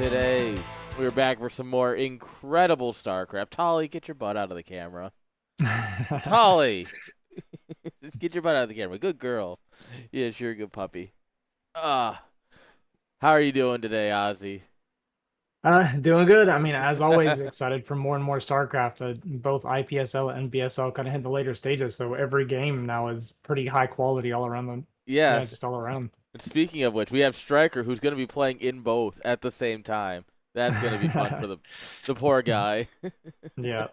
today we're back for some more incredible StarCraft. Tolly, get your butt out of the camera. Tolly! Just get your butt out of the camera. Good girl. Yeah, you're a good puppy. How are you doing today, Ozzy? Doing good. I mean, as always, excited for more and more StarCraft. Both IPSL and BSL kind of hit the later stages, so every game now is pretty high quality all around them. Yeah, Yes. just all around. And speaking of which, we have Striker who's going to be playing in both at the same time. That's going to be fun for the poor guy. Yeah.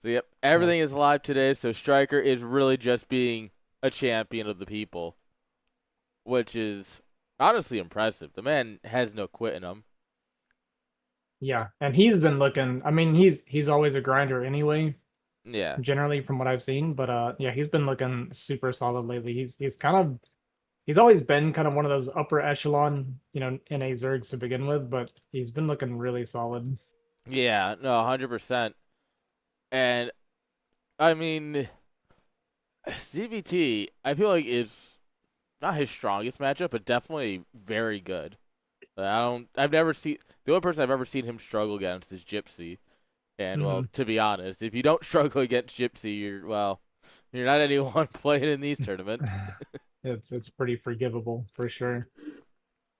So, yep, So, everything is live today, so Striker is really just being a champion of the people, which is honestly impressive. The man has no quit in him. yeah, and he's been looking. I mean, he's always a grinder anyway, Yeah. generally from what I've seen. But yeah, he's been looking super solid lately. He's always been kind of one of those upper echelon, NA Zergs to begin with, but he's been looking really solid. Yeah, no, 100%. And, I mean, CBT, I feel like is not his strongest matchup, but definitely very good. I've never seen, the only person I've ever seen him struggle against is Gypsy. And, well, Hmm. to be honest, if you don't struggle against Gypsy, you're not anyone playing in these tournaments. It's pretty forgivable for sure.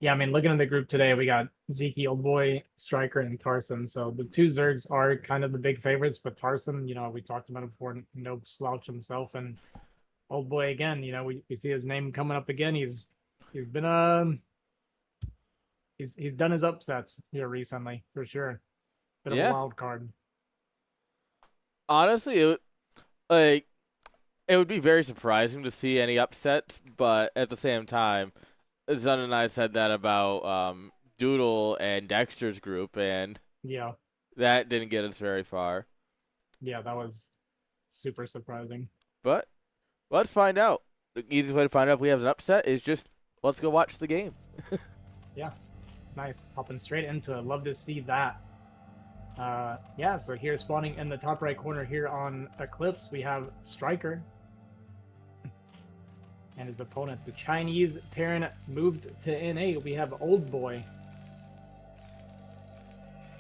Yeah, I mean, looking at the group today, we got Zeke, Old Boy, Striker, and Tarson. So the two Zergs are kind of the big favorites, but Tarson, we talked about it before, no slouch himself. And Old Boy again, we see his name coming up again. He's been he's done his upsets here recently for sure. Bit of a Yeah. wild card. Honestly, like, it would be very surprising to see any upsets, but at the same time, Zun and I said that about Doodle and Dexter's group, and Yeah, that didn't get us very far. yeah, that was super surprising. But let's find out. The easiest way to find out if we have an upset is just let's go watch the game. Yeah, nice. Hopping straight into it. Love to see that. Yeah, so here spawning in the top right corner here on Eclipse, we have Striker and his opponent, the Chinese Terran, moved to NA. We have Old Boy.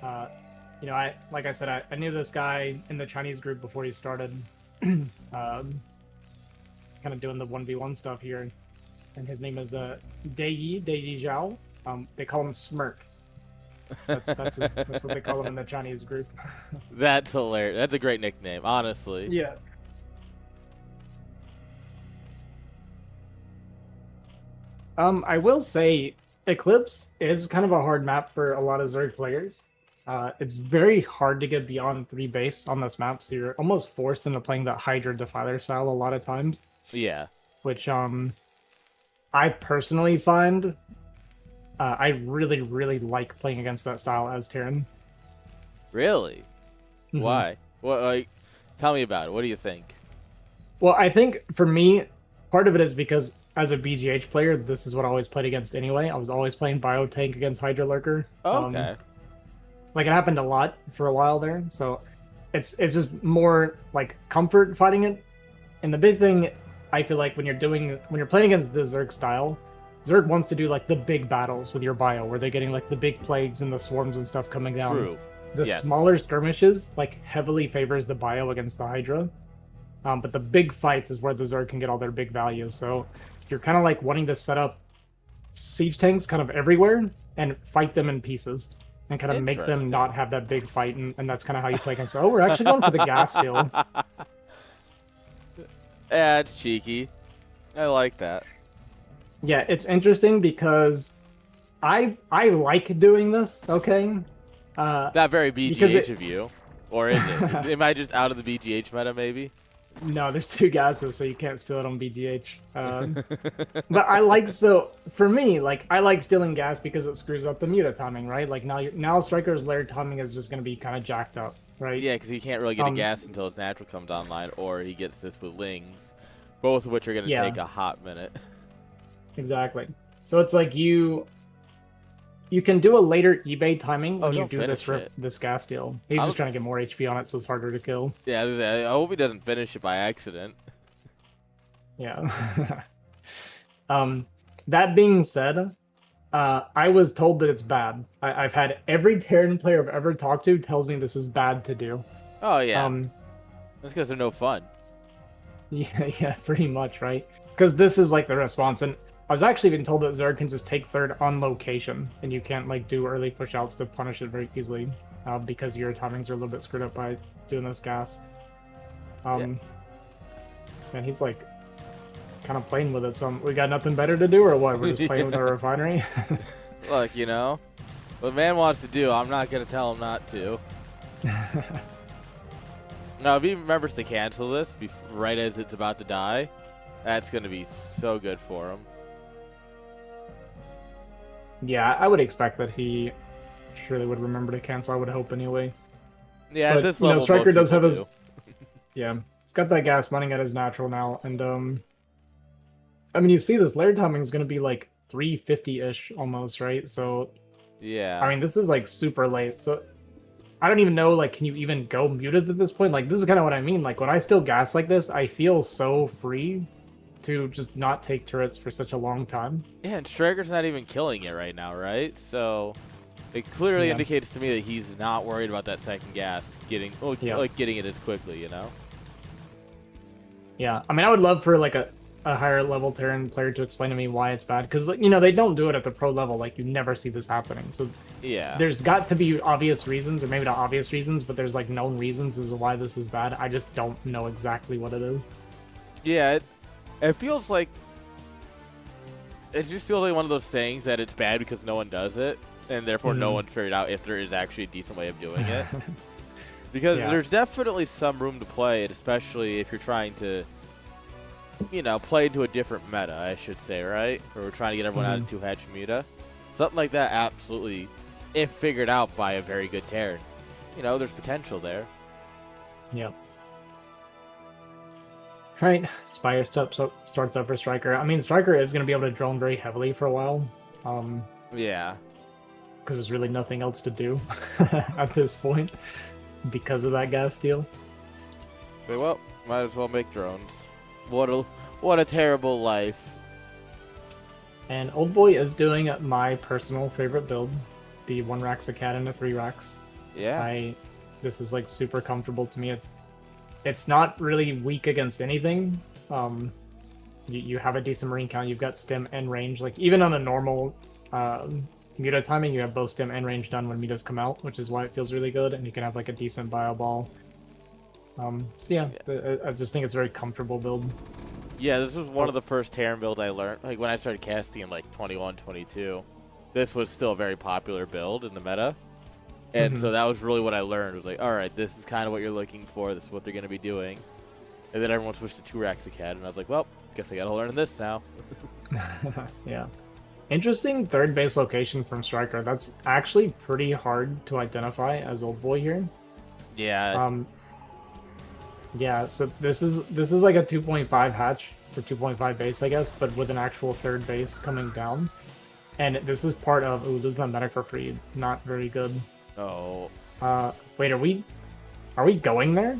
Like I said, I knew this guy in the Chinese group before he started, kind of doing the 1v1 stuff here, and his name is Dei Zhao. They call him Smirk. That's what they call him in the Chinese group. That's hilarious. That's a great nickname, honestly. Yeah. I will say Eclipse is kind of a hard map for a lot of Zerg players. It's very hard to get beyond 3 base on this map, so you're almost forced into playing that Hydra Defiler style a lot of times, Yeah. which I personally find I really, really like playing against that style as Terran. Really? Mhm. Why? What? Like, tell me about it. What do you think? Well, I think for me, part of it is because as a BGH player, this is what I always played against anyway. I was always playing Biotank against Hydra Lurker. Oh, okay. Like it happened a lot for a while there, so it's just more like comfort fighting it. And the big thing I feel like when you're playing against the Zerg style, Zerg wants to do like the big battles with your bio where they're getting like the big plagues and the swarms and stuff coming down. True. The Yes. smaller skirmishes like heavily favors the bio against the Hydra. But the big fights is where the Zerg can get all their big value. So you're kind of like wanting to set up siege tanks kind of everywhere and fight them in pieces and kind of make them Interesting. not have that big fight. And that's kind of how you play against. Oh, we're actually going for the gas steal. Yeah, it's cheeky. I like that. Yeah, it's interesting because I like doing this. Okay. Not very Because BGH of you. Or is it? Am I just out of the BGH meta, maybe? No, there's 2 gases, so you can't steal it on BGH. But I like, so for me, like I like stealing gas because it screws up the muta timing, right? Like now Striker's lair timing is just going to be kind of jacked up, right? Yeah, because he can't really get a gas until his natural comes online, or he gets this with Lings, both of which are going to take a hot minute. Exactly. So it's like you can do a later eBay timing when you do this gas steal. He's just trying to get more HP on it, so it's harder to kill. Yeah, I hope he doesn't finish it by accident. Yeah. That being said, I was told that it's bad. I've had every Terran player I've ever talked to tells me this is bad to do. Oh yeah, Um, that's because they're no fun. yeah, yeah, pretty much, right? Because this is like the response, and I was actually even told that Zerg can just take third on location, and you can't like do early pushouts to punish it very easily, because your timings are a little bit screwed up by doing this gas. Yeah. And he's like kind of playing with it. So we got nothing better to do, or what? We're just playing with our refinery. Look, you know, what man wants to do, I'm not gonna tell him not to. Now, if he remembers to cancel this right as it's about to die, that's gonna be so good for him. Yeah, I would expect that he surely would remember to cancel. I would hope anyway. Yeah, But, at this level, Striker most does have people his. do. Yeah, he's got that gas running at his natural now, and I mean, you see this layer timing is going to be like 350-ish almost, right? So, Yeah. I mean, this is like super late. So, I don't even know, like, can you even go mutas at this point? Like, this is kind of what I mean. Like, when I still gas like this, I feel so free to just not take turrets for such a long time. Yeah, and Striker's not even killing it right now, right? So it clearly indicates to me that he's not worried about that second gas getting getting it as quickly, you know? Yeah, I mean, I would love for like a higher level Terran player to explain to me why it's bad, because they don't do it at the pro level. Like, you never see this happening. So yeah, there's got to be obvious reasons, or maybe not obvious reasons, but there's like known reasons as to why this is bad. I just don't know exactly what it is. Yeah, it feels like just feels like one of those things that it's bad because no one does it, and therefore no one figured out if there is actually a decent way of doing it. Because there's definitely some room to play it, especially if you're trying to, play into a different meta, I should say, right? Or we're trying to get everyone out of 2-hatch meta. Something like that, absolutely, if figured out by a very good Terran. There's potential there. Yep. All right, Spire starts up for Striker. I mean, Striker is going to be able to drone very heavily for a while. Yeah. Because there's really nothing else to do at this point because of that gas steal. Okay, well, might as well make drones. What a terrible life. And Old Boy is doing my personal favorite build, the 1 Rax a cat and a 3 Rax. Yeah. This is like super comfortable to me. It's not really weak against anything. You have a decent marine count. You've got stim and range. Like, even on a normal muta timing, you have both stim and range done when mutas come out, which is why it feels really good. And you can have like a decent bio ball. So yeah, I just think it's a very comfortable build. Yeah, this was one of the first Terran builds I learned. Like, when I started casting in like 21, 22, this was still a very popular build in the meta. And so that was really what I learned. It was like, all right, this is kind of what you're looking for. This is what they're going to be doing. And then everyone switched to 2 Rax a cat, and I was like, well, guess I got to learn this now. Yeah. Interesting third base location from Striker. That's actually pretty hard to identify as Old Boy here. Yeah. Yeah, so this is like a 2.5 hatch for 2.5 base, I guess, but with an actual third base coming down. And this is part of losing the medic for free. Not very good. Oh. Wait, are we going there?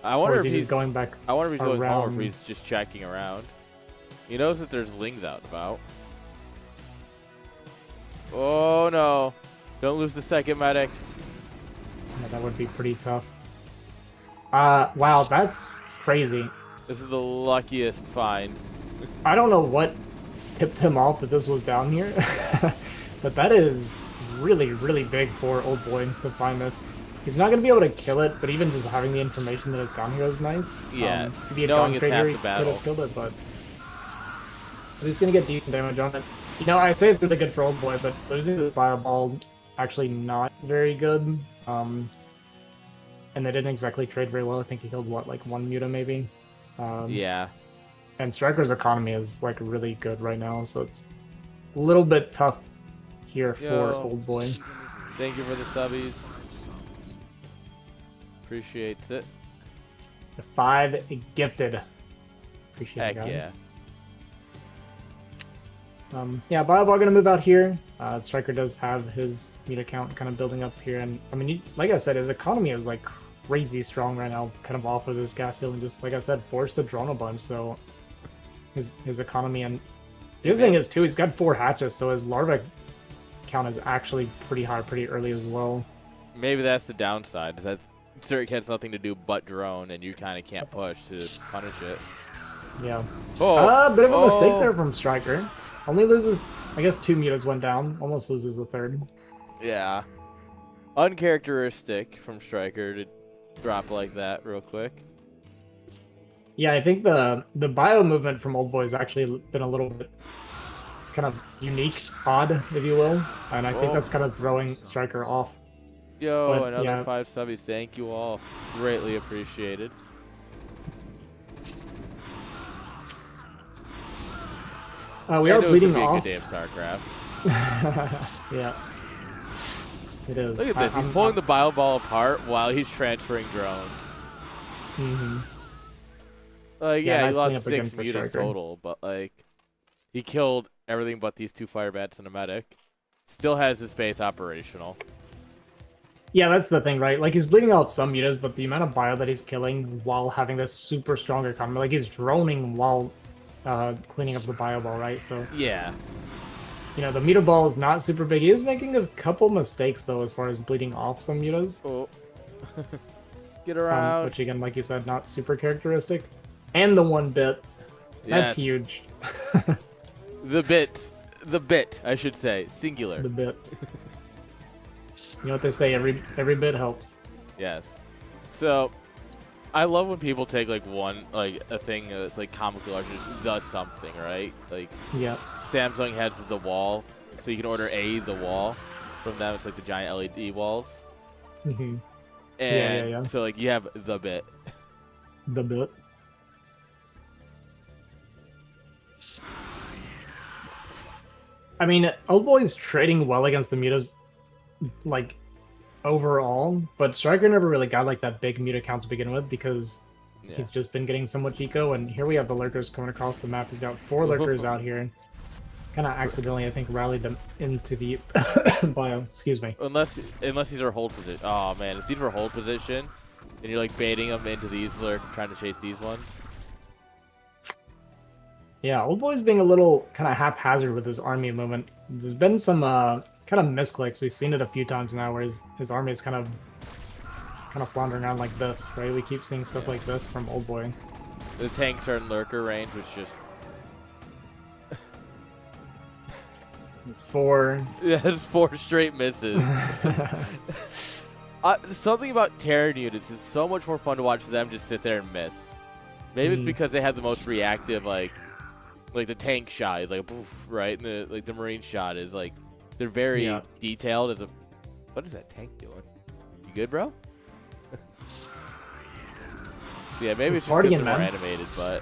I wonder if he's going back. I wonder if he's going home or if around? he's just checking around. He knows that there's lings out and about. Oh no. Don't lose the second medic. Yeah, that would be pretty tough. Wow, that's crazy. This is the luckiest find. I don't know what tipped him off that this was down here, but that is really, really big for Old Boy to find this. He's not going to be able to kill it, but even just having the information that it's down here is nice. Yeah, if he had knowing gone it's straight half here, the he battle. could have killed it, but he's going to get decent damage on it. I'd say it's really good for Old Boy, but losing the Fireball, actually not very good. And they didn't exactly trade very well. I think he killed, what, like 1 muta maybe? Yeah. And Striker's economy is like really good right now, so it's a little bit tough here for Old Boy. Thank you for the subbies. Appreciates it. The 5 gifted. Appreciate it, Heck guys. yeah. Yeah, Bioball gonna move out here. Striker does have his meat account kind of building up here, and I mean, like I said, his economy is like crazy strong right now, kind of off of this gas deal, and just like I said, forced to drone a bunch. So his economy and The other thing is, too, he's got 4 hatches, so his larva count is actually pretty high pretty early as well. Maybe that's the downside, is that Zerk has nothing to do but drone, and you kind of can't push to punish it. Yeah. Oh, bit of a mistake there from Striker. Only loses, I guess 2 mutas went down. Almost loses a 3rd. Yeah. Uncharacteristic from Striker to drop like that real quick. Yeah, I think the bio movement from Old Boy has actually been a little bit kind of unique, odd, if you will. And I think that's kind of throwing Striker off. Yo, But, another yeah. 5 subbies. Thank you all. Greatly appreciated. We are bleeding off. off. Good day of StarCraft. Yeah. It is. Look at this. He's pulling the bio ball apart while he's transferring drones. Mm-hmm. Like, Yeah, yeah, nice he lost cleanup again 6 for mutas Striker. total, but like, he killed everything but these 2 fire bats and a medic. Still has his base operational. Yeah, that's the thing, right? Like, he's bleeding off some mutas, but the amount of bio that he's killing while having this super strong economy, like, he's droning while cleaning up the bio ball, right? So, Yeah. you know, the muta ball is not super big. He is making a couple mistakes, though, as far as bleeding off some mutas. Oh. Get around. Which, again, like you said, not super characteristic. And the 1 bit. That's huge. The bit, I should say, singular. The bit. You know what they say, every bit helps. Yes. So, I love when people take like a thing that's like comical or just does something, right? Like, yeah. Samsung has the wall, so you can order the wall from them. It's like the giant LED walls. Mm-hmm. And yeah. so like you have the bit. The bit. I mean, Old Boy's trading well against the mutas, like, overall, but Striker never really got, like, that big muta count to begin with, because he's just been getting so much eco, and here we have the lurkers coming across the map. He's got 4 lurkers out here. Kind of accidentally, I think, rallied them into the bio. Excuse me. Unless these are hold position. Oh, man. If these were hold position, and you're, like, baiting them into these, trying to chase these ones. Yeah, Old Boy's being a little kind of haphazard with his army movement. There's been some kind of misclicks. We've seen it a few times now, where his army is kind of floundering around like this, right? We keep seeing stuff like this from Old Boy. The tanks are in lurker range, which just... It's 4. Yeah, it's 4 straight misses. Something about Terran units is so much more fun to watch them just sit there and miss. Maybe it's because they have the most reactive, like the tank shot is like a poof, right? And the marine shot is like they're very detailed. What is that tank doing? You good, bro? Yeah, maybe it's just because they're more animated, but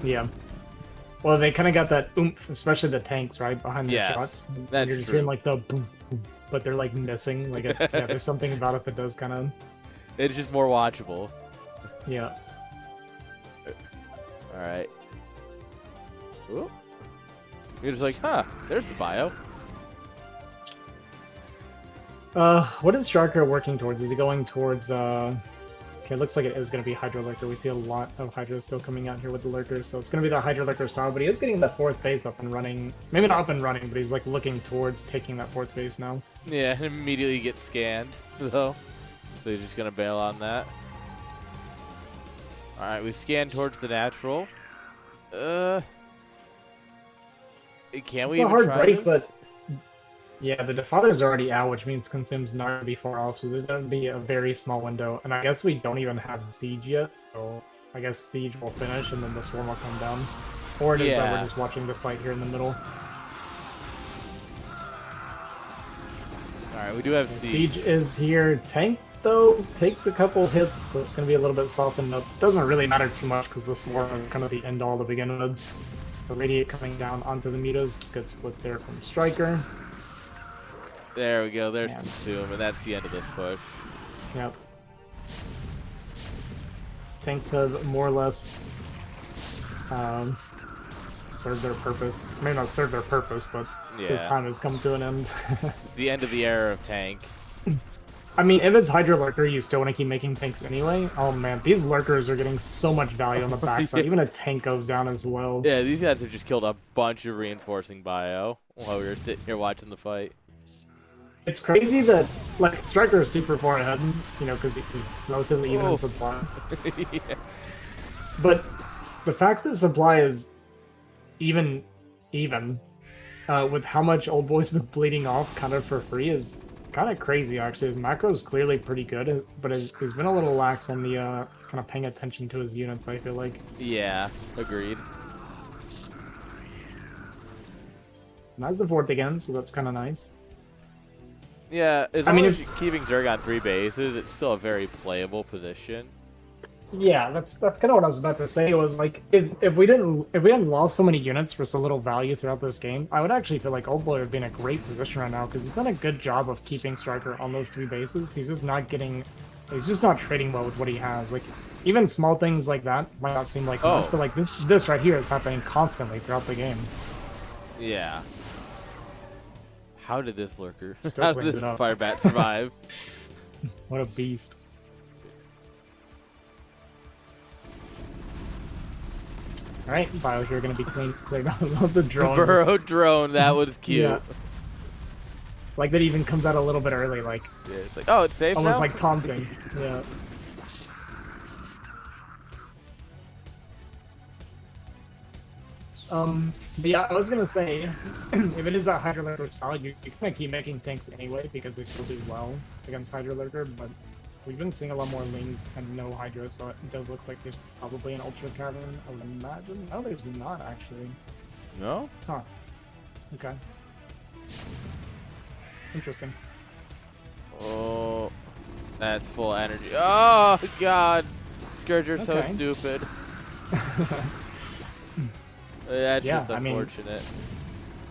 yeah. Well, they kind of got that oomph, especially the tanks, right, behind the shots. That's You're just true. hearing like the boom, boom, but they're like missing. Like, there's something about it that does kind of. It's just more watchable. Yeah. All right. Ooh. You're just like, huh? There's the bio. What is Striker working towards? Is he going towards? Okay, it looks like it is going to be Hydro Lurker. We see a lot of Hydro still coming out here with the Lurkers, so it's going to be the Hydro Lurker style, but he is getting that 4th base up and running. Maybe not up and running, but he's like looking towards taking that 4th base now. Yeah, and immediately gets scanned, though. So he's just going to bail on that. Alright, we scan towards the natural. Can we It's a hard try break, this? but yeah, the Defather's already out, which means Consume's not going to be far off, so there's going to be a very small window. And I guess we don't even have Siege yet, so I guess Siege will finish and then the Swarm will come down. Or it is that we're just watching this fight here in the middle. Alright, we do have Siege is here. Tank, though, takes a couple hits, so it's going to be a little bit softened up. Doesn't really matter too much because the Swarm is kind of the end-all to begin with. The Radiate coming down onto the mutas. Good split there from Striker. There we go. There's Consume, and that's the end of this push. Yep. Tanks have more or less served their purpose. Maybe not served their purpose, but their time has come to an end. It's the end of the era of tank. I mean, if it's Hydra Lurker, you still want to keep making tanks anyway. Oh man, these Lurkers are getting so much value on the backside. Yeah. Even a tank goes down as well. Yeah, these guys have just killed a bunch of reinforcing bio while we were sitting here watching the fight. It's crazy that, like, Striker is super far ahead, you know, because he's relatively even in supply. Yeah. But the fact that supply is even, with how much Old Boy's been bleeding off kind of for free is kind of crazy, actually. His macro is clearly pretty good, but he's been a little lax on the kind of paying attention to his units, I feel like. Yeah, agreed. That's the fourth again, so that's kind of nice. Yeah, as long as you're keeping Zerg on 3 bases, it's still a very playable position. Yeah, that's kind of what I was about to say. It was like if we hadn't lost so many units for so little value throughout this game, I would actually feel like Old Boy would be in a great position right now because he's done a good job of keeping Striker on those 3 bases. He's just not trading well with what he has. Like even small things like that might not seem like much, but like this right here is happening constantly throughout the game. Yeah. How did this Lurker, Still how did this Firebat survive? What a beast. Alright, Bio here going to be cleared out of the drone. Burrow drone, that was cute. Yeah. Like that even comes out a little bit early, like. Yeah, it's like, oh, it's safe almost now? Like taunting. Yeah. But yeah, I was gonna say, if it is that Hydra Lurker style, you kind of keep making tanks anyway because they still do well against Hydra Lurker, but we've been seeing a lot more Lings and no Hydra, so it does look like there's probably an Ultra Cavern, I would imagine. No, there's not, actually. No? Huh. Okay. Interesting. Oh, that's full energy. Oh, God. Scourger's so stupid. That's just unfortunate.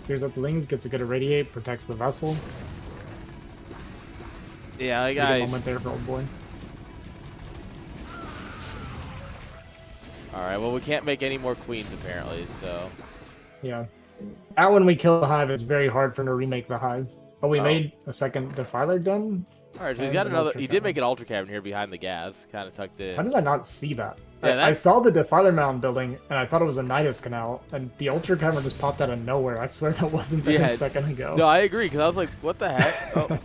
Clears up the Lings, gets a good irradiate, protects the vessel. Yeah, like a moment there for Old Boy. Alright, well, we can't make any more queens, apparently, so. Yeah. That when we kill the Hive, it's very hard for him to remake the Hive. But we made a second Defiler gun. Alright, so he's got another. He did make an Ultra Cavern here behind the gas, kind of tucked in. How did I not see that? Yeah, I saw the Defiler Mound building, and I thought it was a Nidus Canal, and the Ultra Cavern just popped out of nowhere. I swear that wasn't there a second ago. No, I agree, because I was like, what the heck? Oh.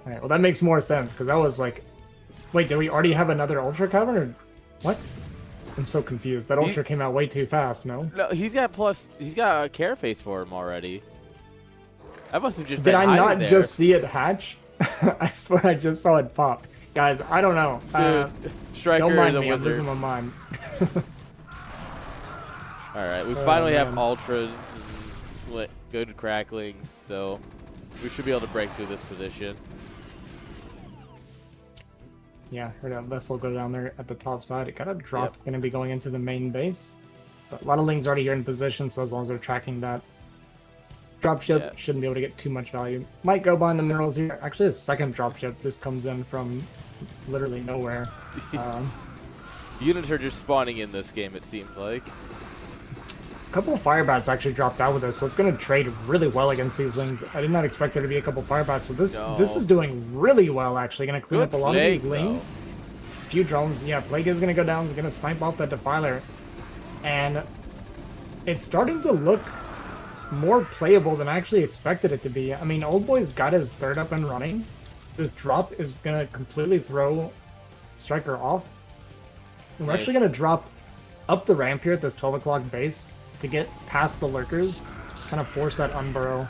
Alright, well that makes more sense, because I was like, wait, did we already have another Ultra Cavern, or what? I'm so confused. That Ultra came out way too fast, no? No, he's got a Carapace for him already. I must have just Did I not there. just see it hatch? I swear I just saw it pop. Guys, I don't know. Dude, Striker don't mind is a me, wizard. I'm losing my mind. Alright, we finally have Ultras, good cracklings, so we should be able to break through this position. Yeah, heard that vessel go down there at the top side. It got a drop, going to be going into the main base. But a lot of Lings already here in position, so as long as they're tracking that dropship, shouldn't be able to get too much value. Might go behind the minerals here. Actually, a second dropship. This comes in from literally nowhere. Units are just spawning in this game, it seems like. A couple of Firebats actually dropped out with this, so it's going to trade really well against these Lings. I did not expect there to be a couple Firebats, so this is doing really well, actually. Going to clean up a lot of these Lings. A few drones. Yeah, Plague is going to go down. He's going to snipe off that Defiler. And it's starting to look more playable than I actually expected it to be. I mean, Old Boy's got his third up and running. This drop is going to completely throw Striker off. And we're actually going to drop up the ramp here at this 12 o'clock base to get past the Lurkers, kind of force that unburrow.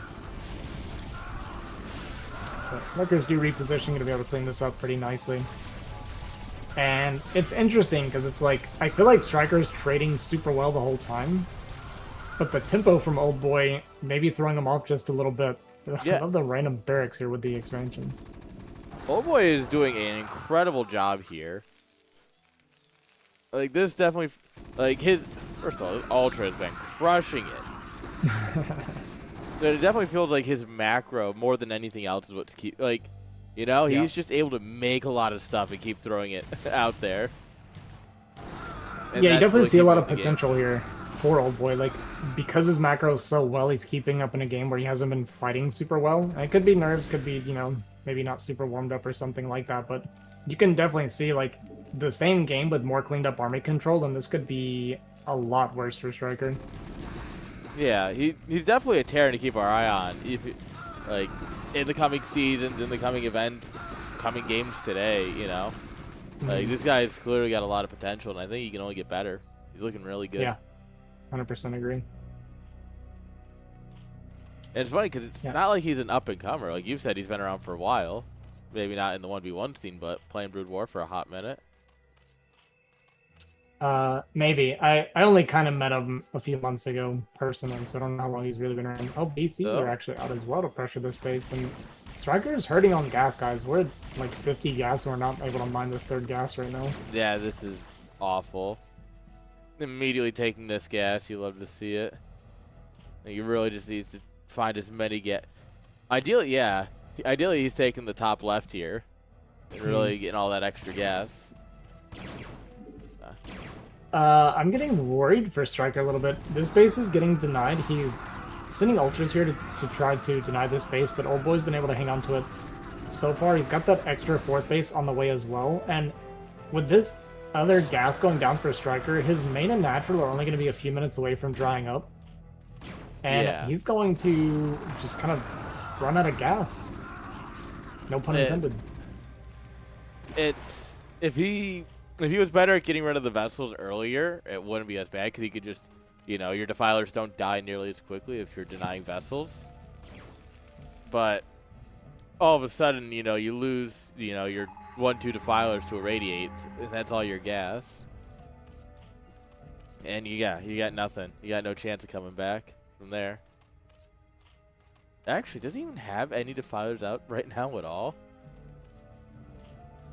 But Lurkers do reposition, going to be able to clean this up pretty nicely. And it's interesting because it's like, I feel like Striker's trading super well the whole time. But the tempo from Old Boy, maybe throwing him off just a little bit. Yeah. I love the random barracks here with the expansion. Old Boy is doing an incredible job here. Like, this definitely, like, his, first of all, his Ultra has been crushing it. But it definitely feels like his macro, more than anything else, is what's keep, like, you know, he's just able to make a lot of stuff and keep throwing it out there. And yeah, you definitely see a lot of potential here for Old Boy. Like, because his macro is so well, he's keeping up in a game where he hasn't been fighting super well. And it could be nerves, could be, you know, maybe not super warmed up or something like that, but you can definitely see, like, the same game with more cleaned up army control, and this could be a lot worse for Striker. Yeah, he's definitely a Terran to keep our eye on. If like in the coming seasons, in the coming event, coming games today, you know, like this guy's clearly got a lot of potential, and I think he can only get better. He's looking really good. Yeah, 100% agree. And it's funny because it's not like he's an up and comer. Like you've said, he's been around for a while. Maybe not in the 1v1 scene, but playing Brood War for a hot minute. Maybe. I only kind of met him a few months ago personally, so I don't know how long he's really been around. Oh, BC are actually out as well to pressure this base, and Striker is hurting on gas, guys. We're at like 50 gas, and we're not able to mine this third gas right now. Yeah, this is awful. Immediately taking this gas, you love to see it. You really just needs to find as many Ideally, yeah. Ideally, he's taking the top left here and really getting all that extra gas. I'm getting worried for Striker a little bit. This base is getting denied. He's sending ultras here to try to deny this base, but Old Boy's been able to hang on to it so far. He's got that extra fourth base on the way as well, and with this other gas going down for Striker, his main and natural are only going to be a few minutes away from drying up, and he's going to just kind of run out of gas. No pun intended. It's if he was better at getting rid of the vessels earlier, it wouldn't be as bad because he could just, you know, your defilers don't die nearly as quickly if you're denying vessels. But all of a sudden, you know, you lose, you know, your 1-2 defilers to irradiate, and that's all your gas. And you got nothing. You got no chance of coming back from there. Actually, does he even have any defilers out right now at all?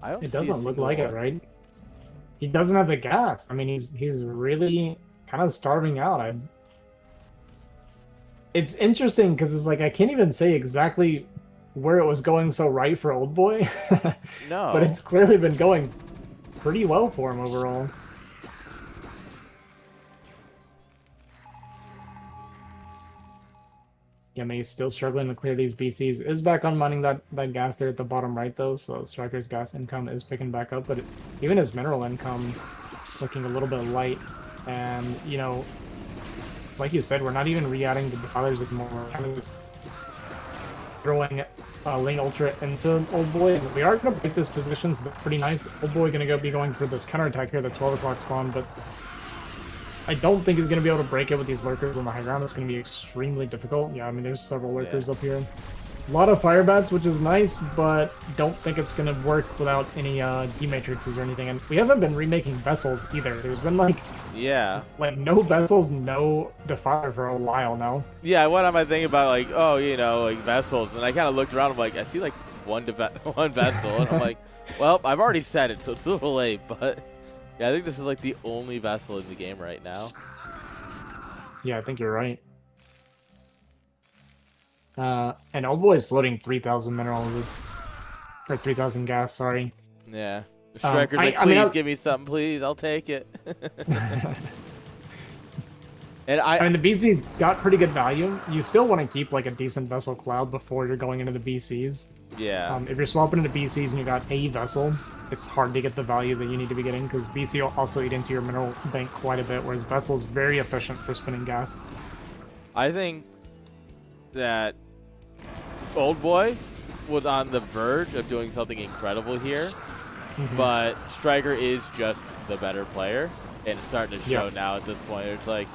I don't. It doesn't look like it, right? He doesn't have the gas. I mean, he's really kind of starving out. It's interesting because it's like I can't even say exactly where it was going so right for Old Boy. No. But it's clearly been going pretty well for him overall. Yeah, I mean, he's still struggling to clear these BCs. Is back on mining that gas there at the bottom right, though, so Striker's gas income is picking back up, but even his mineral income looking a little bit light. And, you know, like you said, we're not even re-adding the defilers anymore. We're kind of just throwing Lane Ultra into Old Boy. And we are going to break this position, so that's pretty nice. Old Boy going to be going for this counterattack here, the 12 o'clock spawn, but I don't think he's going to be able to break it with these lurkers on the high ground. It's going to be extremely difficult. Yeah, I mean, there's several lurkers up here. A lot of fire bats, which is nice, but don't think it's going to work without any D-matrixes or anything. And we haven't been remaking vessels either. There's been like no vessels, no defiler for a while now. Yeah, what am I thinking about? Like, oh, you know, like vessels, and I kind of looked around. I'm like, I see like one vessel, and I'm like, well, I've already said it, so it's a little late, but. Yeah, I think this is like the only vessel in the game right now. Yeah, I think you're right. And Old Boy's floating 3,000 minerals. Or 3,000 gas, sorry. Yeah. The Striker's like, please give me something, please. I'll take it. And I mean, the BC's got pretty good value. You still want to keep like a decent vessel cloud before you're going into the BCs. Yeah. If you're swapping into BCs and you got a vessel, it's hard to get the value that you need to be getting because BC will also eat into your mineral bank quite a bit, whereas Vessel is very efficient for spinning gas. I think that Old Boy was on the verge of doing something incredible here, but Striker is just the better player, and it's starting to show now at this point. It's like,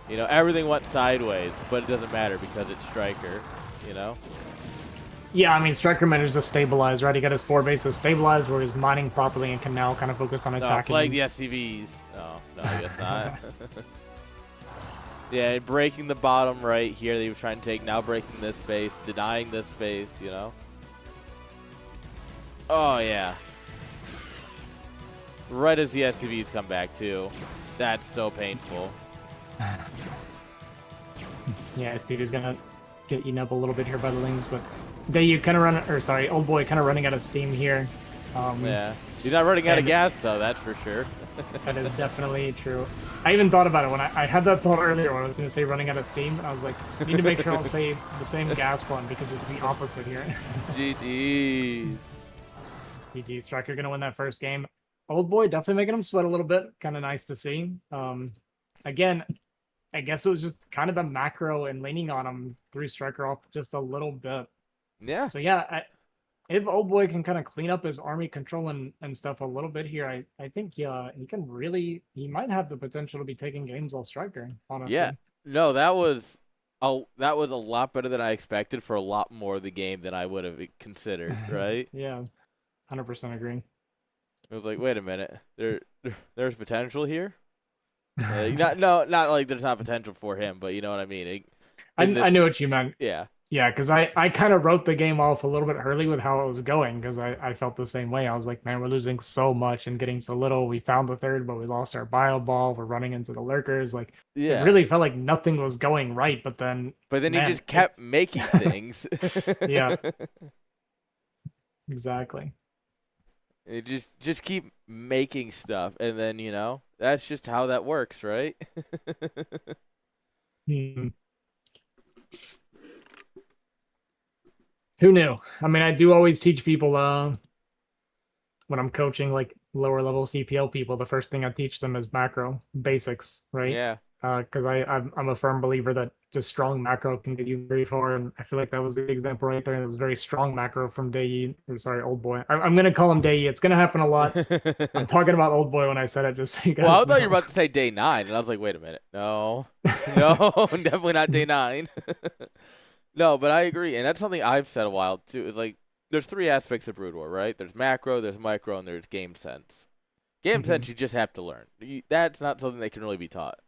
you know, everything went sideways, but it doesn't matter because it's Striker, you know? Yeah, I mean, Striker managed to stabilize, right? He got his 4 bases stabilized where he's mining properly and can now kind of focus on attacking. Like the SCVs. No, I guess not. Yeah, breaking the bottom right here that he was trying to take, now breaking this base, denying this base, you know? Oh, yeah. Right as the SCVs come back, too. That's so painful. Yeah, Steve is going to get eaten up a little bit here by the lanes, but... Old Boy kind of running out of steam here. Yeah. He's not running out of And gas, though, that's for sure. that is definitely true. I even thought about it when I had that thought earlier when I was going to say running out of steam. And I was like, need to make sure I don't say the same gas one because it's the opposite here. GG's. GG, Striker going to win that first game. Old boy definitely making him sweat a little bit. Kind of nice to see. Again, I guess it was just kind of the macro and leaning on him threw Striker off just a little bit. Yeah. So yeah, if Old Boy can kind of clean up his army control and stuff a little bit here, I think he can really he might have the potential to be taking games off Striker, honestly. Yeah. No, that was a lot better than I expected for a lot more of the game than I would have considered, right? Yeah, 100% agree. It was like, wait a minute, there's potential here. Not like there's not potential for him, but you know what I mean. I knew what you meant. Yeah. Yeah, because I kind of wrote the game off a little bit early with how it was going because I felt the same way. I was like, man, we're losing so much and getting so little. We found the third, but we lost our bio ball. We're running into the lurkers. Like, Yeah. it really felt like nothing was going right. But then he just kept making things. Yeah. Exactly. You just keep making stuff, and then that's just how that works, right? Who knew? I mean, I do always teach people when I'm coaching like lower level CPL people, the first thing I teach them is macro basics, right? Yeah. Because I'm a firm believer that just strong macro can get you very far, and I feel like that was the example right there. It was very strong macro from Dayi, or sorry, Old Boy. I'm gonna call him Dayi. It's gonna happen a lot. I'm talking about Old Boy when I said it, just so you guys Well, I thought know. you were about to say day 9, and I was like, wait a minute, no, no, definitely not day 9. No, but I agree, and that's something I've said a while too. Is like there's 3 aspects of Brood War, right? There's macro, there's micro, and there's game sense. Game sense you just have to learn. That's not something that can really be taught.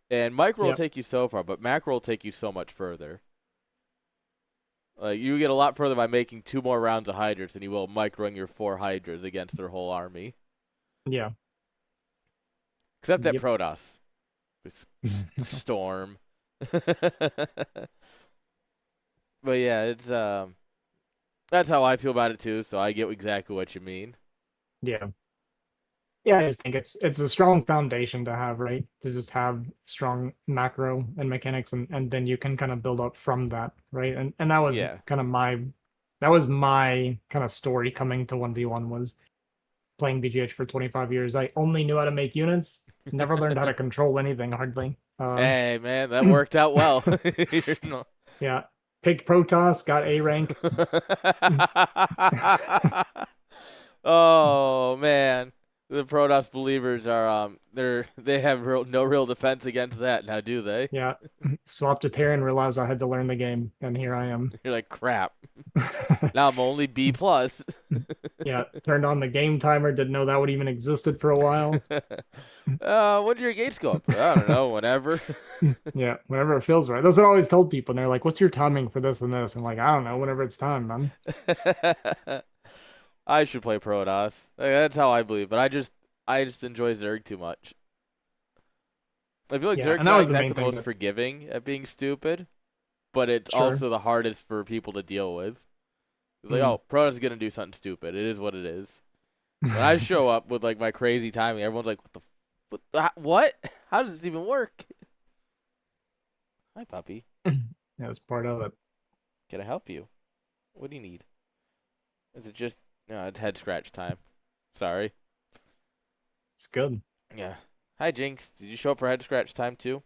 And micro will take you so far, but macro will take you so much further. Like you get a lot further by making 2 more rounds of Hydras than you will microing your 4 Hydras against their whole army. Yeah. Except at Protoss. With Storm. But yeah, it's that's how I feel about it too, so I get exactly what you mean. Yeah. Yeah, I just think it's a strong foundation to have, right? To just have strong macro and mechanics and then you can kind of build up from that, right? And that was kind of my kind of story coming to 1v1 was playing BGH for 25 years. I only knew how to make units, never learned how to control anything hardly. Hey man, that worked out well. Yeah. Picked Protoss, got A rank. Oh man. The Protoss believers are they have no real defense against that now, do they? Yeah. Swapped to Terran, realized I had to learn the game, and here I am. You're like, crap. Now I'm only B+. Yeah, turned on the game timer, didn't know that would even existed for a while. When do your gates go up? I don't know, whenever. Yeah, whenever it feels right. That's what I always told people, and they're like, what's your timing for this and this? I'm like, I don't know, whenever it's time, man. I should play Protoss. That's how I believe, but I just enjoy Zerg too much. I feel like Zerg's not exactly the most forgiving at being stupid, but it's also the hardest for people to deal with. It's like, oh, Protoss is gonna do something stupid. It is what it is. When I show up with like my crazy timing, everyone's like, what? How does this even work? Hi, puppy. Yeah, that's part of it. Can I help you? What do you need? Is it just... No, it's head scratch time. Sorry. It's good. Yeah. Hi, Jinx. Did you show up for head scratch time, too?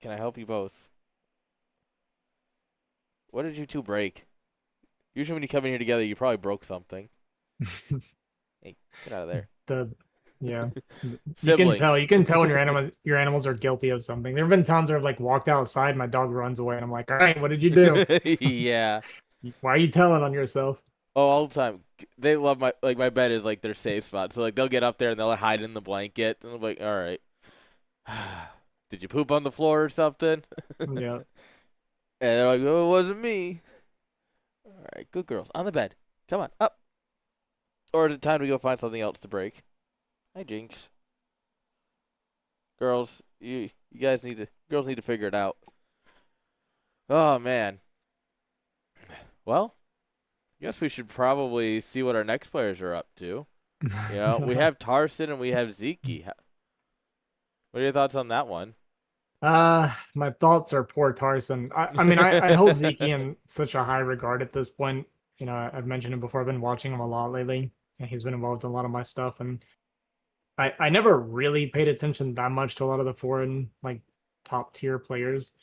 Can I help you both? What did you 2 break? Usually when you come in here together, you probably broke something. Hey, get out of there. Yeah. You can tell when your animals are guilty of something. There have been times where I've like walked outside, my dog runs away, and I'm like, all right, what did you do? Yeah. Why are you telling on yourself? Oh, all the time. They love my bed is like their safe spot. So like they'll get up there and they'll hide in the blanket, and I'm like, all right. Did you poop on the floor or something? Yeah. And they're like, oh, it wasn't me. All right, good girls. On the bed. Come on, up. Or is it time to go find something else to break? Hi, Jinx. Girls, girls need to figure it out. Oh, man. Well, Guess we should probably see what our next players are up to. We have Tarson and we have Zeke. What are your thoughts on that one? My thoughts are poor Tarson. I mean, I hold Zeke in such a high regard at this point. I've mentioned him before. I've been watching him a lot lately, and he's been involved in a lot of my stuff. And I never really paid attention that much to a lot of the foreign like top tier players.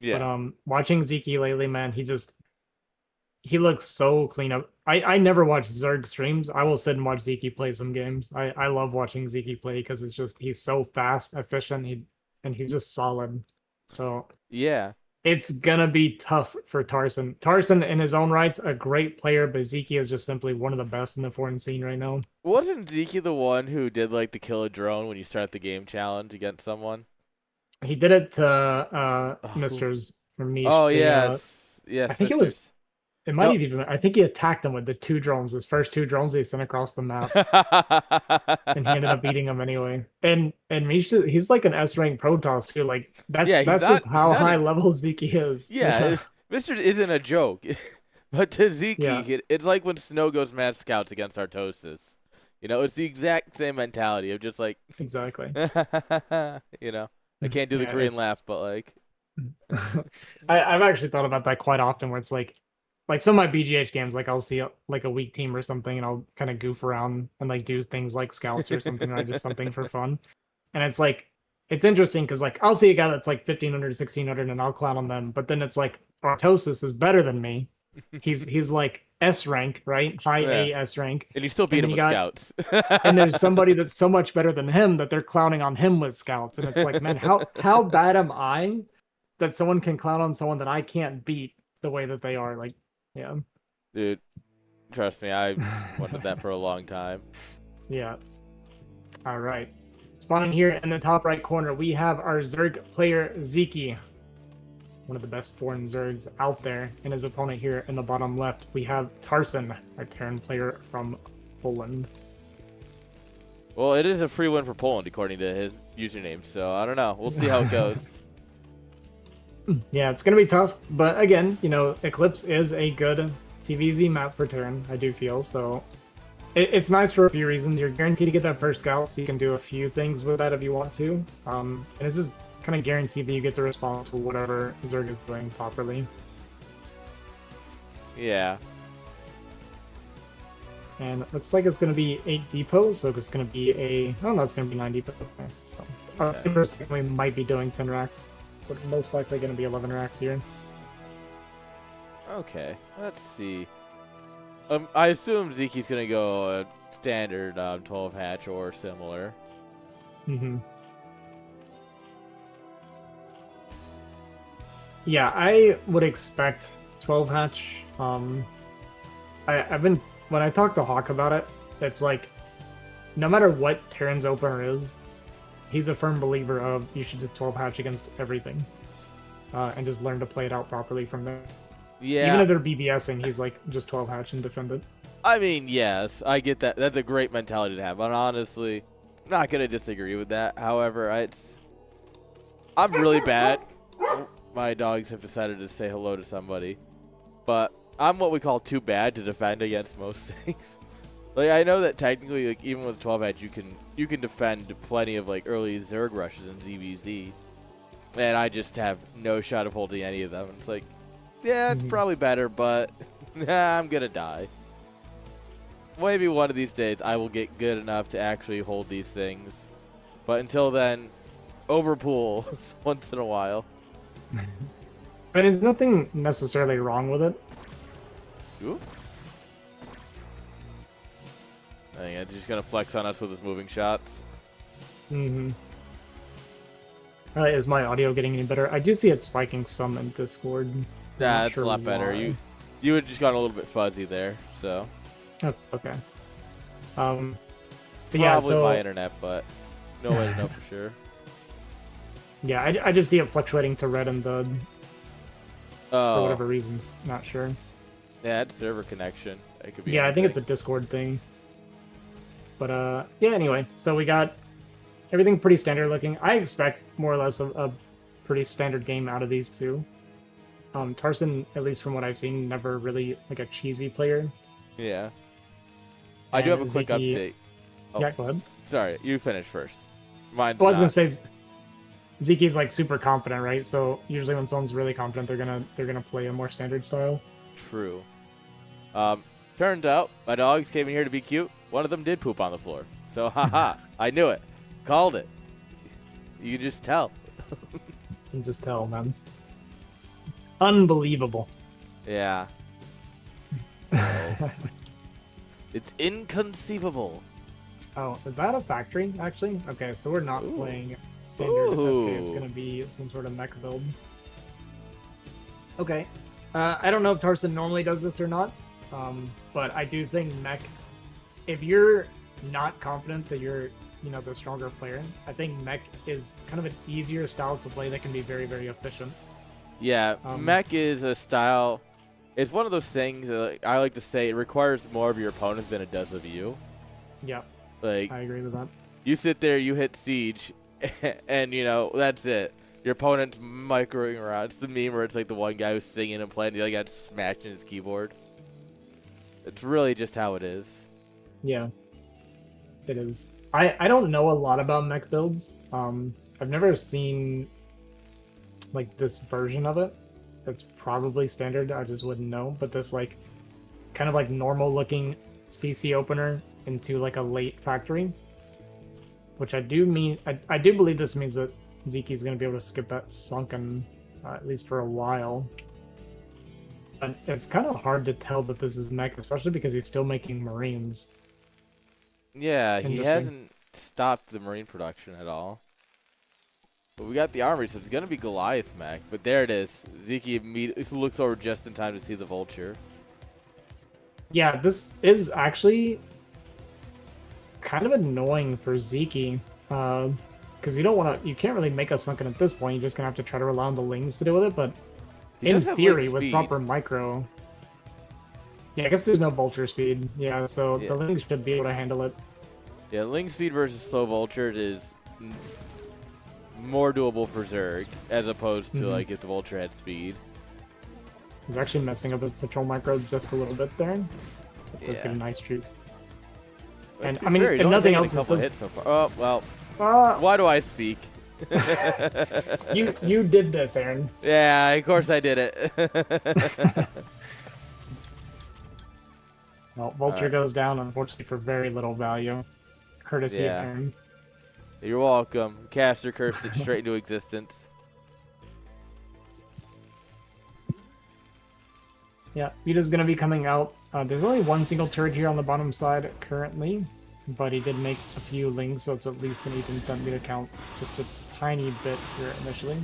But Yeah. watching Zeke lately, man, he looks so clean up. I never watch Zerg streams. I will sit and watch Zeke play some games. I love watching Zeke play because it's just he's so fast, efficient, and he's just solid. So Yeah. it's gonna be tough for Tarson. Tarson, in his own rights, a great player, but Zeke is just simply one of the best in the foreign scene right now. Wasn't Zeke the one who did like the kill a drone when you start the game challenge against someone? He did it to Oh, Misters or Mish. oh They, yes. I Yes, think it was. Misters. It might No. have even. I think he attacked him with the two drones. His first two drones they sent across the map, and he ended up beating him anyway. And Mish, he's like an S rank Protoss too. Like Yeah, that's just he's how not high level Zeke is. yeah, Misters isn't a joke. But to Zeke, Yeah. it's like when Snow goes mad scouts against Artosis. It's the exact same mentality of just like, Exactly. I can't do the Yeah, Korean laugh, but like, I've actually thought about that quite often, where it's like some of my BGH games, like I'll see like a weak team or something, and I'll kind of goof around and like do things like scouts or something, or just something for fun. And it's like it's interesting because like I'll see a guy that's like 1500, 1600, and I'll clown on them, but then it's like Artosis is better than me. He's like S rank, right? High yeah. A S rank. And you still beat And him then with you got scouts. and there's somebody that's so much better than him that they're clowning on him with scouts. And it's like, man, how bad am I that someone can clown on someone that I can't beat the way that they are? Like, yeah. Dude, trust me, I wanted that for a long time. Yeah. All right. Spawning here in the top right corner, we have our Zerg player Zeke, one of the best foreign Zergs out there. And his opponent here in the bottom left, we have Tarson, our Terran player from Poland. Well, it is a free win for Poland, according to his username, so I don't know. We'll see how it goes. Yeah, it's going to be tough, but again, Eclipse is a good TVZ map for Terran, I do feel, so it's nice for a few reasons. You're guaranteed to get that first scout, so you can do a few things with that if you want to. And it's just kind of guaranteed that you get to respond to whatever Zerg is doing properly. Yeah. And it looks like it's going to be 8 depots, so it's going to be it's going to be 9 depots. Okay, so Okay. we might be doing 10 racks, but most likely going to be 11 racks here. Okay, let's see. I assume Zeke's going to go standard 12 hatch or similar. Mm-hmm. Yeah, I would expect 12 hatch. I've been when I talk to Hawk about it, it's like no matter what Terran's opener is, he's a firm believer of you should just 12 hatch against everything, and just learn to play it out properly from there. Yeah. Even if they're BBSing, he's like just 12 hatch and defend it. I mean, yes, I get that. That's a great mentality to have. But honestly, I'm not going to disagree with that. However, I'm really bad. My dogs have decided to say hello to somebody. But I'm what we call too bad to defend against most things. Like, I know that technically, like, even with 12 edge, you can defend plenty of like early Zerg rushes in ZVZ. And I just have no shot of holding any of them. It's like, yeah, it's probably better, but I'm going to die. Maybe one of these days I will get good enough to actually hold these things. But until then, overpool once in a while. And there's nothing necessarily wrong with it. Ooh. I think it's just going to flex on us with his moving shots. Mm-hmm. Is my audio getting any better? I do see it spiking some in Discord. Yeah, it's a lot better. You had just gone a little bit fuzzy there, so. Oh, okay. But Probably yeah, so my internet, but no way to know for sure. yeah, I just see it fluctuating to red and the for whatever Oh, reasons. Not sure. yeah, it's server connection. It could be. Yeah, I think it's a anything. Discord thing. But yeah. Anyway, so we got everything pretty standard looking. I expect more or less a pretty standard game out of these two. Tarson, at least from what I've seen, never really like a cheesy player. Yeah. I do have a quick update. Oh, yeah, go ahead. Sorry, you finish first. Mine's Well, I was not. gonna say Zeke's like super confident, right? So usually when someone's really confident, they're gonna play a more standard style. True. Turns out my dogs came in here to be cute. One of them did poop on the floor. So, haha, I knew it. Called it. You can just tell. You can just tell, man. Unbelievable. Yeah. It's inconceivable. Oh, is that a factory, actually? Okay, so we're not playing standard in this case. It's going to be some sort of mech build. Okay. I don't know if Tarson normally does this or not, but I do think mech, if you're not confident that you're, the stronger player, I think mech is kind of an easier style to play that can be very, very efficient. Yeah, mech is a style. It's one of those things that, I like to say, it requires more of your opponent than it does of you. Yeah, like I agree with that. You sit there, you hit siege, and that's it. Your opponent's microing around. It's the meme where it's like the one guy who's singing and playing, he got smashed in his keyboard. It's really just how it is. Yeah, it is. I don't know a lot about mech builds. I've never seen like this version of it. It's probably standard. I just wouldn't know. But this like kind of like normal looking CC opener into like a late factory, which I do believe this means that Zeke's going to be able to skip that sunken at least for a while. But it's kind of hard to tell that this is mech, especially because he's still making Marines. Yeah, he hasn't stopped the Marine production at all. But we got the armory, so it's going to be Goliath mech. But there it is. Zeke immediately looks over just in time to see the vulture. Yeah, this is actually kind of annoying for Zeke. Because you can't really make a sunken at this point. You're just going to have to try to rely on the Lings to deal with it. But in theory, with proper micro... Yeah, I guess there's no vulture speed. Yeah, so the Lings should be able to handle it. Yeah, Ling speed versus slow vulture is more doable for Zerg, as opposed to like if the vulture had speed. He's actually messing up his patrol micro just a little bit there. Let's get a nice streak. And I mean, if nothing else, this does... hits so far. Oh well. Why do I speak? You did this, Aaron. Yeah, of course I did it. Well, vulture goes down, unfortunately, for very little value. Courtesy of Aaron. You're welcome. Caster cursed it straight into existence. Yeah, Vita's going to be coming out. There's only one single turret here on the bottom side currently, but he did make a few lings, so it's at least going to even tempt me to count just a tiny bit here initially.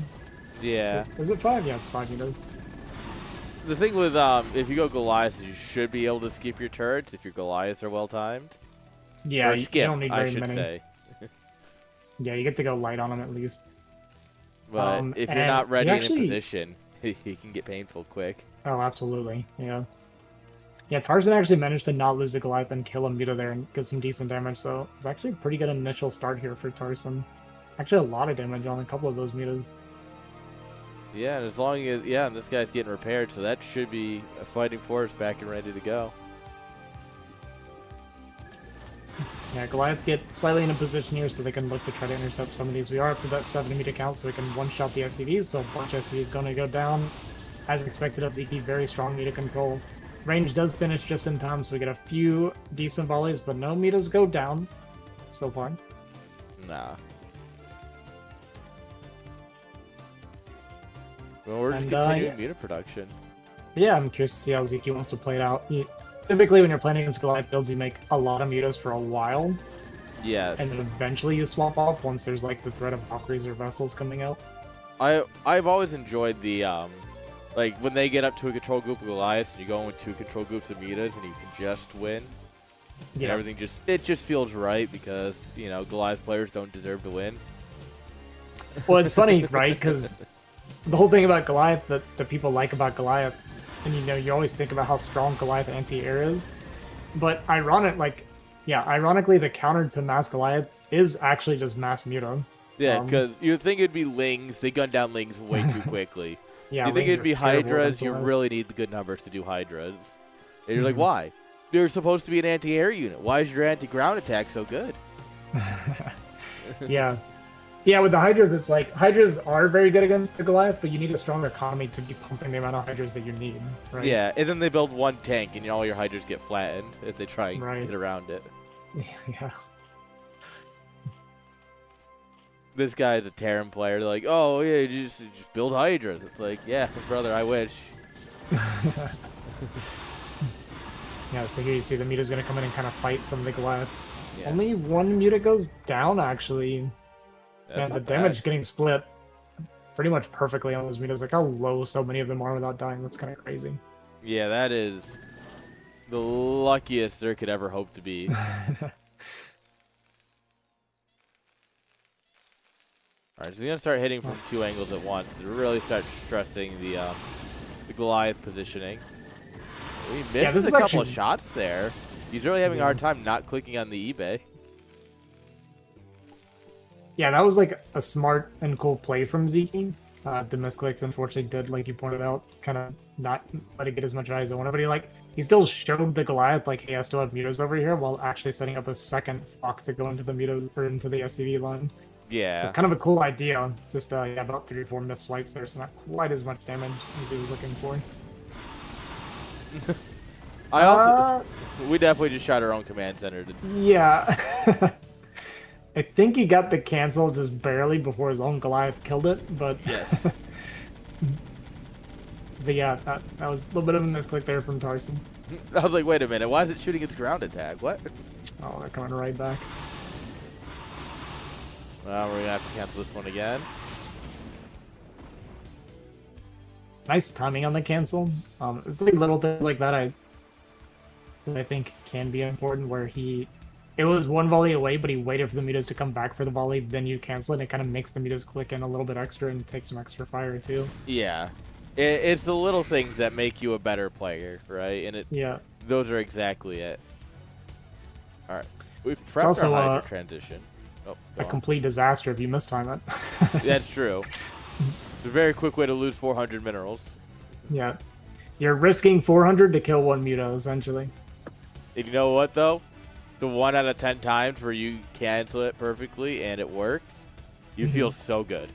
Yeah. Is it 5? Yeah, it's 5 meters. The thing with if you go Goliath, you should be able to skip your turrets if your Goliaths are well timed. Yeah, or skip, you don't need very I should many. say. Yeah, you get to go light on them at least. But if you're not ready in position, he can get painful quick. Oh, absolutely. Yeah. Yeah, Tarzan actually managed to not lose the Goliath and kill a Muta there and get some decent damage, so it's actually a pretty good initial start here for Tarzan. Actually, a lot of damage on a couple of those Mutas. Yeah, and as long as and this guy's getting repaired, so that should be a fighting force back and ready to go. Yeah, Goliath get slightly in a position here so they can look to try to intercept some of these. We are up to that 70 meter count, so we can one-shot the SCVs, so a bunch of SCVs going to go down. As expected of Zeke, very strong meter control. Range does finish just in time, so we get a few decent volleys, but no meters go down so far. Nah. Well, we're just continuing meter production. Yeah, I'm curious to see how Zeke wants to play it out. Typically, when you're playing against Goliath builds, you make a lot of mutos for a while. Yes. And then eventually you swap off once there's like the threat of Valkyries or Vessels coming out. I've always enjoyed the like when they get up to a control group of Goliaths and you go in with 2 control groups of mutas and you can just win. Yeah. And everything just feels right because Goliath players don't deserve to win. Well, it's funny, right? Because the whole thing about Goliath that people like about Goliath, and you always think about how strong Goliath anti-air is, but ironically, the counter to mass Goliath is actually just mass Muta. Yeah, because you'd think it'd be Lings. They gun down Lings way too quickly. Yeah, You think rings it'd are be terrible Hydras? against You Goliath. really need the good numbers to do Hydras. And you're like, Mhm. why? They're supposed to be an anti-air unit. Why is your anti-ground attack so good? Yeah. Yeah, with the Hydras, it's like Hydras are very good against the Goliath, but you need a strong economy to be pumping the amount of Hydras that you need, right? Yeah, and then they build one tank, and all your Hydras get flattened as they try and Right. get around it. Yeah. This guy is a Terran player. They're like, oh, yeah, you just build Hydras. It's like, yeah, brother, I wish. Yeah, so here you see the Muta's going to come in and kind of fight some of the Goliath. Yeah. Only one Muta goes down, actually. That's And not the damage bad. getting split pretty much perfectly on those Mutas. Like how low so many of them are without dying. That's kind of crazy. Yeah, that is the luckiest there could ever hope to be. All right, so he's gonna start hitting from 2 angles at once to really start stressing the Goliath positioning. So he misses this a is couple actually- of shots there. He's really having a hard time not clicking on the eBay. Yeah, that was like a smart and cool play from Zeke. The misclicks unfortunately did, like you pointed out, kind of not let it get as much eyes on it. But he still showed the Goliath like he has to have mutas over here while actually setting up a second Flock to go into the mutas or into the SCV line. Yeah. So kind of a cool idea. Just yeah, about 3 or 4 missed swipes there, so not quite as much damage as he was looking for. I also we definitely just shot our own command center. Yeah. I think he got the cancel just barely before his own Goliath killed it, but Yes. but yeah, that was a little bit of a misclick there from Tarson. I was like, wait a minute, why is it shooting its ground attack? What? Oh, they're coming right back. Well, we're gonna have to cancel this one again. Nice timing on the cancel. It's like little things like that I think can be important, where it was one volley away, but he waited for the mutas to come back for the volley, then you cancel it, and it kind of makes the mutas click in a little bit extra and take some extra fire too. Yeah. It's the little things that make you a better player, right? And Yeah. those are exactly it. All right. We've prepped also, our Hydra transition. Oh, A go on. complete disaster if you mistime it. That's true. It's a very quick way to lose 400 minerals. Yeah. You're risking 400 to kill one muta, essentially. And you know what, though? The 1 out of 10 times where you cancel it perfectly and it works, you feel so good.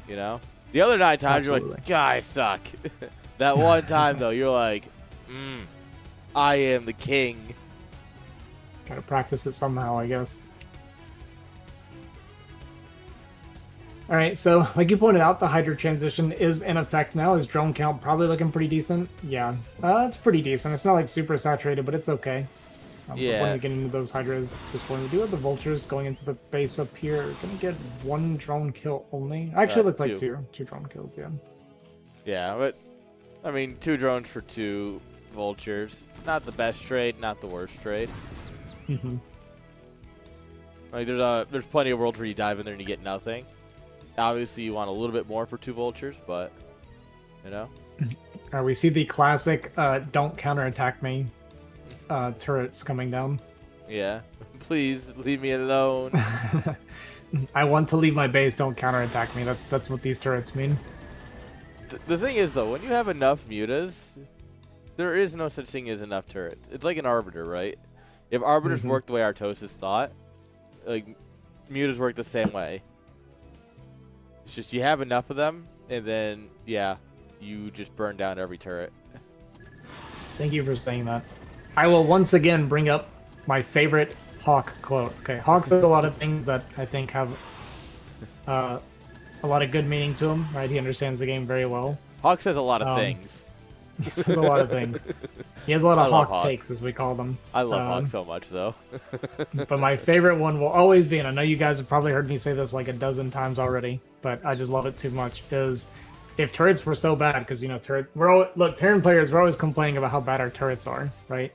You know? The other 9 times, you're like, God, I suck. That one time, though, you're like, I am the king. Gotta practice it somehow, I guess. Alright, so like you pointed out, the Hydra transition is in effect now. His drone count probably looking pretty decent. Yeah, it's pretty decent. It's not like super saturated, but it's okay. Yeah. When we get into those Hydras at this point, we do have the Vultures going into the base up here. Gonna get 1 drone kill only. Actually, it looks like 2 drone kills, yeah. Yeah, but, I mean, 2 drones for 2 vultures. Not the best trade, not the worst trade. Like, there's plenty of worlds where you dive in there and you get nothing. Obviously, you want a little bit more for 2 vultures, but, you know. We see the classic don't counterattack me turrets coming down. Yeah. Please leave me alone. I want to leave my base, don't counterattack me. That's what these turrets mean. The thing is, though, when you have enough mutas, there is no such thing as enough turrets. It's like an arbiter, right? If arbiters work the way Artosis thought, like, mutas work the same way. It's just you have enough of them, and then, yeah, you just burn down every turret. Thank you for saying that. I will once again bring up my favorite Hawk quote. Okay, Hawk says a lot of things that I think have a lot of good meaning to him, right? He understands the game very well. Hawk says a lot of things. He says a lot of things. He has a lot of love Hawk Hawk. takes, as we call them. I love Hawk so much, though. But my favorite one will always be, and I know you guys have probably heard me say this like a dozen times already, but I just love it too much, is if turrets were so bad, because, you know, Terran players, we're always complaining about how bad our turrets are, right?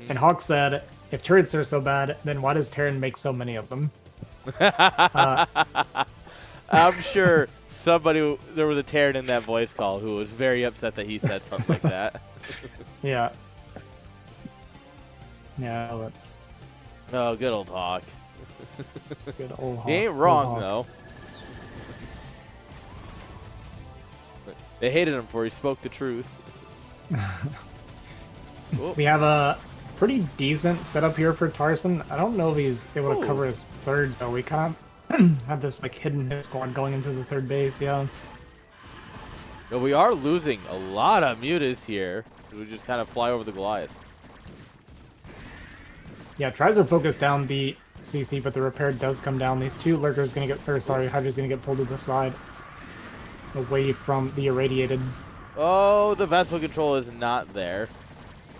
And Hawk said, if turrets are so bad, then why does Terran make so many of them? I'm sure there was a Terran in that voice call who was very upset that he said something like that. Yeah. Yeah, but Oh, good old Hawk. good old Hawk. He ain't wrong, though. They hated him for he spoke the truth. We have a pretty decent setup here for Tarson. I don't know if he's able to cover his third, though. We kind of have this like hidden hit squad going into the third base, yeah. But we are losing a lot of mutas here. We just kind of fly over the Goliath. Yeah, tries to focus down the CC, but the repair does come down. These two lurkers gonna get, or sorry, Hydra's gonna get pulled to the side, away from the irradiated. Oh, the vessel control is not there.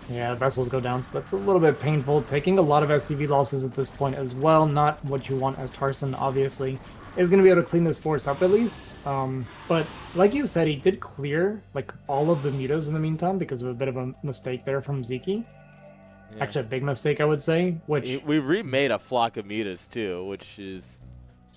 Yeah, vessels go down, so that's a little bit painful. Taking a lot of SCV losses at this point as well. Not what you want as Tarson, obviously. Is going to be able to clean this force up at least. But like you said, he did clear like all of the mutas in the meantime because of a bit of a mistake there from Vyncke. Yeah. Actually, a big mistake, I would say. Which we remade a flock of mutas too, which is,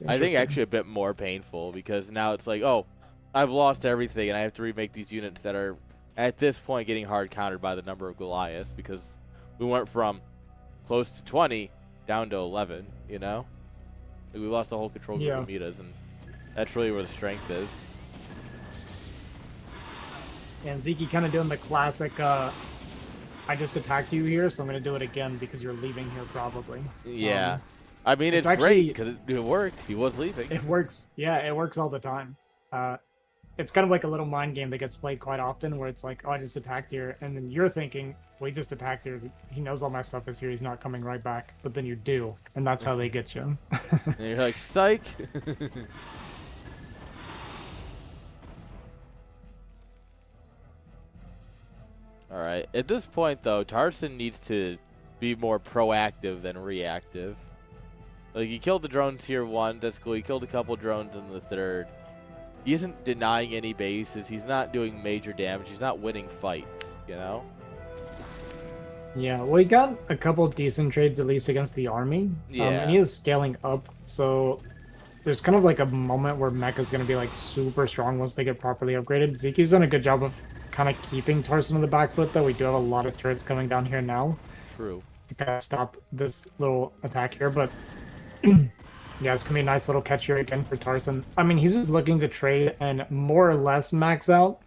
I think, actually a bit more painful because now it's like, oh, I've lost everything and I have to remake these units that are at this point getting hard countered by the number of Goliaths because we went from close to 20 down to 11, you know? Like we lost the whole control group of mutas, and that's really where the strength is. And Vyncke kind of doing the classic, I just attacked you here, so I'm going to do it again because you're leaving here probably. Yeah. I mean, it's great because it worked. He was leaving. It works. Yeah, it works all the time. It's kind of like a little mind game that gets played quite often where it's like, oh, I just attacked here. And then you're thinking, well, he just attacked here. He knows all my stuff is here. He's not coming right back. But then you do. And that's how they get you. And you're like, psych. All right. At this point, though, Tarson needs to be more proactive than reactive. Like, he killed the drone tier 1. That's cool. He killed a couple drones in the third. He isn't denying any bases. He's not doing major damage. He's not winning fights, you know? Yeah, well, he got a couple decent trades, at least against the army. Yeah. And he is scaling up, so there's kind of like a moment where mech is going to be like super strong once they get properly upgraded. Vyncke's done a good job of kind of keeping Tarson on the back foot, though. We do have a lot of turrets coming down here now. True. To kind of stop this little attack here, but... yeah, it's going to be a nice little catch here again for Tarson. I mean, he's just looking to trade and more or less max out.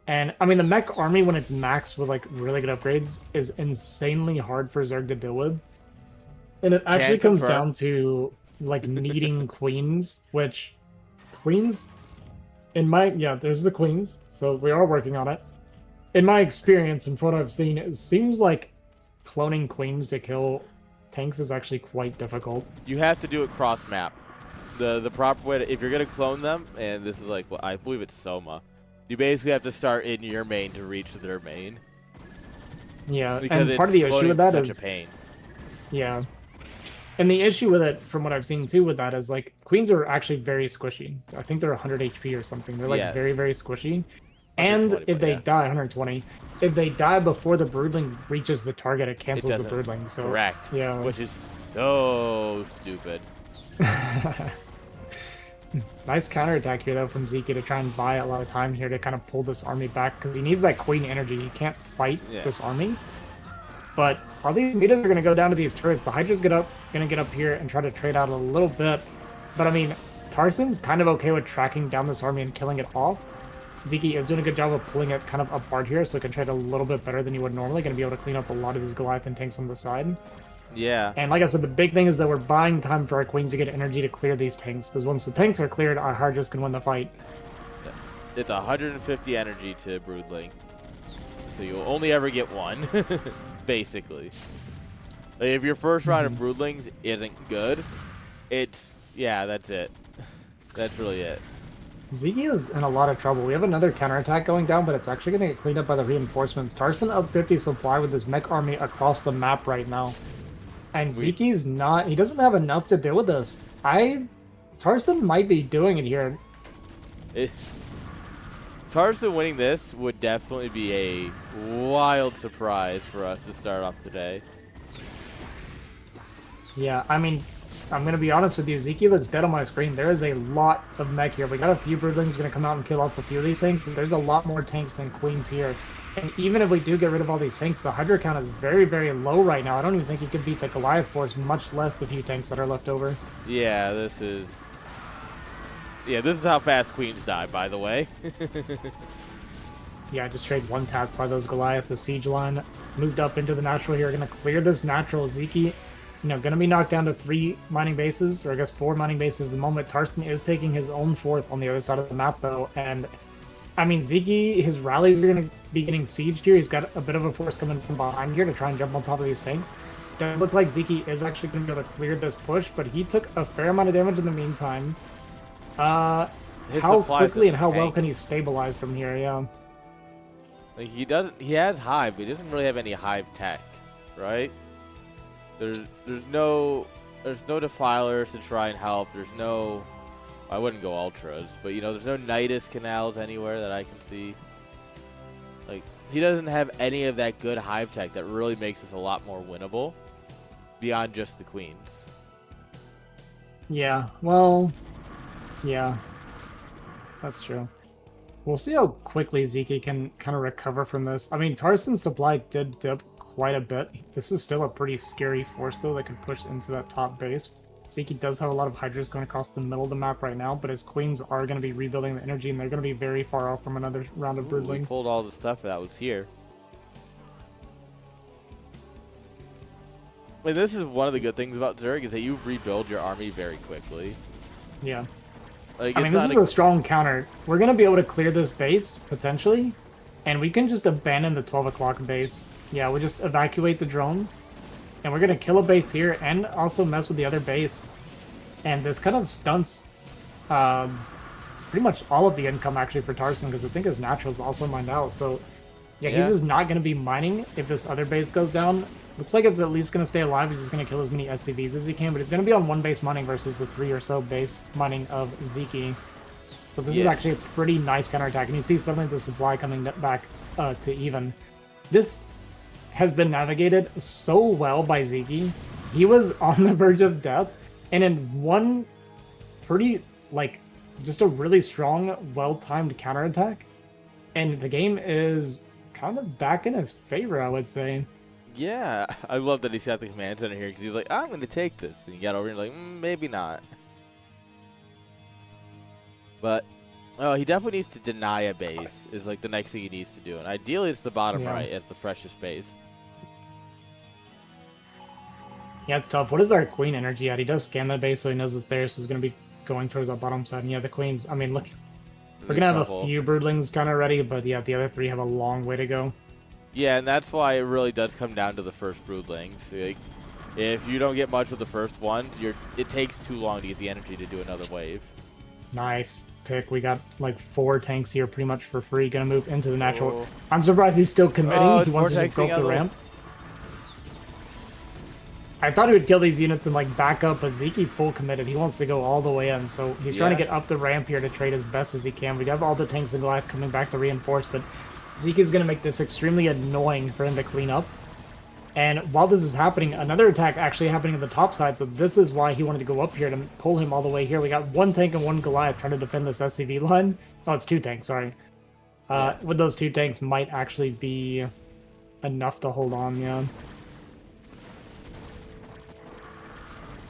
And, I mean, the mech army, when it's maxed with, like, really good upgrades, is insanely hard for Zerg to deal with. And it actually comes down to, like, needing queens, which... Queens? In my... Yeah, there's the queens, so we are working on it. In my experience, and from what I've seen, it seems like cloning queens to kill tanks is actually quite difficult. You have to do it cross map. The proper way to, if you're gonna clone them, and this is like, well, I believe it's Soma, you basically have to start in your main to reach their main. Yeah, because and part of the issue with that is such a pain. Yeah, and the issue with it, from what I've seen too, with that is like queens are actually very squishy. I think they're 100 HP or something. They're like very, very squishy. And if they die, 120. If they die before the broodling reaches the target, it cancels the broodling. So correct. Yeah. Which is so stupid. Nice counterattack here though from Vyncke to try and buy a lot of time here to kind of pull this army back because he needs that queen energy. He can't fight this army. But all these mutas are going to go down to these turrets. The Hydra's going to get up here and try to trade out a little bit. But I mean, Tarson's kind of okay with tracking down this army and killing it off. Vyncke is doing a good job of pulling it kind of apart here, so it can trade a little bit better than you would normally. Going to be able to clean up a lot of these Goliathan tanks on the side. Yeah. And like I said, the big thing is that we're buying time for our queens to get energy to clear these tanks, because once the tanks are cleared, our Hydra's can win the fight. It's 150 energy to Broodling, so you'll only ever get one, basically. Like if your first round of Broodlings isn't good, that's it. That's really it. Vyncke is in a lot of trouble. We have another counterattack going down, but it's actually going to get cleaned up by the reinforcements. Tarson up 50 supply with his mech army across the map right now. And Vyncke's not... He doesn't have enough to deal with this. Tarson might be doing it here. Tarson winning this would definitely be a wild surprise for us to start off today. Yeah, I mean... I'm going to be honest with you, Vyncke looks dead on my screen. There is a lot of mech here. We got a few broodlings going to come out and kill off a few of these tanks. There's a lot more tanks than queens here. And even if we do get rid of all these tanks, the Hydra count is very, very low right now. I don't even think he could beat the Goliath force, much less the few tanks that are left over. Yeah, this is... Yeah, this is how fast queens die, by the way. Yeah, just straight one tap by those Goliath. The siege line moved up into the natural here. Gonna clear this natural. Vyncke, gonna be knocked down to 3 mining bases, or I guess 4 mining bases. The moment Tarson is taking his own 4th on the other side of the map, though. And I mean, Vyncke, his rallies are gonna be getting sieged here. He's got a bit of a force coming from behind here to try and jump on top of these tanks. Does look like Vyncke is actually gonna be able to clear this push, but he took a fair amount of damage in the meantime. How quickly and how well can he stabilize from here? Yeah. Like he has hive, but he doesn't really have any hive tech, right? There's no defilers to try and help. There's no, I wouldn't go ultras, but there's no Nidus canals anywhere that I can see. Like he doesn't have any of that good hive tech that really makes this a lot more winnable beyond just the queens. Yeah. Well. Yeah. That's true. We'll see how quickly Vyncke can kind of recover from this. I mean, Tarson's supply did dip quite a bit. This is still a pretty scary force, though, that could push into that top base. Vyncke does have a lot of Hydras going across the middle of the map right now, but his queens are going to be rebuilding the energy, and they're going to be very far off from another round of broodlings. We pulled all the stuff that was here. And this is one of the good things about Zerg, is that you rebuild your army very quickly. Yeah. Like, I mean, this is a strong counter. We're going to be able to clear this base, potentially, and we can just abandon the 12 o'clock base. Yeah, we just evacuate the drones, and we're going to kill a base here and also mess with the other base. And this kind of stunts pretty much all of the income, actually, for Tarson, because I think his natural is also mined out. So, yeah, he's just not going to be mining if this other base goes down. Looks like it's at least going to stay alive. He's just going to kill as many SCVs as he can, but he's going to be on 1 base mining versus the 3 or so base mining of Vyncke. So this is actually a pretty nice counterattack, and you see suddenly the supply coming back to even. This has been navigated so well by Vyncke. He was on the verge of death, and in one pretty, just a really strong, well-timed counterattack, and the game is kind of back in his favor, I would say. Yeah, I love that he's got the command center here, because he's like, I'm going to take this. And he got over here like, maybe not. But, he definitely needs to deny a base, is like the next thing he needs to do. And ideally, it's the bottom right as the freshest base. Yeah, it's tough. What is our queen energy at? He does scan that base, so he knows it's there, so he's going to be going towards our bottom side. And yeah, the queens, I mean, look, we're going to have a few broodlings kind of ready, but yeah, the other 3 have a long way to go. Yeah, and that's why it really does come down to the first broodlings. Like, if you don't get much with the first ones, it takes too long to get the energy to do another wave. Nice pick. We got 4 tanks here pretty much for free. Gonna move into the natural. I'm surprised he's still committing. He wants to just go up the ramp. I thought he would kill these units and back up, but Vyncke full committed. He wants to go all the way in, so he's trying to get up the ramp here to trade as best as he can. We have all the tanks and Goliath coming back to reinforce, but Vyncke is going to make this extremely annoying for him to clean up. And while this is happening, another attack actually happening at the top side, so this is why he wanted to go up here to pull him all the way here. We got 1 tank and 1 Goliath trying to defend this SCV line. Oh, it's 2 tanks, sorry. With those 2 tanks might actually be enough to hold on, yeah.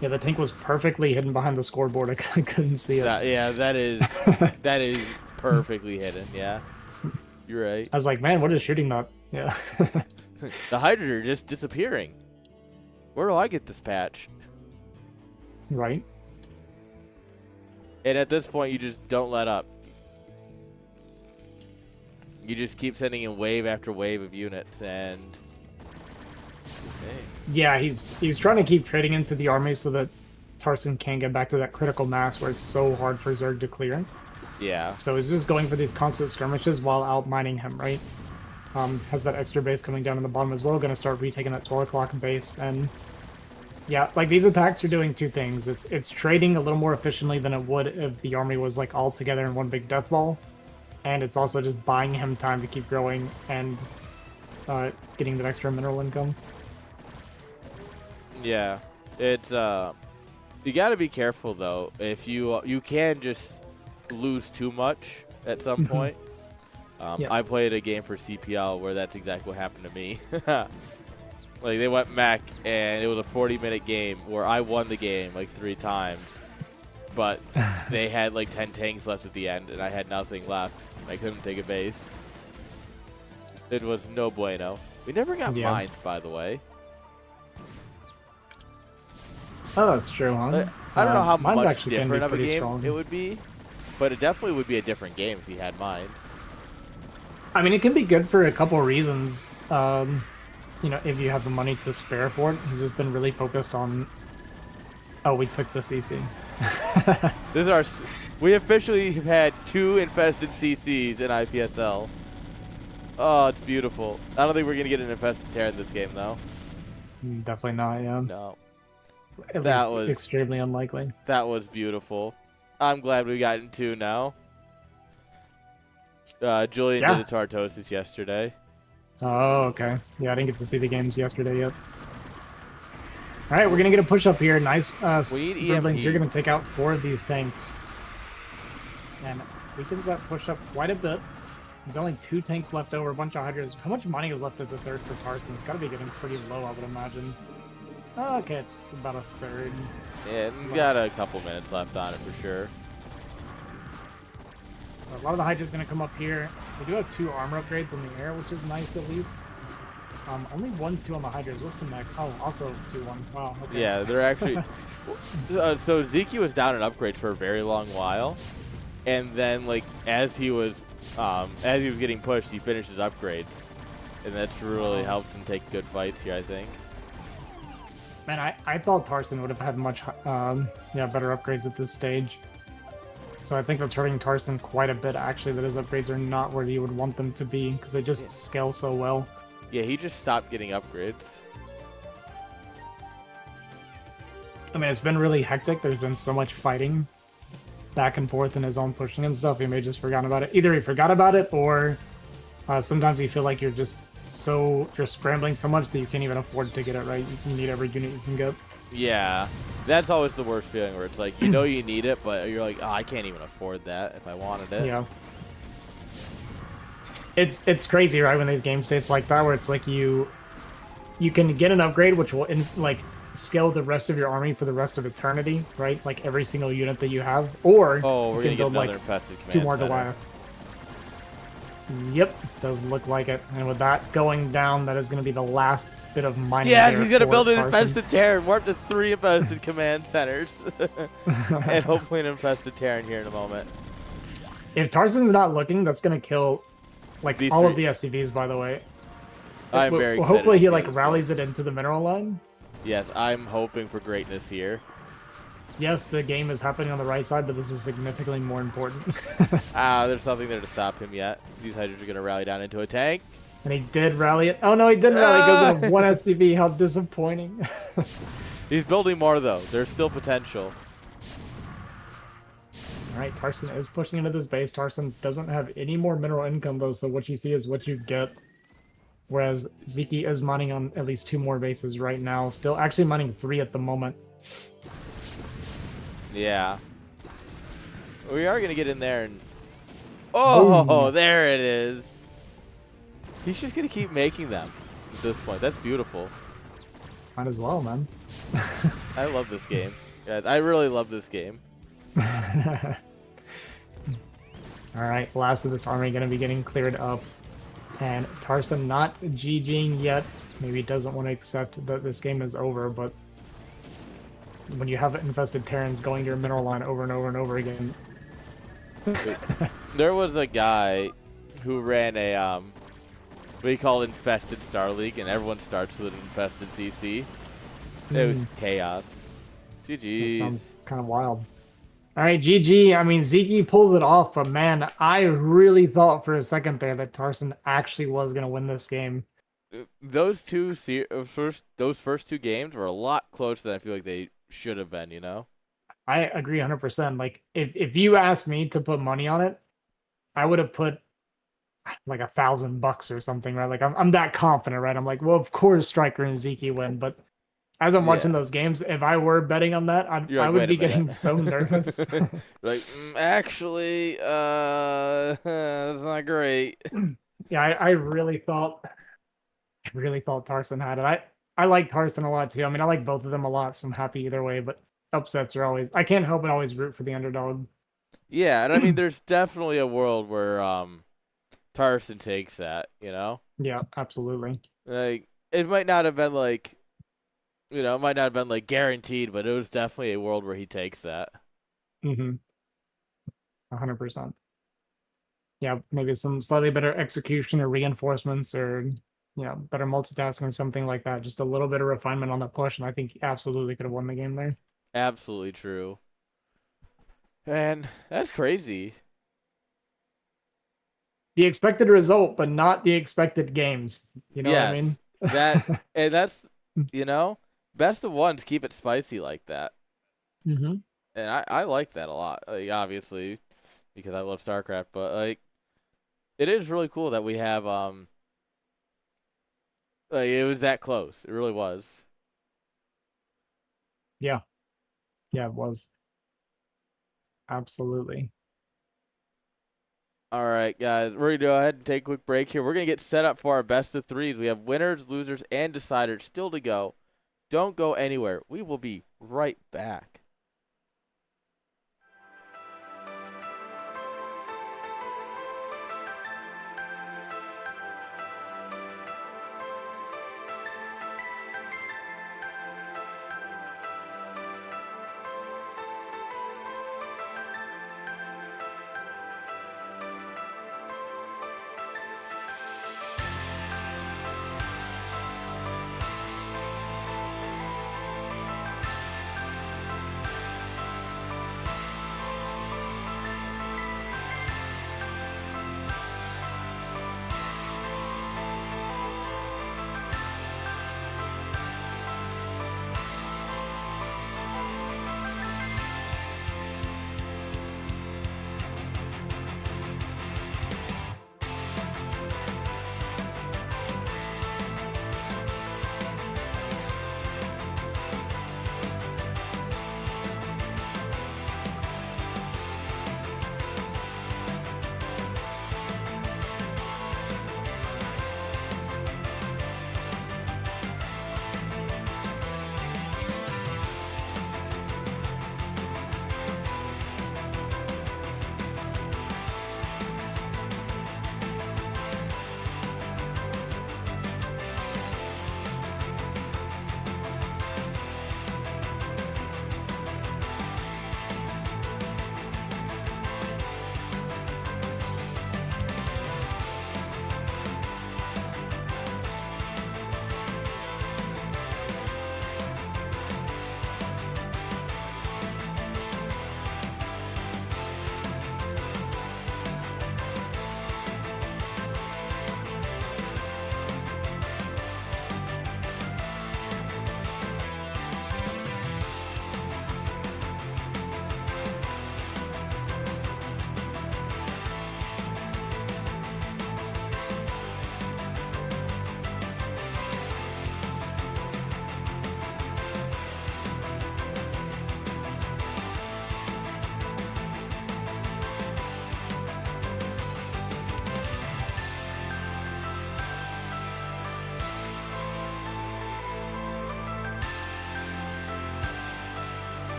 Yeah, the tank was perfectly hidden behind the scoreboard. I couldn't see it. That is perfectly hidden, yeah. You're right. I was like, man, what is shooting that? Yeah. The Hydras are just disappearing. Where do I get this patch? Right. And at this point, you just don't let up. You just keep sending in wave after wave of units, and... Okay. Yeah, he's trying to keep trading into the army so that Tarson can get back to that critical mass where it's so hard for Zerg to clear. Yeah. So he's just going for these constant skirmishes while out mining him, right? Has that extra base coming down in the bottom as well. Going to start retaking that 12 o'clock base. And yeah, these attacks are doing 2 things. It's trading a little more efficiently than it would if the army was all together in one big death ball. And it's also just buying him time to keep growing and getting that extra mineral income. Yeah. It's, you got to be careful though. If you can just lose too much at some point. I played a game for CPL where that's exactly what happened to me. They went mech and it was a 40-minute game where I won the game 3 times, but they had like 10 tanks left at the end, and I had nothing left. I couldn't take a base. It was no bueno. We never got mines, by the way. Oh, that's true, huh? I don't know how mine's much different of a game strong. it would be, but it definitely would be a different game if you had mines. I mean, it can be good for a couple of reasons. You know, if you have the money to spare for it, he's just been really focused on. Oh, we took the CC. We officially have had 2 infested CCs in IPSL. Oh, it's beautiful. I don't think we're gonna get an infested Terran this game, though. Definitely not. Yeah. No. That was extremely unlikely. That was beautiful. I'm glad we got in 2 now. Julian did the Tartosis yesterday. Oh, okay. Yeah, I didn't get to see the games yesterday yet. All right, we're gonna get a push up here. Nice. We need Dribblings. You're gonna take out 4 of these tanks, and weakens that push up quite a bit. There's only 2 tanks left over, a bunch of Hydras. How much money is left at the third for Tarson? It's got to be getting pretty low, I would imagine. Oh, okay, it's about a third. Yeah, he's got a couple minutes left on it for sure. A lot of the Hydra's going to come up here. We do have 2 armor upgrades in the air, which is nice at least. Only 1-2 on the Hydras. What's the mech? Oh, also 2-1. Wow. Okay. Yeah, they're actually. So Zeke was down in upgrades for a very long while, and then like as he was getting pushed, he finished his upgrades, and that's really helped him take good fights here, I think. Man, I thought Tarson would have had much better upgrades at this stage. So I think that's hurting Tarson quite a bit, actually, that his upgrades are not where you would want them to be, because they just scale so well. Yeah, he just stopped getting upgrades. I mean, it's been really hectic. There's been so much fighting back and forth in his own pushing and stuff. He may have just forgotten about it. Either he forgot about it, or sometimes you feel like you're scrambling so much that you can't even afford to get it right. You need every unit you can get. Yeah, that's always the worst feeling, where it's like, you know you need it, but you're like, oh, I can't even afford that if I wanted it. Yeah. It's crazy, right? When these game states like that, where it's like you can get an upgrade which will scale the rest of your army for the rest of eternity, right? Like every single unit that you have, or we're gonna get another infested command 2 more Goliath. Yep, does look like it. And with that going down, that is going to be the last bit of mining. Yes, he's going to build an infested Terran. We're up to 3 infested command centers. And hopefully an infested Terran here in a moment. If Tarson's not looking, that's going to kill all of the SCVs, by the way. I'm very excited. Hopefully he rallies it into the mineral line. Yes, I'm hoping for greatness here. Yes, the game is happening on the right side, but this is significantly more important. There's nothing there to stop him yet. These Hydras are going to rally down into a tank. And he did rally it. Oh, no, he didn't rally. It goes in 1 SCV. How disappointing. He's building more, though. There's still potential. All right, Tarson is pushing into this base. Tarson doesn't have any more mineral income, though, so what you see is what you get. Whereas Zeke is mining on at least 2 more bases right now. Still actually mining 3 at the moment. Yeah. We are going to get in there and... Oh, there it is. He's just going to keep making them at this point. That's beautiful. Might as well, man. I love this game. Guys, I really love this game. All right, last of this army going to be getting cleared up. And Tarson not GGing yet. Maybe he doesn't want to accept that this game is over, but when you have infested Terrans going to your mineral line over and over and over again. There was a guy who ran a what he called infested Star League, and everyone starts with an infested CC. It was chaos. GG's. That sounds kind of wild. All right, GG. I meed Zeke pulls it off, but man, I really thought for a second there that Tarson actually was going to win this game. Those first 2 games were a lot closer than I feel like they should have been, you know? I agree 100%. Like, if you asked me to put money on it, I would have put like $1,000 or something, right? Like, I'm that confident, right? I'm like, well, of course Striker and Zeke win, but as I'm watching those games, if I were betting on that, I would be getting so nervous. Like, actually, that's not great. Yeah, I really thought Tarson had it. I like Tarson a lot too. I mean, I like both of them a lot, so I'm happy either way. But upsets are always. I can't help but always root for the underdog. Yeah, and I mean, there's definitely a world where Tarzan takes that. Yeah, absolutely. Like it might not have been like it might not have been like guaranteed, but it was definitely a world where he takes that. 100%. Yeah, maybe some slightly better execution or reinforcements or better multitasking or something like that. Just a little bit of refinement on the push, and I think he absolutely could have won the game there. Absolutely true. And that's crazy. The expected result, but not the expected games. You know what I mean? Yes. That and that's best of ones keep it spicy like that. hmm And I like that a lot. Like, obviously because I love StarCraft, but like it is really cool that we have like it was that close. It really was. Yeah, yeah, it was absolutely. All right, guys, we're gonna go ahead and take a quick break here. We're gonna get set up for our best of threes. We have winners, losers, and deciders still to go. Don't go anywhere. We will be right back.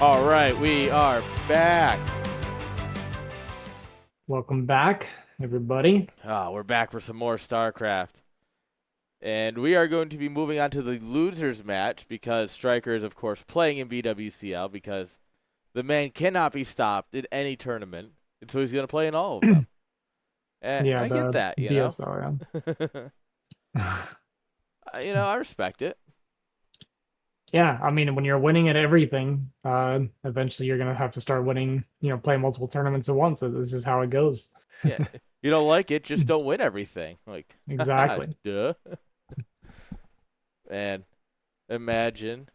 All right, we are back. Welcome back, everybody. We're back for some more StarCraft. And we are going to be moving on to the losers match because Striker is, of course, playing in BWCL because the man cannot be stopped in any tournament. And so he's going to play in all of them. And Yeah, I the get that, you BSL, know. yeah. I respect it. Yeah, I mean, when you're winning at everything, eventually you're gonna have to start winning. Play multiple tournaments at once. This is how it goes. Yeah. You don't like it, just don't win everything. Like, Exactly. duh. And imagine.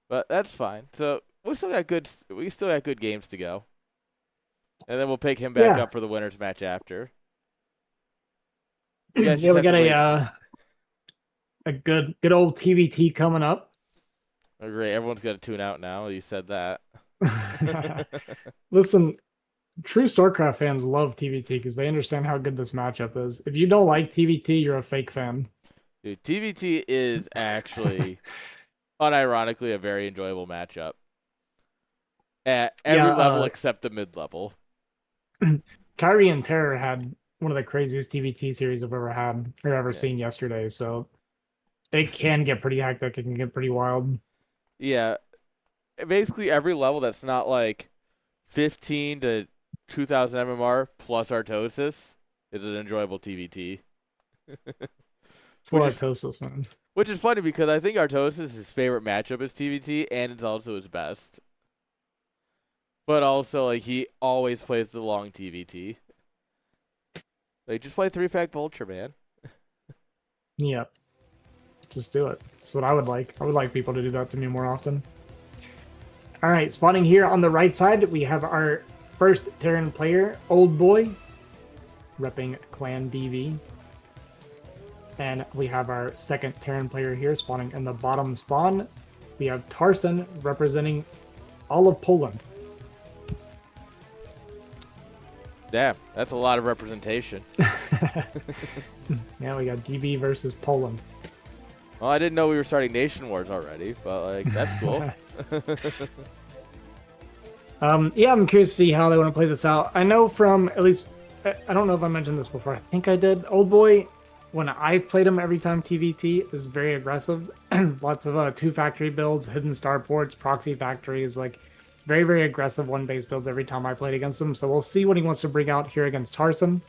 But that's fine. So we still got good games to go. And then we'll pick him back up for the winners match after. You guys Yeah, we got a good old TBT coming up. Oh, great. Everyone's got to tune out now. You said that. Listen, true StarCraft fans love TBT because they understand how good this matchup is. If you don't like TBT, you're a fake fan. Dude, TBT is actually, unironically, a very enjoyable matchup. At every level except the mid-level. Kyrie and Terror had one of the craziest TBT series I've ever seen yesterday, so it can get pretty hectic. It can get pretty wild. Yeah. Basically, every level that's not like 15 to 2,000 MMR plus Artosis is an enjoyable TBT. Which is funny because I think Artosis' his favorite matchup is TBT, and it's also his best. But also, like, he always plays the long TBT. Like, just play 3-fact Vulture, man. Yep. Just do it. That's what I would like. I would like people to do that to me more often. All right, spawning here on the right side, we have our first Terran player, Old Boy, repping Clan DV. And we have our second Terran player here, spawning in the bottom spawn. We have Tarson representing all of Poland. Damn, that's a lot of representation. Yeah, we got DB versus Poland. Well, I didn't know we were starting Nation Wars already, but, like, that's cool. Yeah, I'm curious to see how they want to play this out. I know from, at least, I don't know if I mentioned this before. I think I did. Old Boy, when I've played him every time TVT, is very aggressive. Lots of 2 factory builds, hidden starports, proxy factories, like very, very aggressive 1-base builds every time I played against him. So we'll see what he wants to bring out here against Tarson.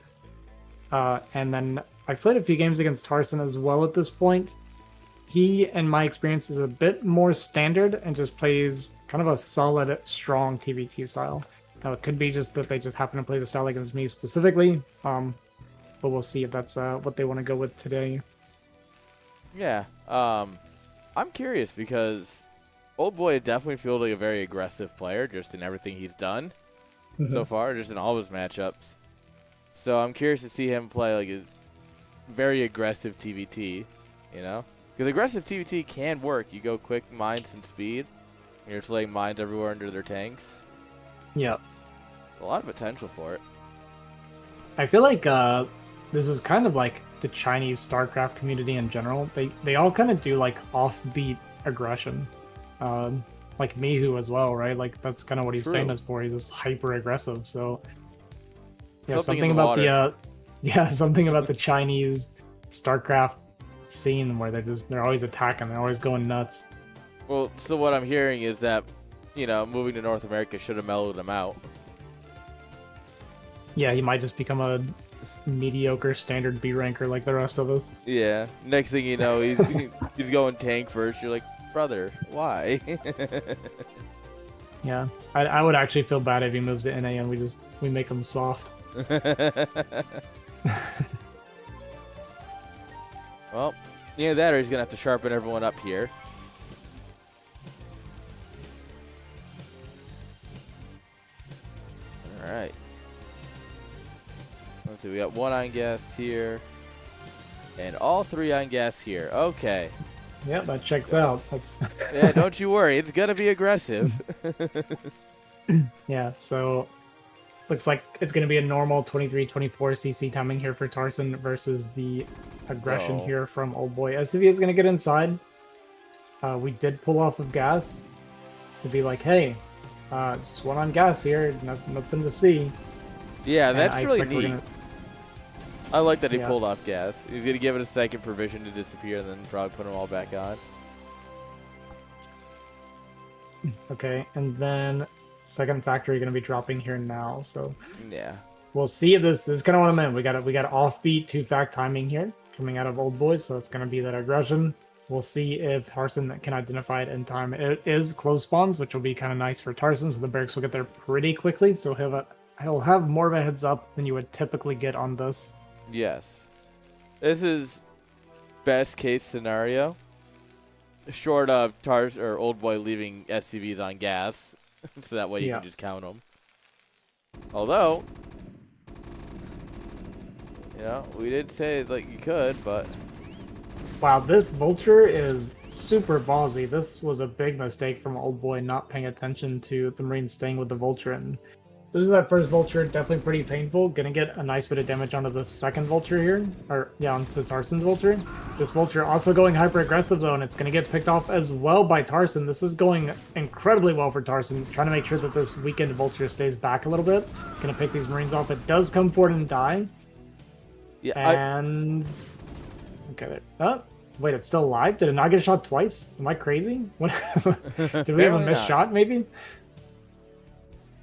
And then I've played a few games against Tarson as well at this point. He, in my experience, is a bit more standard and just plays kind of a solid, strong TVT style. Now, it could be just that they just happen to play the style against me specifically, but we'll see if that's what they want to go with today. Yeah, I'm curious because Old Boy definitely feels like a very aggressive player just in everything he's done so far, just in all of his matchups. So I'm curious to see him play like a very aggressive TVT, you know? Because aggressive TVT can work. You go quick mines and speed. You're just laying mines everywhere under their tanks. Yep. A lot of potential for it. I feel like this is kind of like the Chinese StarCraft community in general. They all kind of do like offbeat aggression. Like Mihu as well, right? Like that's kind of what he's famous for. He's just hyper aggressive. So yeah, something about the Chinese StarCraft scene where they're always attacking, they're always going nuts. Well, so what I'm hearing is that, you know, moving to North America should have mellowed him out. Yeah, he might just become a mediocre standard B ranker like the rest of us. Yeah. Next thing you know, he's going tank first. You're like, brother, why? Yeah, I would actually feel bad if he moves to NA and we make him soft. Well, yeah, that or he's gonna have to sharpen everyone up here. All right. Let's see. We got 1 on gas here, and all 3 on gas here. Okay. Yeah, that checks out. That's yeah, don't you worry. It's gonna be aggressive. Yeah. So looks like it's going to be a normal 23-24 CC timing here for Tarson versus the aggression here from Old Boy. SCV is going to get inside. We did pull off of gas, to be like, hey, just one on gas here, nothing to see. Yeah, And that's I really expect we're neat. gonna- I like that he Yeah. pulled off gas. He's going to give it a second for vision to disappear and then probably put them all back on. Okay, and then second factory going to be dropping here now, so Yeah. we'll see if this is kind of what I meant. We got offbeat 2-fact timing here coming out of Old Boy, so it's going to be that aggression. We'll see if Tarson can identify it in time. It is close spawns, which will be kind of nice for Tarson, so the barracks will get there pretty quickly. So he'll have more of a heads up than you would typically get on this. Yes. This is best case scenario. Short of Old Boy leaving SCVs on gas, so that way you Yeah. can just count them. Although, we did say like you could, but Wow, this Vulture is super ballsy. This was a big mistake from Old Boy not paying attention to the Marines staying with the Vulture. And losing that first Vulture, definitely pretty painful. Gonna get a nice bit of damage onto the second Vulture here. Or, yeah, onto Tarson's Vulture. This Vulture also going hyper-aggressive, though, and it's gonna get picked off as well by Tarson. This is going incredibly well for Tarson, trying to make sure that this weakened Vulture stays back a little bit. Gonna pick these Marines off. It does come forward and die. yeah, And... Okay, oh, wait, it's still alive? Did it not get shot twice? Am I crazy? What? Did we have a Apparently missed not. shot, maybe?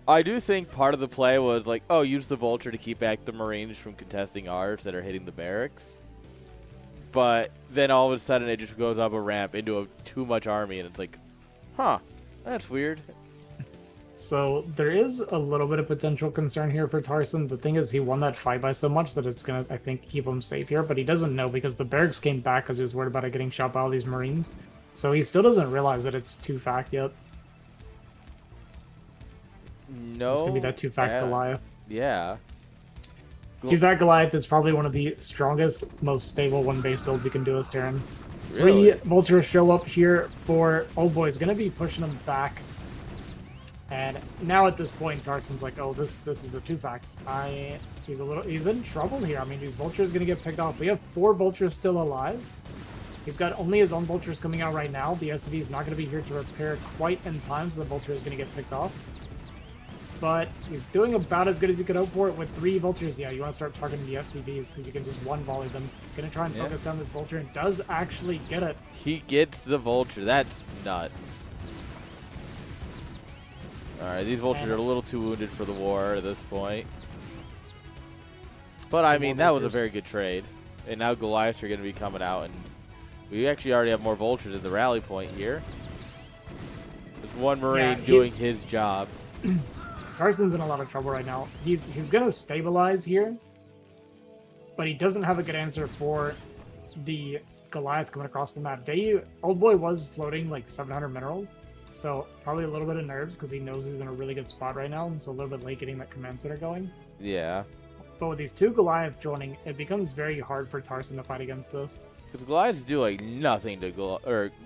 I do think part of the play was like, oh, use the Vulture to keep back the Marines from contesting ours that are hitting the barracks. But then all of a sudden it just goes up a ramp into too much army, and it's like, huh, that's weird. So there is a little bit of potential concern here for Tarson. The thing is, he won that fight by so much that it's going to, I think, keep him safe here. But he doesn't know because the barracks came back because he was worried about it getting shot by all these Marines. So he still doesn't realize that it's 2-fact yet. No. It's going to be that 2-fact Goliath. Yeah. 2-fact Goliath is probably one of the strongest, most stable one-base builds you can do as Terran. Really? 3 Vultures show up here for Old Boy. Is going to be pushing him back. And now at this point, Tarson's like, oh, this is a 2-fact. He's in trouble here. I mean, these Vultures going to get picked off. We have 4 Vultures still alive. He's got only his own Vultures coming out right now. The SCV is not going to be here to repair quite in time, so the Vulture is going to get picked off. But he's doing about as good as you could hope for it with 3 Vultures. Yeah, you want to start targeting the SCVs because you can just one-volley them. Going to try and focus down this Vulture and does actually get it. He gets the Vulture. That's nuts. Alright, these Vultures are a little too wounded for the war at this point. But, I mean, that was a very good trade. And now Goliaths are going to be coming out, and we actually already have more Vultures at the rally point here. There's one Marine doing his job. Tarson's in a lot of trouble right now. He's going to stabilize here, but he doesn't have a good answer for the Goliath coming across the map. Old Boy was floating like 700 minerals, so probably a little bit of nerves because he knows he's in a really good spot right now, so a little bit late getting that command center going. Yeah. But with these 2 Goliath joining, it becomes very hard for Tarson to fight against this. Because Goliaths do like nothing to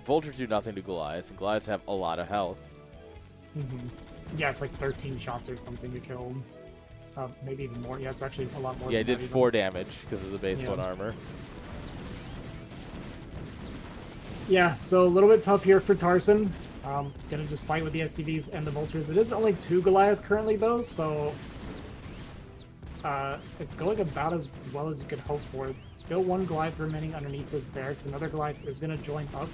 Vultures do nothing to Goliaths, and Goliaths have a lot of health. Mm-hmm. Yeah, it's like 13 shots or something to kill him. Maybe even more. Yeah, it's actually a lot more. Yeah, it than did that 4 damage because of the base 1 Yeah. armor. Yeah, so a little bit tough here for Tarson. Gonna just fight with the SCVs and the Vultures. It is only 2 Goliath currently, though, so it's going about as well as you could hope for. Still 1 Goliath remaining underneath this barracks. Another Goliath is going to join up.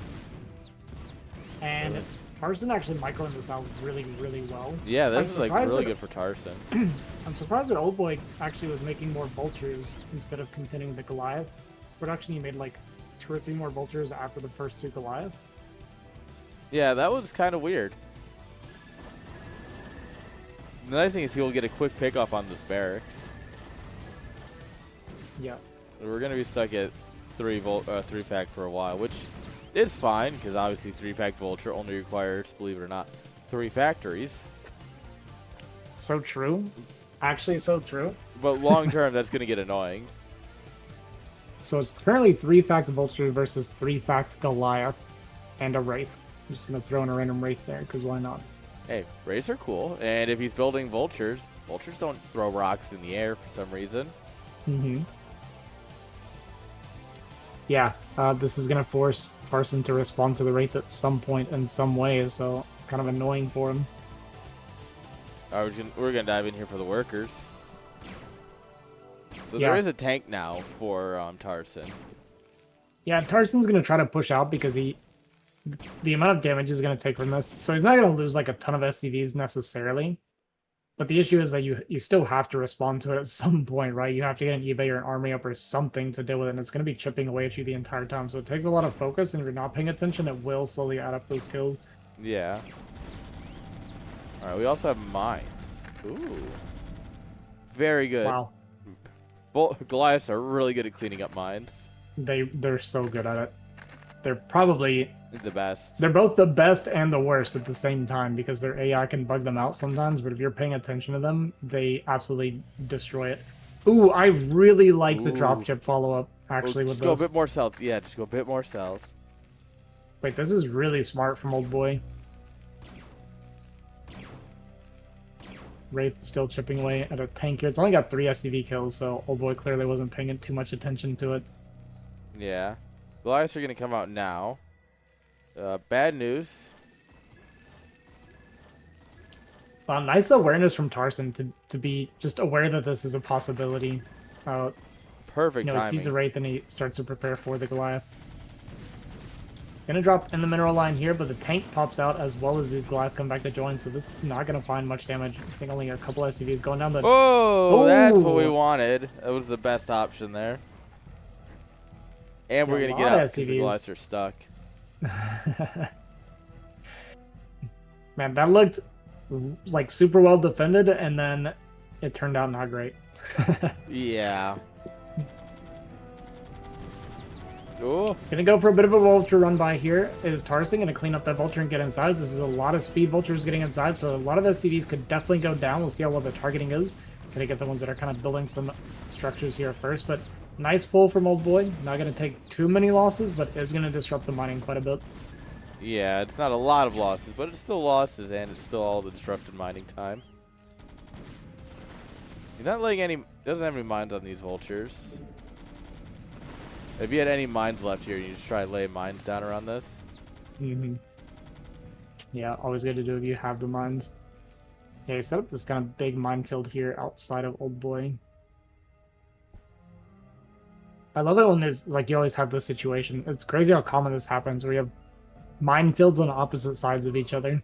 And Tarson actually microing this out really, really well. Yeah, this is like really good for Tarson. I'm surprised that Old Boy actually was making more Vultures instead of continuing the Goliath production. He made like 2 or 3 more Vultures after the first 2 Goliath. Yeah, that was kind of weird. The nice thing is he'll get a quick pickoff on this barracks. Yeah. We're going to be stuck at 3-fact for a while, which is fine, because obviously 3-fact Vulture only requires, believe it or not, 3 factories. So true. Actually, so true. But long term, that's going to get annoying. So it's currently 3-fact Vulture versus 3-fact Goliath and a Wraith. I'm just going to throw in a random Wraith there, because why not? Hey, Wraiths are cool, and if he's building Vultures, Vultures don't throw rocks in the air for some reason. Mm-hmm. Yeah, this is going to force Parson to respond to the Wraith at some point in some way, so it's kind of annoying for him. All right, we're gonna dive in here for the workers. So Yeah. there is a tank now for Tarson. Yeah, Tarson's going to try to push out because the amount of damage he's going to take from this. So he's not going to lose like a ton of SCVs necessarily. But the issue is that you still have to respond to it at some point, right? You have to get an eBay or an army up or something to deal with it, and it's going to be chipping away at you the entire time. So it takes a lot of focus, and if you're not paying attention, it will slowly add up those kills. Yeah. All right, we also have mines. Ooh. Very good. Wow. Goliaths are really good at cleaning up mines. They're so good at it. They're probably The best. They're both the best and the worst at the same time because their AI can bug them out sometimes, but if you're paying attention to them, they absolutely destroy it. Ooh, I really like the dropship follow-up, actually, with this. Just go a bit more south. Yeah, just go a bit more south. Wait, this is really smart from Old Boy. Wraith still chipping away at a tank here. It's only got 3 SCV kills, so Old Boy clearly wasn't paying too much attention to it. Yeah. Goliaths are going to come out now. Bad news. Nice awareness from Tarson to be just aware that this is a possibility. Perfect timing. He sees a Wraith and he starts to prepare for the Goliath. Gonna drop in the mineral line here, but the tank pops out as well as these Goliath come back to join, so this is not gonna find much damage. I think only a couple SCVs going down the... Oh, that's what we wanted. That was the best option there. And we're gonna get out because the Goliaths are stuck. Man, that looked like super well defended, and then it turned out not great. Yeah. Oh. Gonna go for a bit of a vulture run by here. Is Tarson gonna clean up that vulture and get inside? This is a lot of speed vultures getting inside, so a lot of SCVs could definitely go down. We'll see how well the targeting is. Gonna get the ones that are kind of building some structures here first, but nice pull from Old Boy. Not gonna take too many losses, but is gonna disrupt the mining quite a bit. Yeah, it's not a lot of losses, but it's still losses, and it's still all the disrupted mining time. You're not letting any... Doesn't have any mines on these vultures. If you had any mines left here, you just try to lay mines down around this. Mm-hmm. Yeah, always good to do if you have the mines. Yeah, you set up this kind of big minefield here outside of Old Boy. I love it when there's, like, you always have this situation. It's crazy how common this happens, where you have minefields on opposite sides of each other.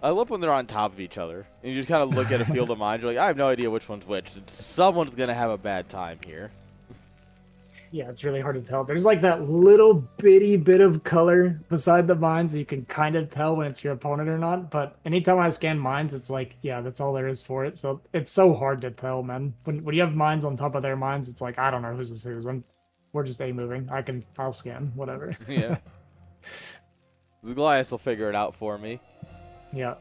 I love when they're on top of each other. And you just kind of look at a field of mines, you're like, I have no idea which one's which. Someone's going to have a bad time here. Yeah, it's really hard to tell. There's like that little bitty bit of color beside the mines that you can kind of tell when it's your opponent or not. But anytime I scan mines, it's like, yeah, that's all there is for it. So it's so hard to tell, man. When you have mines on top of their mines, it's like, I don't know who's whose. We're just A-moving. I'll scan, whatever. Yeah. The Goliath will figure it out for me. Yeah.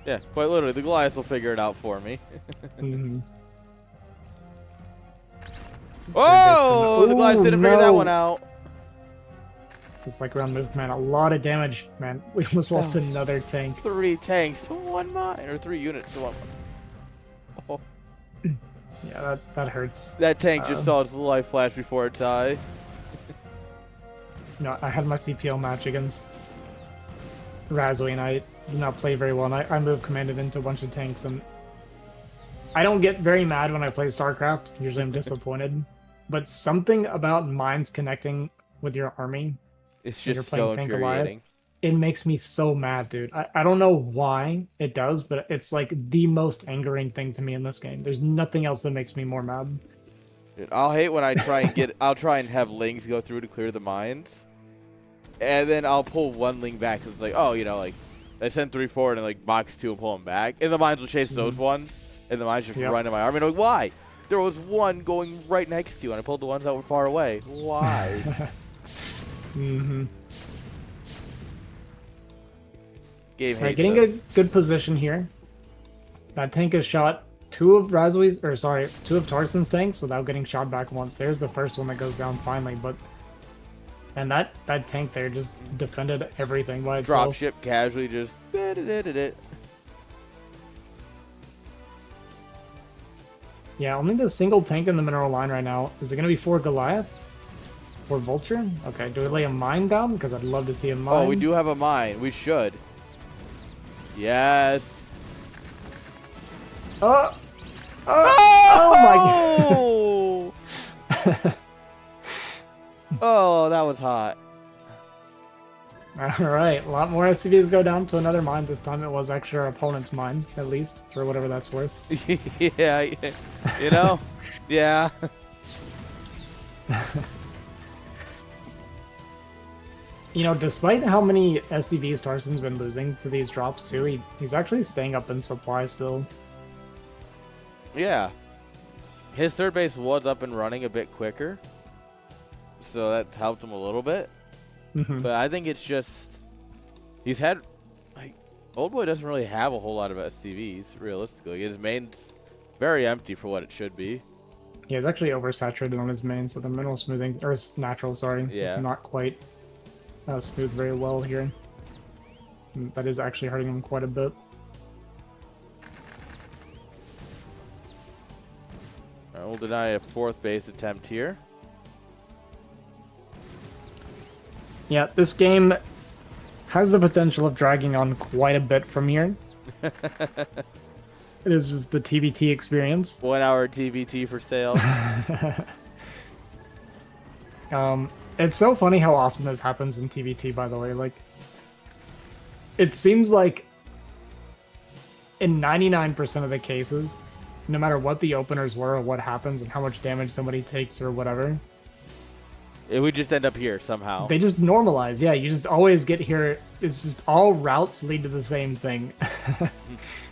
Yeah, quite literally, the Goliath will figure it out for me. Mm-hmm. Oh, the Goliath didn't figure that one out. It's like round move, man. A lot of damage, man. We almost lost another tank. 3 tanks to 1 mine, or 3 units to 1 mine. Oh. Yeah, that hurts. That tank just saw its life flash before its eyes. No, I had my CPL match against Razoi, and I did not play very well. And I moved commanded into a bunch of tanks, and I don't get very mad when I play StarCraft. Usually I'm disappointed. But something about mines connecting with your army, It's when just you're playing so tank infuriating. it makes me so mad, dude. I don't know why it does, but it's like the most angering thing to me in this game. There's nothing else that makes me more mad. Dude, I'll hate when I try and get... I'll try and have lings go through to clear the mines. And then I'll pull 1 ling back. And it's like, oh, you know, like, I send 3 forward and, like, box 2 and pull them back. And the mines will chase those ones. And the mines just run to my army. And I'm like, why? There was 1 going right next to you, and I pulled the ones that were far away. Why? Mm-hmm. Game hates Right, getting us. a good position here. That tank has shot 2 of Razoi's, or sorry, 2 of Tarson's tanks without getting shot back once. There's the first one that goes down finally, but and that tank there just defended everything by itself. Dropship casually just... Yeah, only the single tank in the mineral line right now. Is it going to be for Goliath? For Vulture? Okay, do we lay a mine down? Because I'd love to see a mine. Oh, we do have a mine. We should. Yes. Oh! Oh! Oh my god. Oh, that was hot. Alright, a lot more SCVs go down to another mine. This time it was actually our opponent's mine, at least, for whatever that's worth. Yeah, you know? Yeah. You know, despite how many SCVs Tarson's been losing to these drops too, he's actually staying up in supply still. Yeah. His third base was up and running a bit quicker, so that's helped him a little bit. But I think it's just he's had like Old Boy doesn't really have a whole lot of SCVs realistically. His main's very empty for what it should be. Yeah, he's actually oversaturated on his main, so the mineral smoothing or natural, sorry, so it's not quite smooth very well here. And that is actually hurting him quite a bit. I will deny a fourth base attempt here. Yeah, this game has the potential of dragging on quite a bit from here. It is just the TBT experience. 1 hour TBT for sale. It's so funny how often this happens in TBT, by the way. Like, it seems like in 99% of the cases, no matter what the openers were or what happens and how much damage somebody takes or whatever, It would just end up here somehow. they just normalize. Yeah, you just always get here. It's just all routes lead to the same thing.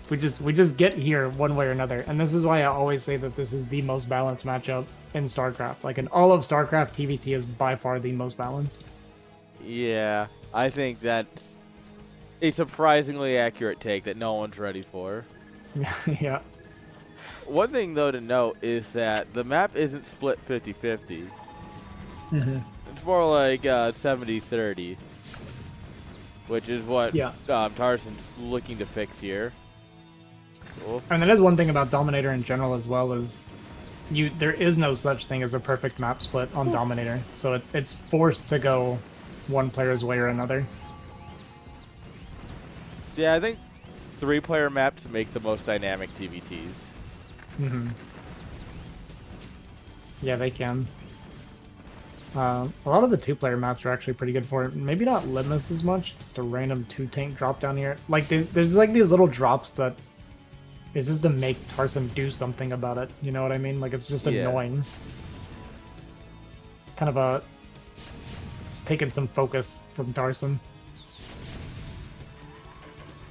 we just get here one way or another. And this is why I always say that this is the most balanced matchup in StarCraft. Like in all of StarCraft, TBT is by far the most balanced. Yeah, I think that's a surprisingly accurate take that no one's ready for. Yeah. One thing, though, to note is that the map isn't split 50-50. It's more like 70-30, which is what Tarson's looking to fix here. Cool. And that is one thing about Dominator in general as well is there is no such thing as a perfect map split on Dominator. So it's forced to go one player's way or another. Yeah, I think 3-player maps make the most dynamic TVTs. Yeah, they can. A lot of the 2-player maps are actually pretty good for it. Maybe not Litmus as much, just a random 2-tank drop down here. Like, there's like these little drops that is just to make Tarson do something about it. You know what I mean? Like, it's just annoying. Kind of just taking some focus from Tarson.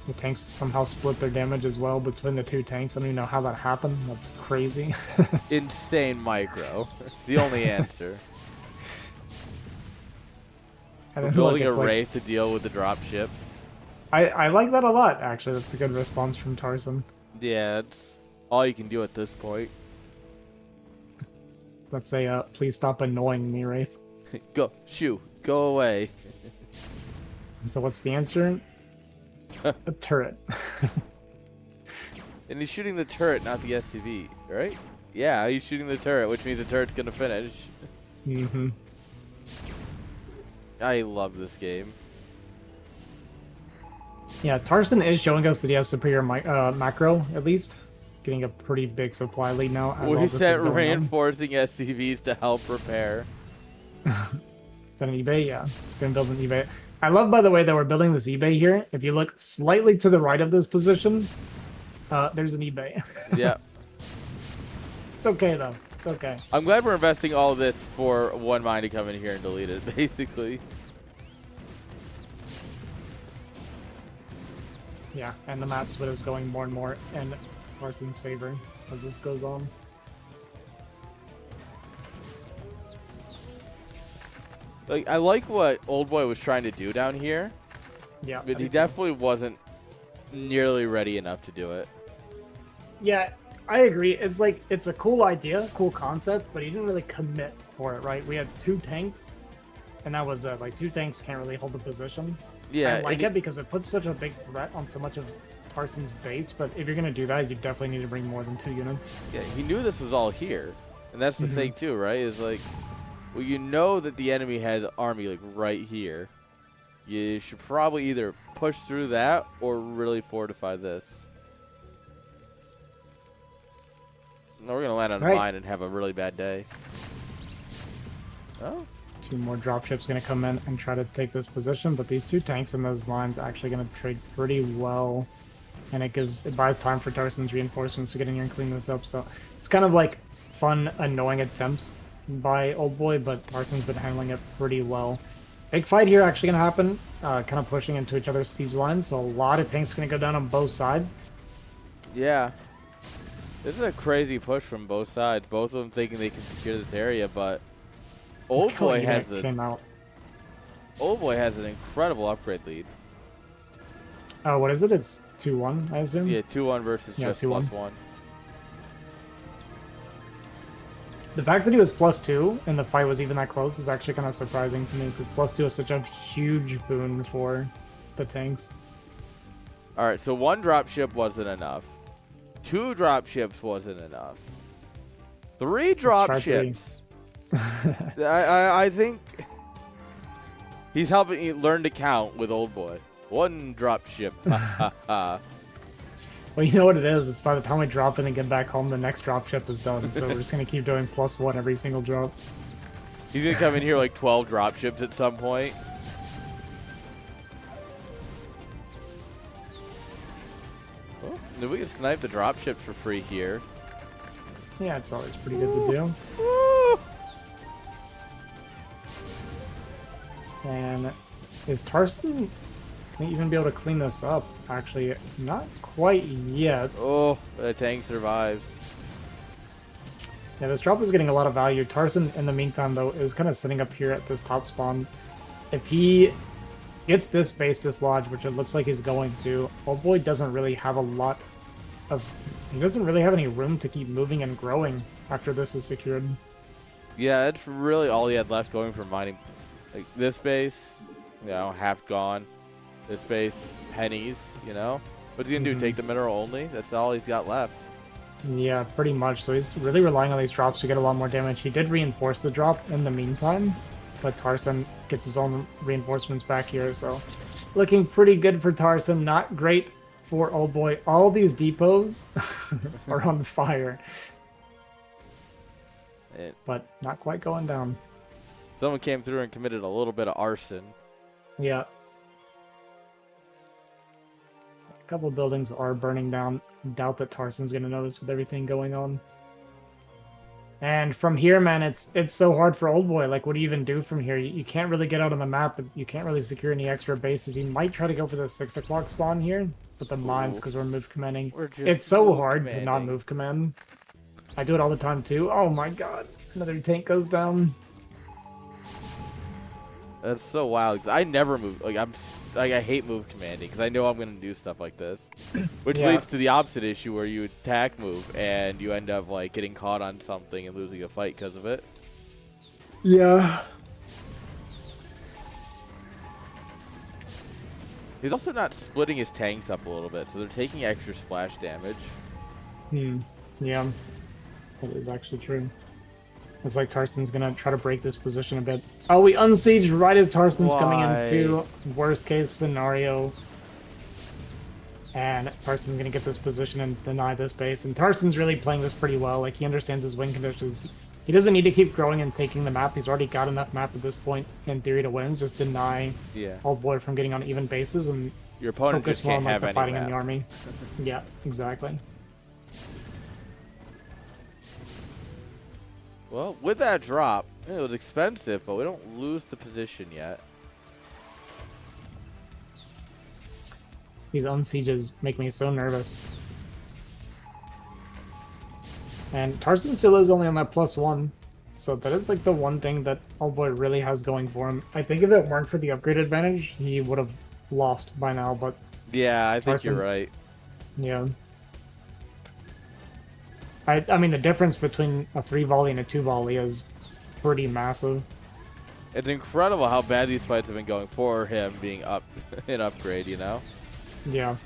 The tanks somehow split their damage as well between the 2 tanks. I don't even know how that happened. That's crazy. Insane micro. It's the only answer. We're building a Wraith to deal with the drop ships. I like that a lot, actually. That's a good response from Tarson. Yeah, that's all you can do at this point. Let's say, please stop annoying me, Wraith. Go, shoo, go away. So what's the answer? A turret. And he's shooting the turret, not the SCV, right? Yeah, he's shooting the turret, which means the turret's gonna finish. I love this game. Yeah, Tarson is showing us that he has superior macro, at least. Getting a pretty big supply lead now. We sent reinforcing SCVs to help repair. Is that an eBay? Yeah, it's going to build an eBay. I love, by the way, that we're building this eBay here. If you look slightly to the right of this position, there's an eBay. Yeah. It's okay, though. It's okay. I'm glad we're investing all of this for one mine to come in here and delete it, basically. Yeah, and the map split is going more and more in Tarson's favor as this goes on. Like, I like what Old Boy was trying to do down here. Yeah. But he definitely wasn't nearly ready enough to do it. Yeah, I agree. It's like, it's a cool idea, cool concept, but he didn't really commit for it, right? We had 2 tanks, and that was like 2 tanks can't really hold the position. Yeah. I like it because it puts such a big threat on so much of Tarson's base, but if you're going to do that, you definitely need to bring more than 2 units. Yeah, he knew this was all here. And that's the thing, too, right? Is like, well, you know that the enemy has army, like, right here. You should probably either push through that or really fortify this. No, we're going to land on a mine and have a really bad day. Oh. 2 more dropships going to come in and try to take this position, but these 2 tanks in those mines actually going to trade pretty well. And it buys time for Tarson's reinforcements to get in here and clean this up. So it's kind of like fun, annoying attempts by Old Boy, but Tarson's been handling it pretty well. Big fight here actually going to happen, kind of pushing into each other's siege lines. So a lot of tanks going to go down on both sides. Yeah. This is a crazy push from both sides. Both of them thinking they can secure this area, but Old Boy has Old Boy has an incredible upgrade lead. Oh, what is it? It's 2-1, I assume? Yeah, 2-1 versus just +1. The fact that he was +2 and the fight was even that close is actually kind of surprising to me, because +2 is such a huge boon for the tanks. Alright, so 1 dropship wasn't enough. 2 dropships wasn't enough. 3 dropships. I think he's helping you learn to count with Old Boy. 1 dropship. Well, you know what it is? It's by the time we drop in and get back home, the next dropship is done. So we're just going to keep doing +1 every single drop. He's going to come in here like 12 dropships at some point. Oh, if we can snipe the dropships for free here. Yeah, it's always pretty good to do. Woo! And is Tarson going to even be able to clean this up? Actually, not quite yet. Oh, the tank survives. Yeah, this drop is getting a lot of value. Tarson, in the meantime, though, is kind of sitting up here at this top spawn. If he gets this base dislodged, which it looks like he's going to, Old Boy doesn't really have a lot of... He doesn't really have any room to keep moving and growing after this is secured. Yeah, that's really all he had left going for mining. Like, this base, you know, half gone. This base, pennies, you know? What's he going to do, take the mineral only? That's all he's got left. Yeah, pretty much. So he's really relying on these drops to get a lot more damage. He did reinforce the drop in the meantime, but Tarson gets his own reinforcements back here, so looking pretty good for Tarson. Not great for Old Boy. All these depots are on fire, but not quite going down. Someone came through and committed a little bit of arson. Yeah. A couple of buildings are burning down. Doubt that Tarson's going to notice with everything going on. And from here, man, it's so hard for Old Boy. Like, what do you even do from here? You can't really get out on the map. You can't really secure any extra bases. He might try to go for the 6 o'clock spawn here, but the mines, because we're move commanding. It's so hard to not move command. I do it all the time, too. Oh, my God. Another tank goes down. That's so wild, because I never move. Like, I hate move commanding, because I know I'm going to do stuff like this. Which leads to the opposite issue, where you attack move, and you end up, like, getting caught on something and losing a fight because of it. Yeah. He's also not splitting his tanks up a little bit, so they're taking extra splash damage. Yeah. That is actually true. Looks like Tarson's gonna try to break this position a bit. Oh, we unsieged right as Tarson's coming into worst case scenario. And Tarson's gonna get this position and deny this base. And Tarson's really playing this pretty well. Like, he understands his win conditions. He doesn't need to keep growing and taking the map. He's already got enough map at this point, in theory, to win. Just deny Old Boy from getting on even bases and your opponent focus just can't more on have the any fighting map. in the army. Yeah, exactly. Well, with that drop, it was expensive, but we don't lose the position yet. These unsieges make me so nervous. And Tarson still is only on that +1. So that is like the one thing that Old Boy really has going for him. I think if it weren't for the upgrade advantage, he would have lost by now, but... Yeah, I think you're right. Yeah. I mean, the difference between a 3 volley and a 2 volley is pretty massive. It's incredible how bad these fights have been going for him being up in upgrade, you know? Yeah.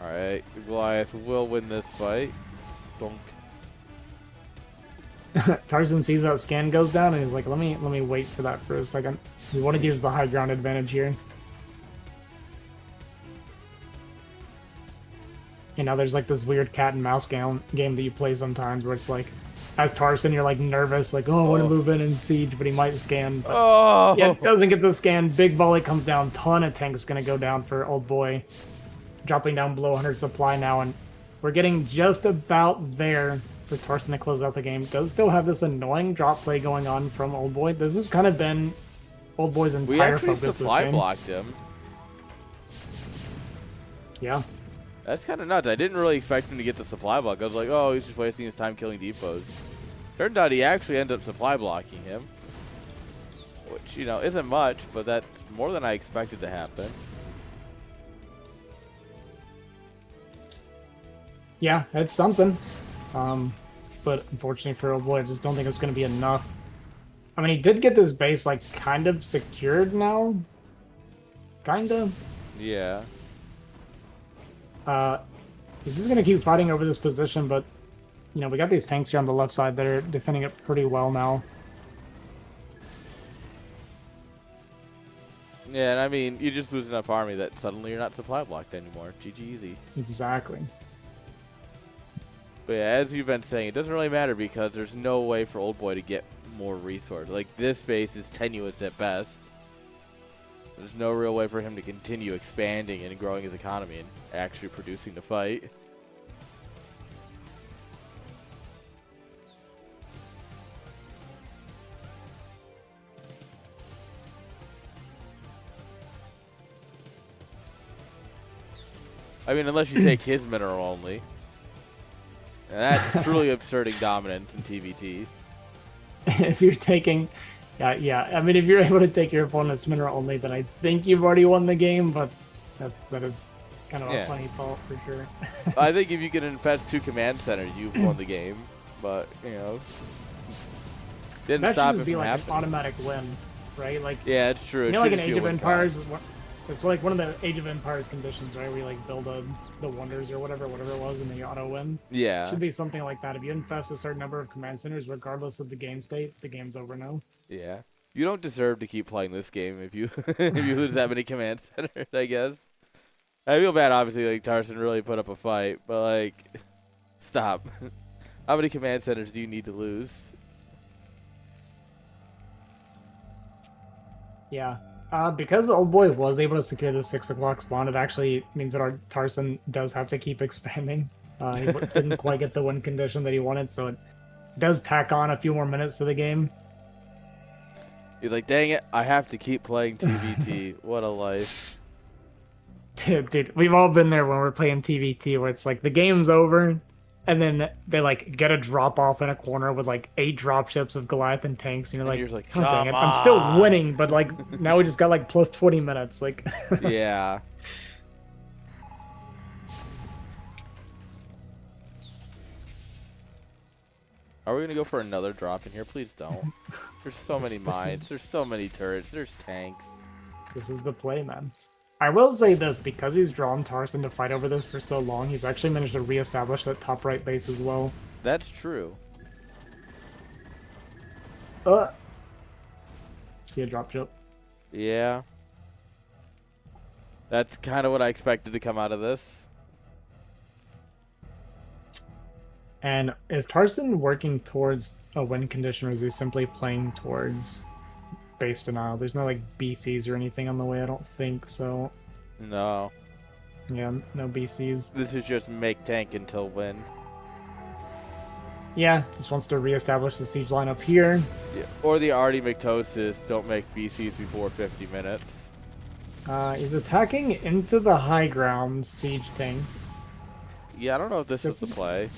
Alright, Goliath will win this fight. Donk. Tarzan sees that scan goes down and he's like, let me wait for that for a second. We want to use the high ground advantage here. You know, there's like this weird cat and mouse game that you play sometimes where it's like, as Tarzan, you're like nervous, like, oh, I want to move in and siege, but he might scan. But yeah, doesn't get the scan. Big volley comes down. Ton of tanks going to go down for Old Boy. Dropping down below 100 supply now, and we're getting just about there for Tarzan to close out the game. Does still have this annoying drop play going on from Old Boy. This has kind of been Old Boy's entire focus this game. We actually supply blocked him. Yeah. That's kind of nuts. I didn't really expect him to get the supply block. I was like, oh, he's just wasting his time killing depots. Turned out he actually ended up supply blocking him. Which, you know, isn't much, but that's more than I expected to happen. Yeah, it's something. But unfortunately for Old Boy, I just don't think it's going to be enough. I mean, he did get this base, like, kind of secured now. Kind of. Yeah. He's just going to keep fighting over this position, but, you know, we got these tanks here on the left side that are defending it pretty well now. Yeah, and I mean, you just lose enough army that suddenly you're not supply blocked anymore. GG easy. Exactly. But yeah, as you've been saying, it doesn't really matter because there's no way for Old Boy to get more resources. Like, this base is tenuous at best. There's no real way for him to continue expanding and growing his economy and actually producing the fight. I mean, unless you take his mineral only. And that's truly absurding dominance in TVT. If you're taking... Yeah, I mean, if you're able to take your opponent's mineral only, then I think you've already won the game, but that is kind of a funny thought for sure. I think if you can infest 2 command centers, you've won the game. But, you know, didn't stop it from happening. That should just be like an automatic win, right? Like, yeah, it's true. You know, like in Age of Empires, it's like one of the Age of Empires conditions, right? Where you like build the wonders or whatever it was, and then you auto win. Yeah. It should be something like that. If you infest a certain number of command centers, regardless of the game state, the game's over now. Yeah. You don't deserve to keep playing this game if you if you lose that many command centers, I guess. I feel bad, obviously, like, Tarzan really put up a fight, but, like, stop. How many command centers do you need to lose? Yeah. Because Old Boy was able to secure the 6 o'clock spawn, it actually means that our Tarzan does have to keep expanding. He didn't quite get the win condition that he wanted, so it does tack on a few more minutes to the game. He's like, dang it, I have to keep playing TVT. What a life. Dude, we've all been there when we're playing TVT, where it's like the game's over, and then they like get a drop off in a corner with like 8 dropships of Goliath and tanks, and you're like, oh, dang it, I'm still winning, but like now we just got like plus 20 minutes, like. Yeah. Are we gonna go for another drop in here? Please don't. There's so many mines. There's so many turrets. There's tanks. This is the play, man. I will say this, because he's drawn Tarzan to fight over this for so long, he's actually managed to reestablish that top right base as well. That's true. See a drop ship. Yeah. That's kind of what I expected to come out of this. And is Tarzan working towards a win condition, or is he simply playing towards base denial? There's no like BCs or anything on the way, I don't think so. No. Yeah, no BCs. This is just make tank until win. Yeah, just wants to reestablish the siege line up here. Yeah. Or the arty mitosis, don't make BCs before 50 minutes. He's attacking into the high ground siege tanks. Yeah, I don't know if this is the play.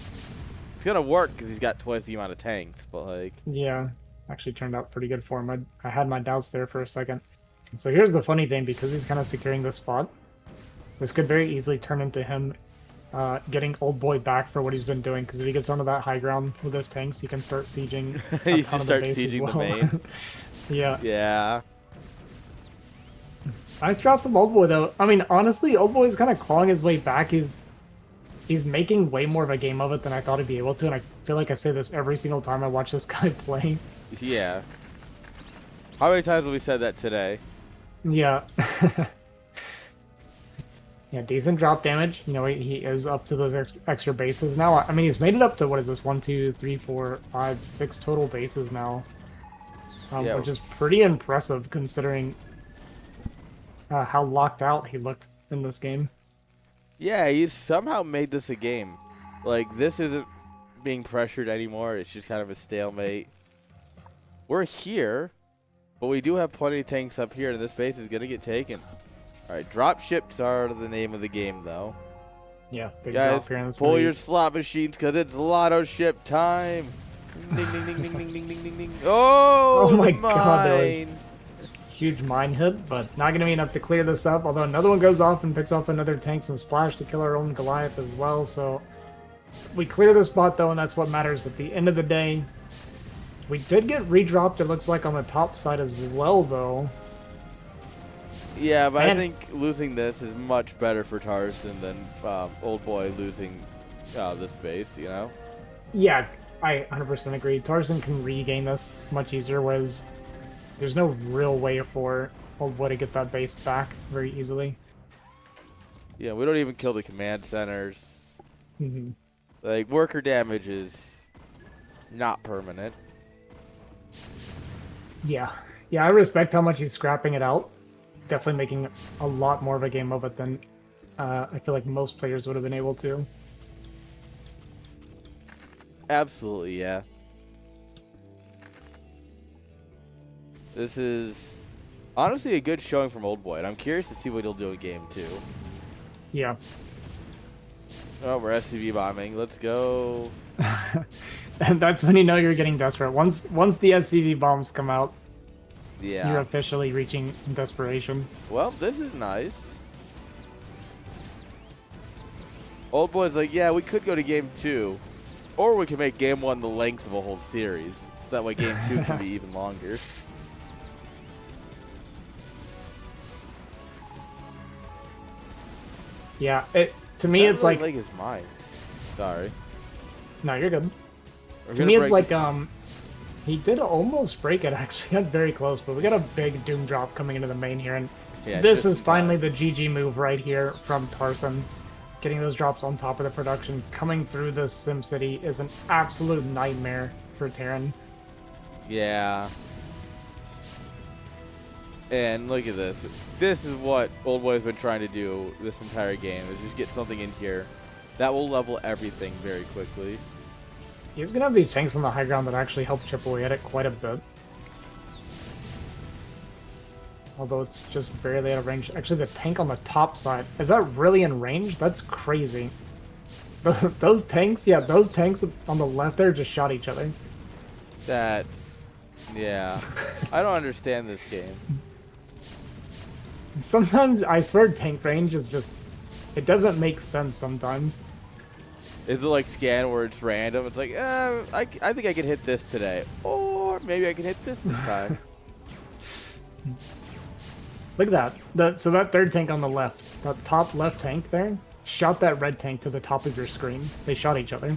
It's gonna work because he's got twice the amount of tanks, but like... Yeah, actually turned out pretty good for him. I had my doubts there for a second. So here's the funny thing, because he's kind of securing the spot, this could very easily turn into him getting Old Boy back for what he's been doing, because if he gets onto that high ground with his tanks, he can start sieging he can start sieging the main. Yeah. Yeah. Nice drop from Old Boy, though. I mean, honestly, Old Boy is kind of clawing his way back. He's he's making way more of a game of it than I thought he'd be able to, and I feel like I say this every single time I watch this guy play. Yeah. How many times have we said that today? Yeah. Yeah, decent drop damage. You know, he is up to those extra bases now. I mean, he's made it up to, what is this, 1, 2, 3, 4, 5, 6 total bases now. Yeah. Which is pretty impressive considering how locked out he looked in this game. Yeah, he's somehow made this a game. Like, this isn't being pressured anymore. It's just kind of a stalemate. We're here, but we do have plenty of tanks up here, and this base is going to get taken. All right, drop ships are the name of the game, though. Yeah, big guys, drop here in this pull movie. your slot machines because it's lotto ship time. Ding, ding, ding, ding, ding, ding, ding, ding, ding. Oh my the God, that was mine. huge mine hit, but not going to be enough to clear this up. Although another one goes off and picks off another tank, some splash to kill our own Goliath as well. So we clear this spot, though, and that's what matters at the end of the day. We did get redropped, it looks like, on the top side as well, though. Yeah, but I think losing this is much better for Tarzan than Old Boy losing this base, you know? Yeah, I 100% agree. Tarzan can regain this much easier, whereas there's no real way for Old Boy to get that base back very easily. Yeah, we don't even kill the command centers. Mm-hmm. Like, worker damage is not permanent. Yeah. Yeah, I respect how much he's scrapping it out. Definitely making a lot more of a game of it than I feel like most players would have been able to. Absolutely, yeah. This is honestly a good showing from Old Boy, and I'm curious to see what he'll do in game 2. Yeah. Oh, we're SCV bombing. Let's go. And that's when you know you're getting desperate. Once the SCV bombs come out, yeah, you're officially reaching desperation. Well, this is nice. Old Boy's like, yeah, we could go to game 2, or we can make game 1 the length of a whole series, so that way game 2 can be even longer. Yeah, to me it's really like his mind. Sorry. No, you're good. To me it's like he did almost break it, actually. Got very close, but we got a big Doom drop coming into the main here, and yeah, this is finally the GG move right here from Tarzan. Getting those drops on top of the production, coming through this SimCity is an absolute nightmare for Terran. Yeah. And look at this. This is what Old Boy's been trying to do this entire game, is just get something in here that will level everything very quickly. He's going to have these tanks on the high ground that actually help chip away at it quite a bit. Although it's just barely out of range. Actually, the tank on the top side, is that really in range? That's crazy. Those tanks, yeah, those tanks on the left there just shot each other. That's, yeah. I don't understand this game. Sometimes, I swear tank range is just, it doesn't make sense sometimes. Is it like scan where it's random? It's like, I think I can hit this today. Or maybe I can hit this time. Look at that. So that third tank on the left, that top left tank there, shot that red tank to the top of your screen. They shot each other.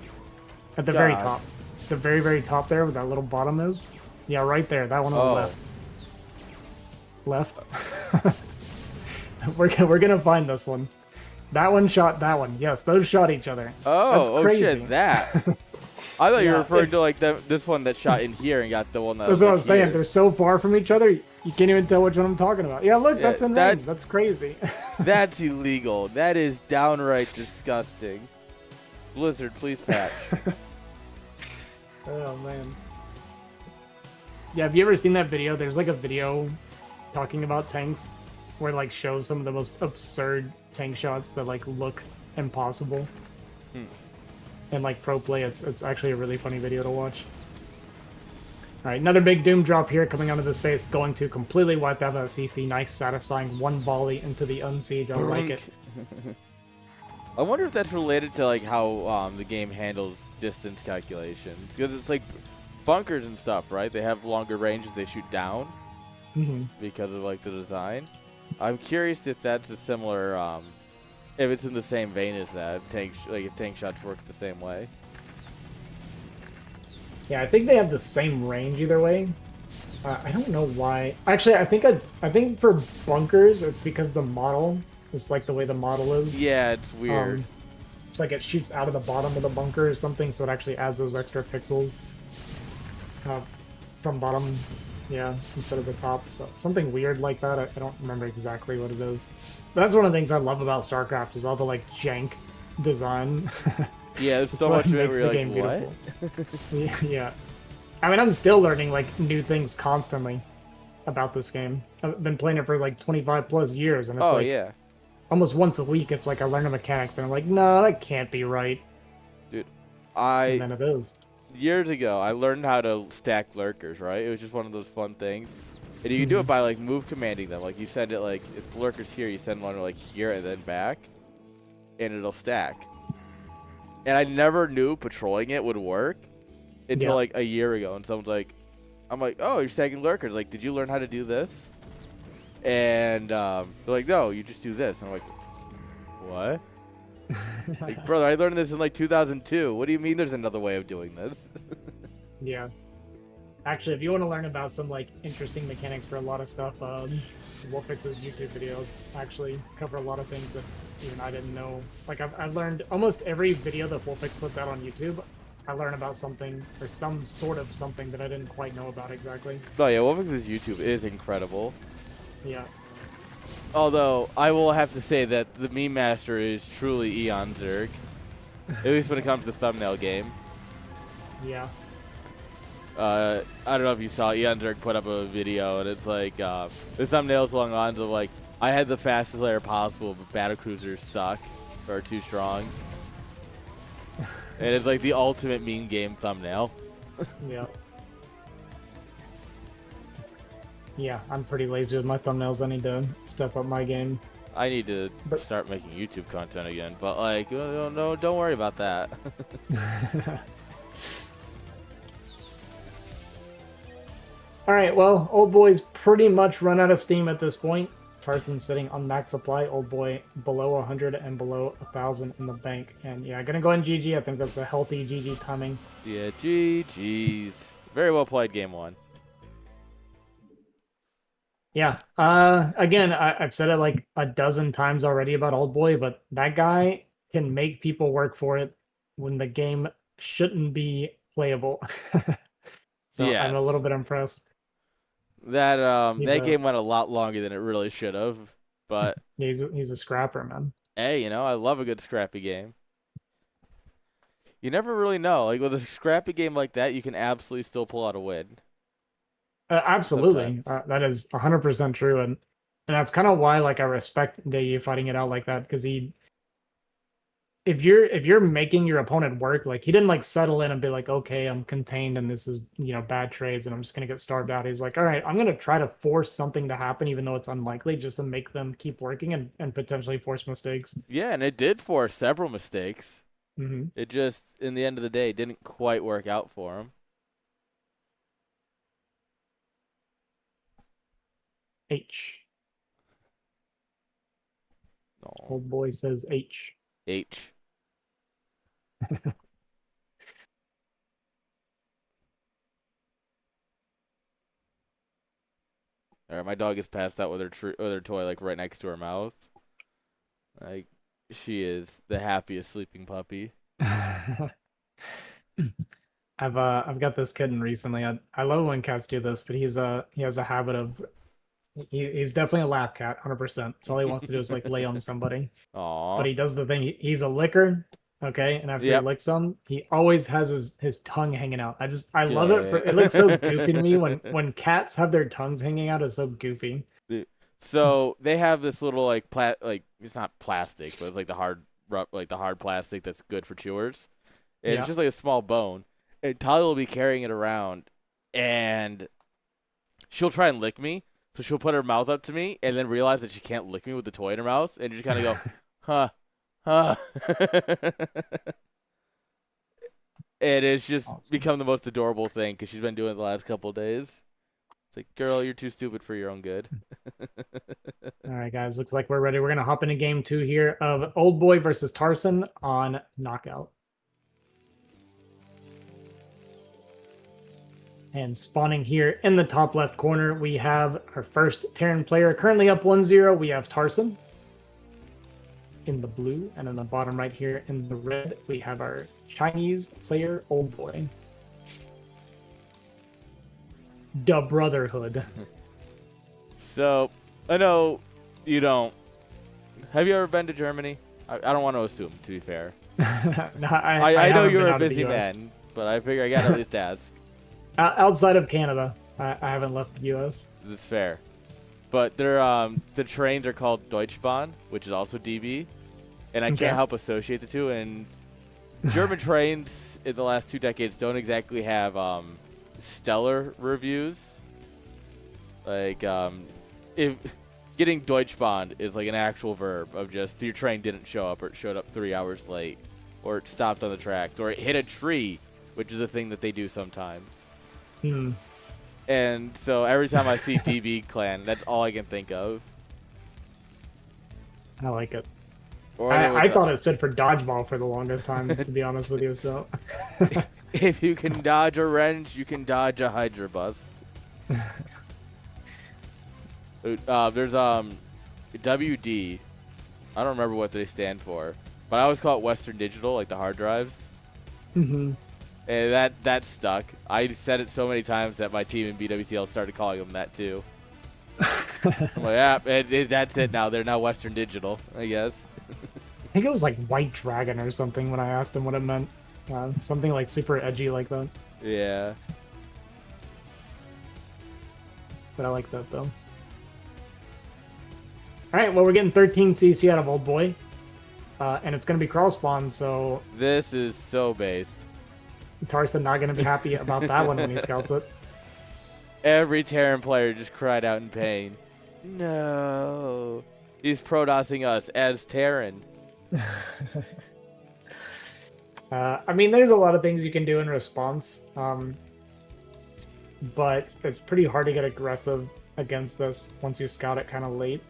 At the very top. The very, very top there where that little bottom is. Yeah, right there. That one on the left. Left. We're gonna find this one. That one shot that one. Yes, those shot each other. Oh shit, that. I thought you were referring to like this one that shot in here and got the one that That's was what I'm saying. They're so far from each other, you can't even tell which one I'm talking about. Yeah, look, that's in range. That's crazy. That's illegal. That is downright disgusting. Blizzard, please patch. Oh, man. Yeah, have you ever seen that video? There's like a video talking about tanks where it like shows some of the most absurd tank shots that like look impossible. And like pro play, it's actually a really funny video to watch. Alright, another big Doom drop here coming onto the space, going to completely wipe out that CC. Nice, satisfying one volley into the unsiege. I like it. I wonder if that's related to like how the game handles distance calculations, because it's like bunkers and stuff, right? They have longer ranges, they shoot down because of like the design. I'm curious if that's a similar if it's in the same vein as that, if tank shots work the same way. Yeah, I think they have the same range either way. I don't know why. Actually, I think for bunkers, it's because the model is like the way the model is. Yeah, it's weird. Um, it's like it shoots out of the bottom of the bunker or something, so it actually adds those extra pixels uh, from bottom, yeah, instead of the top. So something weird like that. I don't remember exactly what it is. But that's one of the things I love about StarCraft is all the like jank design. Yeah, there's It's so what much of it makes where the you're like, game what? beautiful. Yeah. I mean, I'm still learning like new things constantly about this game. I've been playing it for like 25 plus years, and it's Oh like yeah, almost once a week. It's like I learn a mechanic, then I'm like, no, that can't be right, dude. and I then it is. years ago I learned how to stack lurkers. Right, it was just one of those fun things, and you can do it Mhm. by like move commanding them. Like you send it like if lurkers here, you send one like here and then back, and it'll stack. And I never knew patrolling it would work until Yeah. like a year ago, and someone's like, I'm like, oh, you're stacking lurkers. Like, did you learn how to do this? And they're like, no, you just do this. And I'm like, what? Like, brother, I learned this in like 2002. What do you mean there's another way of doing this? Yeah. Actually, if you want to learn about some like interesting mechanics for a lot of stuff, Wolfix's YouTube videos actually cover a lot of things that even I didn't know. Like I've learned almost every video that Wolfix puts out on YouTube. I learn about something or some sort of something that I didn't quite know about exactly. No, yeah, Wolfix's YouTube is incredible. Yeah. Although, I will have to say that the meme master is truly Eon Zerg. At least when it comes to thumbnail game. Yeah. I don't know if you saw Eon Zerg put up a video, and it's like, the thumbnail's along the lines of like, I had the fastest layer possible, but battle cruisers suck, or are too strong. And it's like the ultimate meme game thumbnail. Yeah. Yeah, I'm pretty lazy with my thumbnails. I need to step up my game. I need to But start making YouTube content again, but like, no, don't worry about that. all right, well, old boy's pretty much run out of steam at this point. Tarson's sitting on max supply. Old boy below 100 and below 1,000 in the bank. And yeah, gonna go in GG. I think that's a healthy GG timing. Yeah, GG's. Very well played, game one. Yeah. Again, I've said it like a dozen times already about old boy, but that guy can make people work for it when the game shouldn't be playable. So I'm a little Yes. bit impressed. That He's that a game went a lot longer than it really should have. But he's a scrapper, man. hey, I love a good scrappy game. You never really know. Like with a scrappy game like that, you can absolutely still pull out a win. Absolutely, Sometimes. that is 100% true, and that's kind of why like I respect Dayu fighting it out like that because he, if you're making your opponent work, like he didn't like settle in and be like, okay, I'm contained and this is bad trades and I'm just gonna get starved out. He's like, all right, I'm gonna try to force something to happen even though it's unlikely, just to make them keep working and potentially force mistakes. Yeah, and it did force several mistakes. Hmm. It just, in the end of the day, didn't quite work out for him. H. No. Old boy says H. H. All right, my dog is passed out with her toy like right next to her mouth. Like she is the happiest sleeping puppy. I've got this kitten recently. I love when cats do this, but he has a habit of he's definitely a lap cat, 100%. That's all he wants to do is like lay on somebody. But Aw. he does the thing. He's a licker, okay? And after he Yep. licks them, he always has his tongue hanging out. I love it for it looks so goofy to me Okay. when cats have their tongues hanging out. It's so goofy. So they have this little like it's not plastic, but it's like the hard plastic that's good for chewers. And it's Yeah. just like a small bone. And Talia will be carrying it around, and she'll try and lick me. So she'll put her mouth up to me, and then realize that she can't lick me with the toy in her mouth, and just kind of go, huh, huh. And it's just Awesome. become the most adorable thing because she's been doing it the last couple of days. It's like, girl, you're too stupid for your own good. All right, guys, looks like we're ready. We're gonna hop into game 2 here of Old Boy versus Tarson on Knockout. And spawning here in the top left corner, we have our first Terran player. Currently up 1-0, we have Tarson in the blue. And in the bottom right here in the red, we have our Chinese player, Old Boy. The Brotherhood. So, I know you don't. Have you ever been to Germany? I don't want to assume, to be fair. No, I know haven't you're been a out of the busy US. man, but I figure I got to at least ask. Outside of Canada, I haven't left the US. This is fair. But they're, the trains are called Deutschbahn, which is also DB. And I Okay. can't help associate the two. And German trains in the last 2 decades don't exactly have stellar reviews. Like, if getting Deutschbahn is like an actual verb of just your train didn't show up, or it showed up 3 hours late, or it stopped on the tracks, or it hit a tree, which is a thing that they do sometimes. Hmm. And so every time I see DB Clan, that's all I can think of. I like it. Or I thought it stood for dodgeball for the longest time, to be honest with you. So, if you can dodge a wrench, you can dodge a Hydra bust. There's WD. I don't remember what they stand for, but I always call it Western Digital, like the hard drives. Mhm. And that stuck. I said it so many times that my team in BWCL started calling them that too. I'm like, yeah, that's it now. They're now Western Digital, I guess. I think it was like White Dragon or something when I asked them what it meant. Something like super edgy like that. Yeah. But I like that though. All right, well, we're getting 13 CC out of Old Boy. And it's going to be crawl spawn, so This is so based. Tarson not going to be happy about that one when he scouts it. Every Terran player just cried out in pain. No. He's pro-dossing us as Terran. I mean, there's a lot of things you can do in response. But it's pretty hard to get aggressive against this once you scout it kind of late.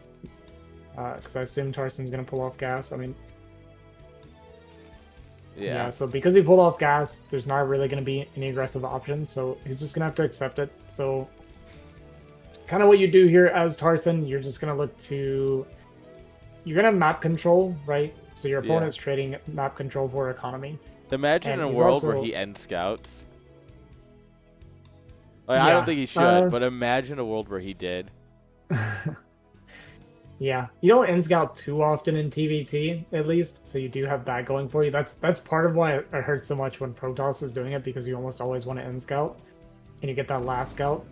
Because I assume Tarson's going to pull off gas. I mean, Yeah. so because he pulled off gas, there's not really going to be any aggressive options, so he's just going to have to accept it. So kind of what you do here as Tarson, you're just going to look to... You're going to map control, right? So your opponent's trading map control for economy. Imagine And a he's world where also- he end scouts. Like, I don't Yeah, think he should, but imagine a world where he did. Yeah, you don't end scout too often in TVT, at least, so you do have that going for you. That's part of why it hurts so much when Protoss is doing it, because you almost always want to end scout, and you get that last scout.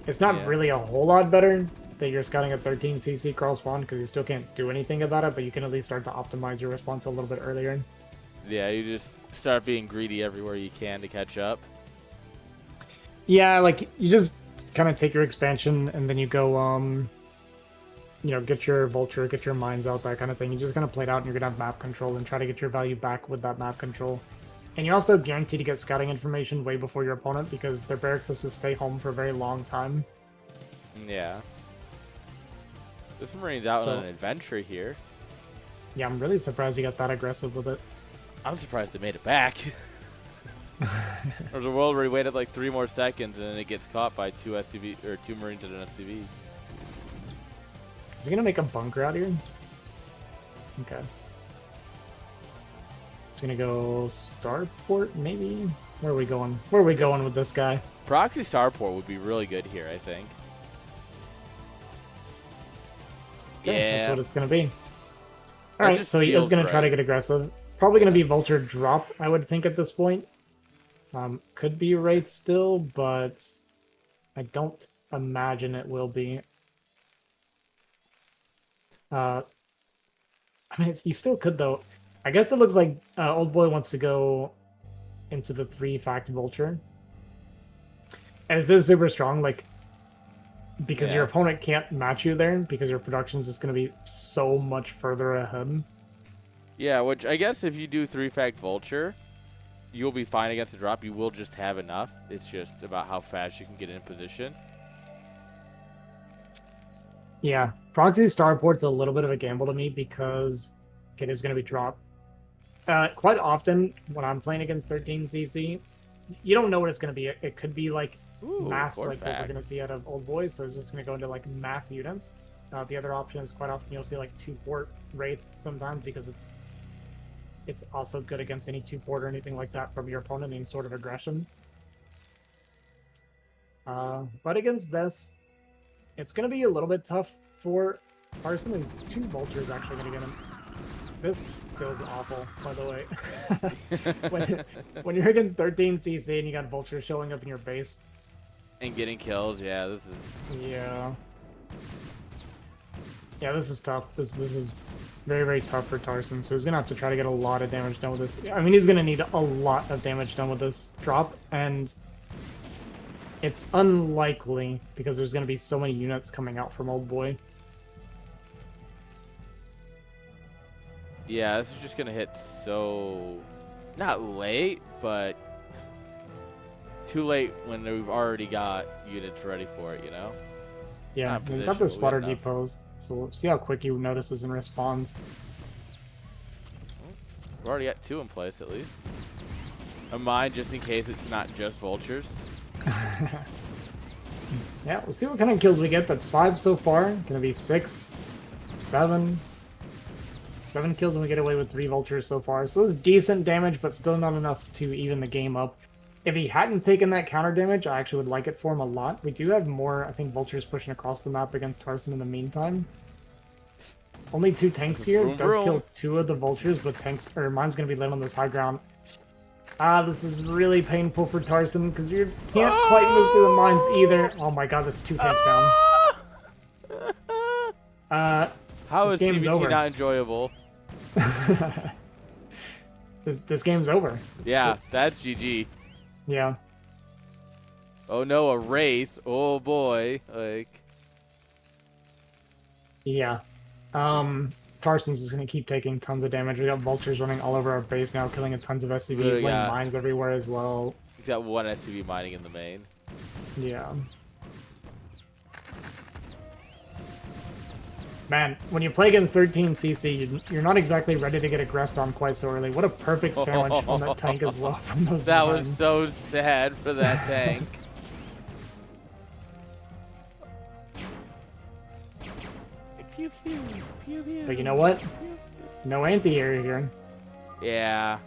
It's not Yeah. really a whole lot better that you're scouting at 13 CC crawl spawn, because you still can't do anything about it, but you can at least start to optimize your response a little bit earlier. Yeah, you just start being greedy everywhere you can to catch up. Yeah, like, you just kind of take your expansion, and then you go, you know, get your vulture, get your mines out, that kind of thing. You just gonna play it out, and you're gonna have map control and try to get your value back with that map control. And you're also guaranteed to get scouting information way before your opponent, because their barracks has to stay home for a very long time. Yeah. This Marine's out So- on an adventure here. Yeah, I'm really surprised you got that aggressive with it. I'm surprised they made it back. There's a world where he waited like 3 more seconds and then it gets caught by 2 SCV or 2 Marines and an SCV. Is he gonna make a bunker out here? Okay. He's gonna go starport, maybe? Where are we going? Where are we going with this guy? Proxy Starport would be really good here, I think. Okay, that's Yeah. what it's gonna be. That Alright, just so he is feels gonna try to right. get aggressive. Probably gonna be Vulture drop, I would think, at this point. Could be Wraith still, but I don't imagine it will be. I mean, you still could, though. I guess it looks like Old Boy wants to go into the 3-fact Vulture. And this is super strong, like, because your Yeah. opponent can't match you there, because your production's just going to be so much further ahead. Yeah, which I guess if you do 3-fact Vulture, you'll be fine against the drop. You will just have enough. It's just about how fast you can get in position. Yeah, proxy starport's a little bit of a gamble to me because it is going to be dropped. Quite often when I'm playing against 13cc, you don't know what it's going to be. It could be like Ooh, mass, like what we're Corfac. going to see out of Old Boy, so it's just going to go into like mass units. The other option is quite often you'll see like 2-port Wraith sometimes because it's also good against any 2-port or anything like that from your opponent, any sort of aggression. But against this, it's going to be a little bit tough for Carson. These 2 vultures actually going to get him. This feels awful, by the way. when you're against 13cc and you got vultures showing up in your base. And getting kills, yeah, this is... Yeah. Yeah, this is tough. This is very, very tough for Tarson, so he's going to have to try to get a lot of damage done with this. I mean, he's going to need a lot of damage done with this drop, and it's unlikely because there's going to be so many units coming out from Old Boy. Yeah, this is just going to hit so... Not late, but... Too late when we've already got units ready for it, you know? Yeah, we've got the spotter depots, so we'll see how quick he notices and responds. We've already got 2 in place, at least. A mine, just in case it's not just vultures. Yeah, we'll see what kind of kills we get. That's 5 so far. Gonna be 6, 7. 7 kills and we get away with 3 vultures so far. So this is decent damage, but still not enough to even the game up. If he hadn't taken that counter damage, I actually would like it for him a lot. We do have more, I think, vultures pushing across the map against Tarson in the meantime. Only 2 tanks here. Vroom, Does vroom. kill 2 of the vultures, but tanks or mine's gonna be lit on this high ground. Ah, this is really painful for Tarson because you can't quite move through the mines either. Oh my god, that's 2 tanks down. How this is game's CBT over. not enjoyable? This game's over. Yeah, that's GG. Yeah. Oh no, a Wraith. Oh boy. Like... Yeah. Tarson's just gonna keep taking tons of damage. We got vultures running all over our base now, killing a tons of SCVs, Really, laying yeah. mines everywhere as well. He's got 1 SCV mining in the main. Yeah. Man, when you play against 13cc, you're not exactly ready to get aggressed on quite so early. What a perfect sandwich on that tank as well from those That mines. was so sad for that tank. Pew, pew, pew, pew. But you know what? No anti-air here. Yeah.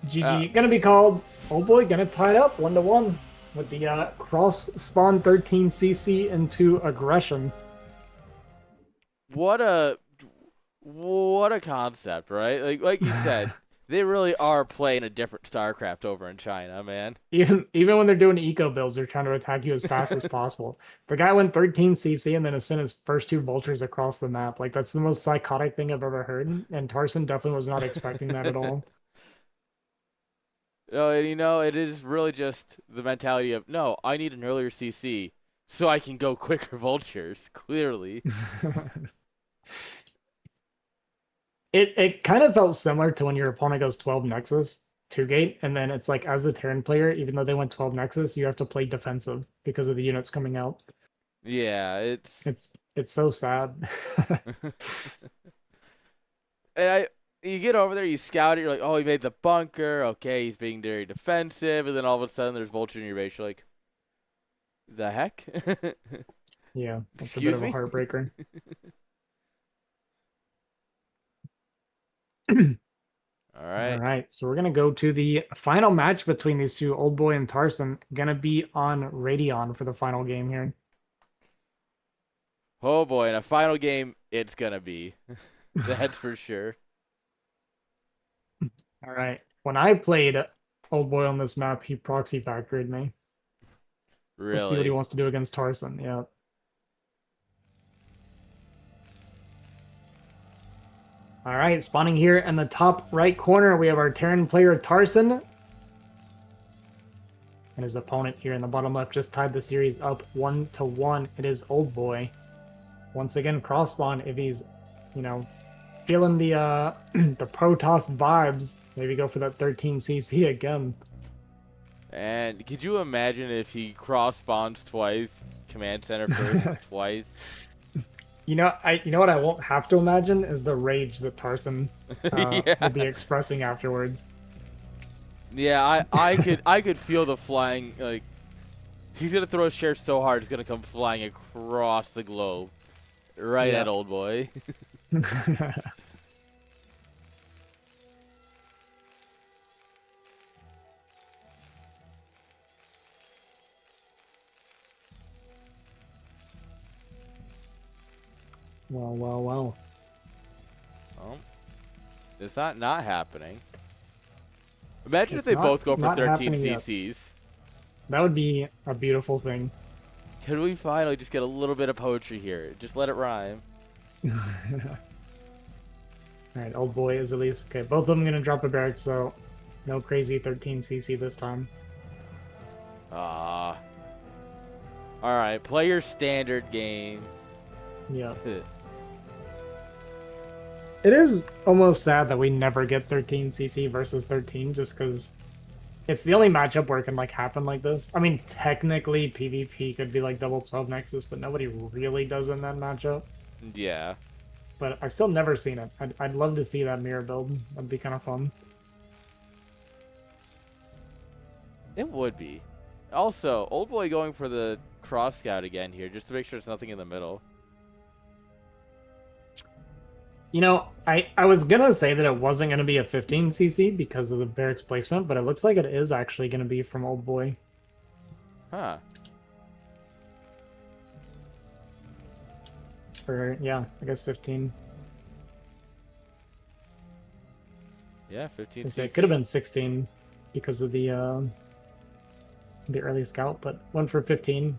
GG. Gonna be called. Oh boy, gonna tie it up 1-1 with the cross spawn 13cc into aggression. What a concept, right? Like you said, they really are playing a different StarCraft over in China, man. Even when they're doing eco builds, they're trying to attack you as fast as possible. The guy went 13cc and then has sent his first 2 vultures across the map. Like, that's the most psychotic thing I've ever heard. And Tarson definitely was not expecting that at all. No, and you know, it is really just the mentality of, no, I need an earlier CC so I can go quicker vultures, clearly. It kind of felt similar to when your opponent goes 12 Nexus 2-gate, and then it's like, as the Terran player, even though they went 12 Nexus, you have to play defensive because of the units coming out. Yeah, It's so sad. And you get over there, you scout it, you're like, oh, he made the bunker, okay, he's being very defensive, and then all of a sudden there's vulture in your base, you're like, the heck? Yeah, that's a Excuse bit of a me? heartbreaker. All right. All right, so we're gonna go to the final match between these 2, Old Boy and Tarson. Gonna be on Radeon for the final game here. Oh boy, in a final game, it's gonna be. That's for sure. All right, when I played Old Boy on this map, he proxy factored me. Let's see what he Really. wants to do against Tarson. Yeah. All right, spawning here in the top right corner, we have our Terran player Tarson. And his opponent here in the bottom left just tied the series up 1-1. It is Old Boy. Once again, cross spawn if he's, you know, feeling the the Protoss vibes. Maybe go for that 13cc again. And could you imagine if he cross spawns twice, command center first twice? you know what I won't have to imagine is the rage that Tarson will Yeah. be expressing afterwards. Yeah, I could feel the flying, like, he's gonna throw a share so hard it's gonna come flying across the globe. Right Yeah. at old boy. Well, well, well. Well, it's not happening. Imagine if It's they both go for not 13 happening yet. CCs. That would be a beautiful thing. Can we finally just get a little bit of poetry here? Just let it rhyme. All right, old boy is at least okay. Both of them gonna drop a barrack, so no crazy 13 CC this time. Ah. Alright, play your standard game. Yeah. It is almost sad that we never get 13 CC versus 13, just because it's the only matchup where it can like happen like this. I mean, technically PvP could be like double 12 Nexus, but nobody really does in that matchup. Yeah. But I've still never seen it. I'd love to see that mirror build. That'd be kind of fun. It would be. Also, old boy going for the cross scout again here, just to make sure there's nothing in the middle. You know, I was gonna say that it wasn't gonna be a 15 CC because of the barracks placement, but it looks like it is actually gonna be from old boy. Huh. Or yeah, I guess 15. Yeah, 15 It could have been 16 because of the early scout, but went for 15.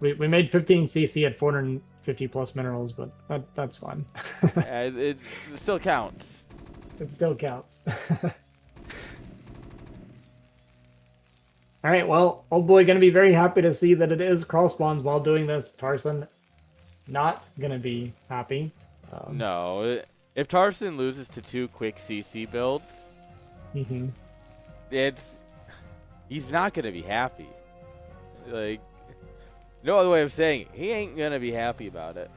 We made 15 CC at 450 plus minerals, but that's fine. It still counts. It still counts. All right, well, old boy gonna be very happy to see that it is cross spawns while doing this. Tarson not gonna be happy. No. If Tarson loses to 2 quick CC builds, he's not gonna be happy. Like, no other way of saying it, he ain't gonna be happy about it.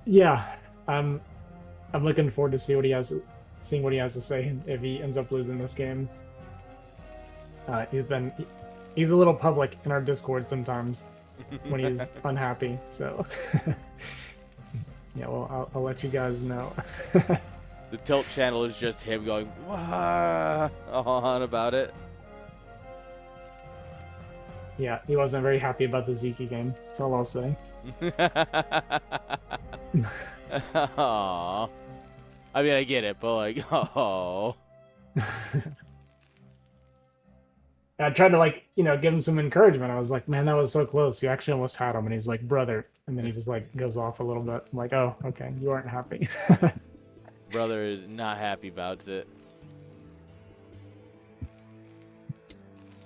Yeah, I'm looking forward to seeing what he has to say if he ends up losing this game. He's a little public in our Discord sometimes when he's unhappy. So yeah, well, I'll let you guys know. The tilt channel is just him going wah on about it. Yeah, he wasn't very happy about the Zeke game. That's all I'll say. Aww. I mean, I get it, but like, oh. I tried to give him some encouragement. I was like, man, that was so close. You actually almost had him. And he's like, brother. And then he just goes off a little bit. I'm like, oh, okay, you aren't happy. Brother is not happy about it.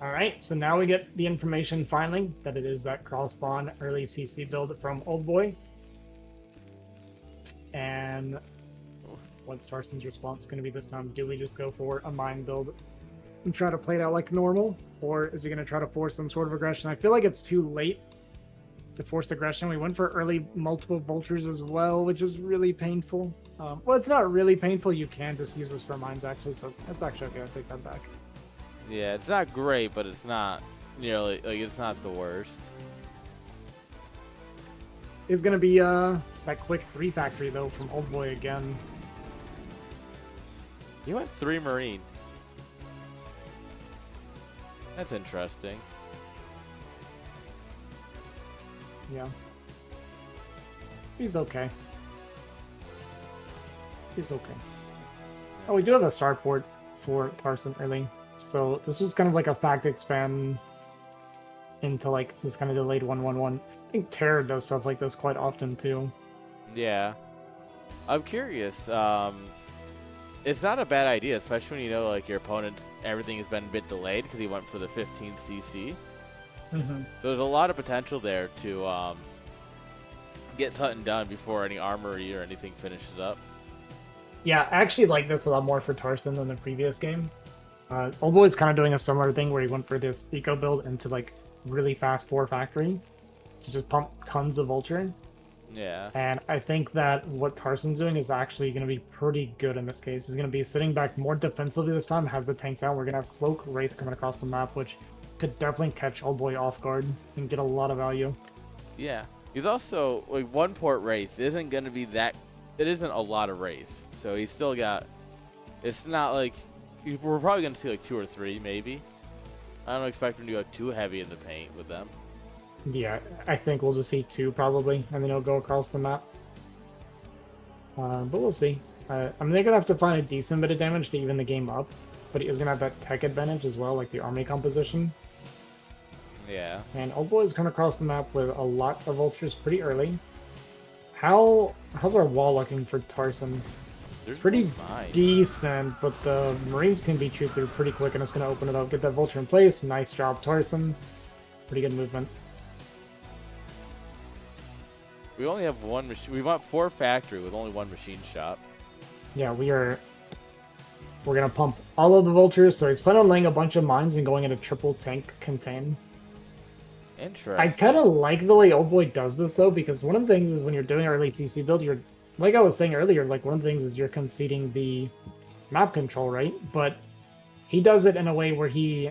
All right, so now we get the information finally that it is that cross spawn early CC build from Old Boy. And what's Tarson's response going to be this time? Do we just go for a mine build and try to play it out like normal? Or is he going to try to force some sort of aggression? I feel like it's too late to force aggression. We went for early multiple vultures as well, which is really painful. Well, it's not really painful. You can just use this for mines, actually, so it's actually okay. I'll take that back. Yeah, it's not great, but it's not nearly, it's not the worst. Is going to be that quick 3 factory, though, from Old Boy again. He went 3 Marine. That's interesting. Yeah. He's okay. He's okay. Oh, we do have a starport for Tarson early. So this was kind of like a fact expand into this kind of delayed 1-1-1. I think Terror does stuff like this quite often too. Yeah. I'm curious. It's not a bad idea, especially when you know your opponent's everything has been a bit delayed because he went for the 15 CC. Mm-hmm. So there's a lot of potential there to get something done before any armory or anything finishes up. Yeah, I actually like this a lot more for Tarson than the previous game. Old Boy's kind of doing a similar thing where he went for this eco build into really fast 4 factory to just pump tons of vulture. Yeah. And I think that what Tarson's doing is actually going to be pretty good in this case. He's going to be sitting back more defensively this time, has the tanks out. We're going to have Cloak Wraith coming across the map, which could definitely catch Old Boy off guard and get a lot of value. Yeah. He's also, like, one port Wraith isn't going to be that, it isn't a lot of Wraiths. So he's still got, it's not like, we're probably going to see like 2 or 3 maybe. I don't expect him to go too heavy in the paint with them. Yeah, I think we'll just see 2 probably, and then he'll go across the map. But we'll see. I mean, they're going to have to find a decent bit of damage to even the game up, but he is going to have that tech advantage as well, like the army composition. Yeah. And Old Boy's coming across the map with a lot of vultures pretty early. How's our wall looking for Tarson? There's Pretty decent, but the Marines can be chewed through pretty quick, and it's going to open it up. Get that vulture in place. Nice job, Tarson. Pretty good movement. We only have one machine. We want 4 factory with only 1 machine shop. Yeah, we're going to pump all of the vultures, so he's planning on laying a bunch of mines and going into triple tank contain. Interesting. I kind of like the way Old Boy does this, though, because one of the things is when you're doing early CC build, you're, like I was saying earlier, like one of the things is you're conceding the map control, right? But he does it in a way where he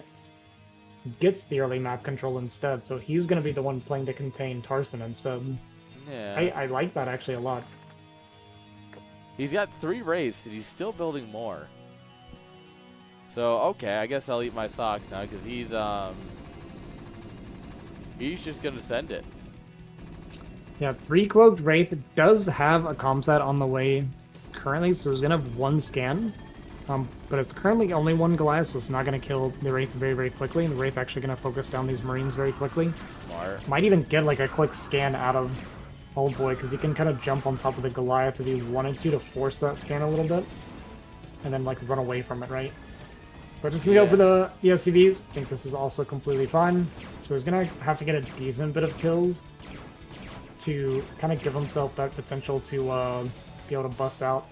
gets the early map control instead, so he's going to be the one playing to contain Tarson instead. Yeah. I like that actually a lot. He's got 3 Wraiths, and he's still building more. So, okay, I guess I'll eat my socks now, because he's just going to send it. Yeah, 3 Cloaked Wraith does have a comsat on the way currently, so he's going to have 1 scan. But it's currently only 1 Goliath, so it's not going to kill the Wraith very, very quickly. And the Wraith actually going to focus down these Marines very quickly. Smart. Might even get like a quick scan out of Old Boy, because he can kind of jump on top of the Goliath if he wanted to force that scan a little bit. And then like run away from it, right? But just going to go for the SCVs. I think this is also completely fine. So he's going to have to get a decent bit of kills to kind of give himself that potential to be able to bust out.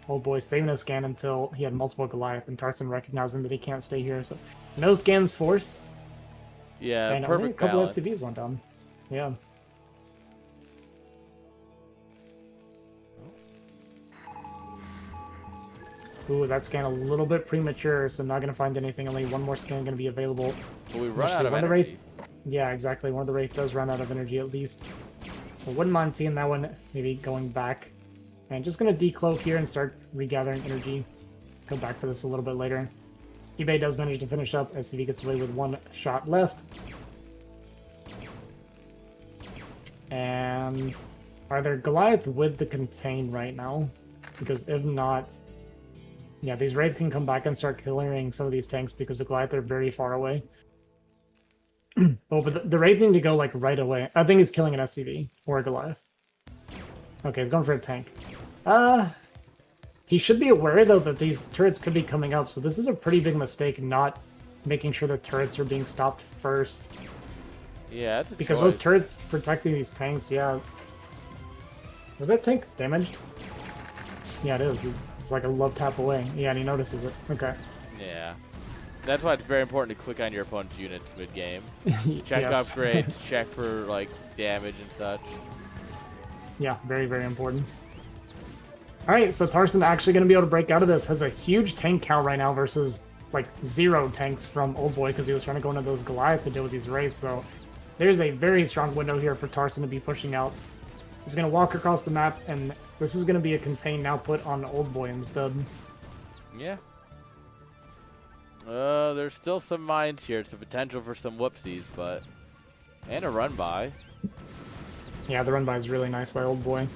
Old Boy saving a scan until he had multiple Goliath, and Tarson recognizing that he can't stay here. So no scans forced. Yeah, and perfect only a couple balance. SCVs went down. Yeah. Ooh, that scan a little bit premature, so not going to find anything. Only 1 more scan going to be available. But we run out of energy. Yeah, exactly. One of the Wraith does run out of energy at least. So wouldn't mind seeing that one maybe going back. And just going to decloak here and start regathering energy. Go back for this a little bit later. eBay does manage to finish up. SCV gets away with 1 shot left. And are there Goliath with the contain right now? Because if not, yeah, these Wraith can come back and start clearing some of these tanks because the Goliath are very far away. Oh, but the Wraith need to go like right away. I think he's killing an SCV or a Goliath. Okay, he's going for a tank. He should be aware though that these turrets could be coming up, so this is a pretty big mistake not making sure the turrets are being stopped first. Yeah, that's a because choice. those turrets protecting these tanks, yeah. Was that tank damaged? Yeah, it is. It's like a love tap away. Yeah, and he notices it. Okay. Yeah. That's why it's very important to click on your opponent's units mid-game. Check Yes. upgrades, check for, like, damage and such. Yeah, very, very important. Alright, so Tarson actually going to be able to break out of this. Has a huge tank count right now versus, like, 0 tanks from Old Boy because he was trying to go into those Goliath to deal with these Wraiths. So there's a very strong window here for Tarson to be pushing out. He's going to walk across the map, and this is going to be a contain now put on Old Boy instead. Yeah. There's still some mines here. It's a potential for some whoopsies, but... And a run-by. Yeah, the run-by is really nice by Old Boy.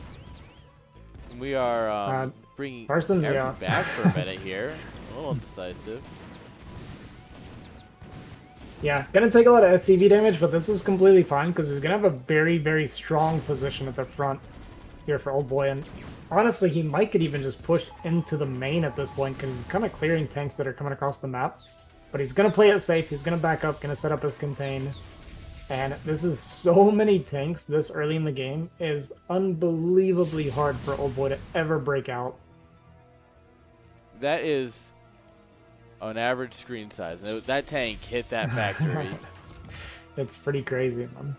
We are bringing Tarson, everything back for a minute here. A little indecisive. Yeah, gonna take a lot of SCV damage, but this is completely fine because he's gonna have a very, very strong position at the front here for Old Boy. And honestly, he might could even just push into the main at this point because he's kind of clearing tanks that are coming across the map. But he's gonna play it safe. He's gonna back up, gonna set up his contain. And this is so many tanks this early in the game. It is unbelievably hard for Old Boy to ever break out. That is an average screen size. That tank hit that factory. It's pretty crazy, man.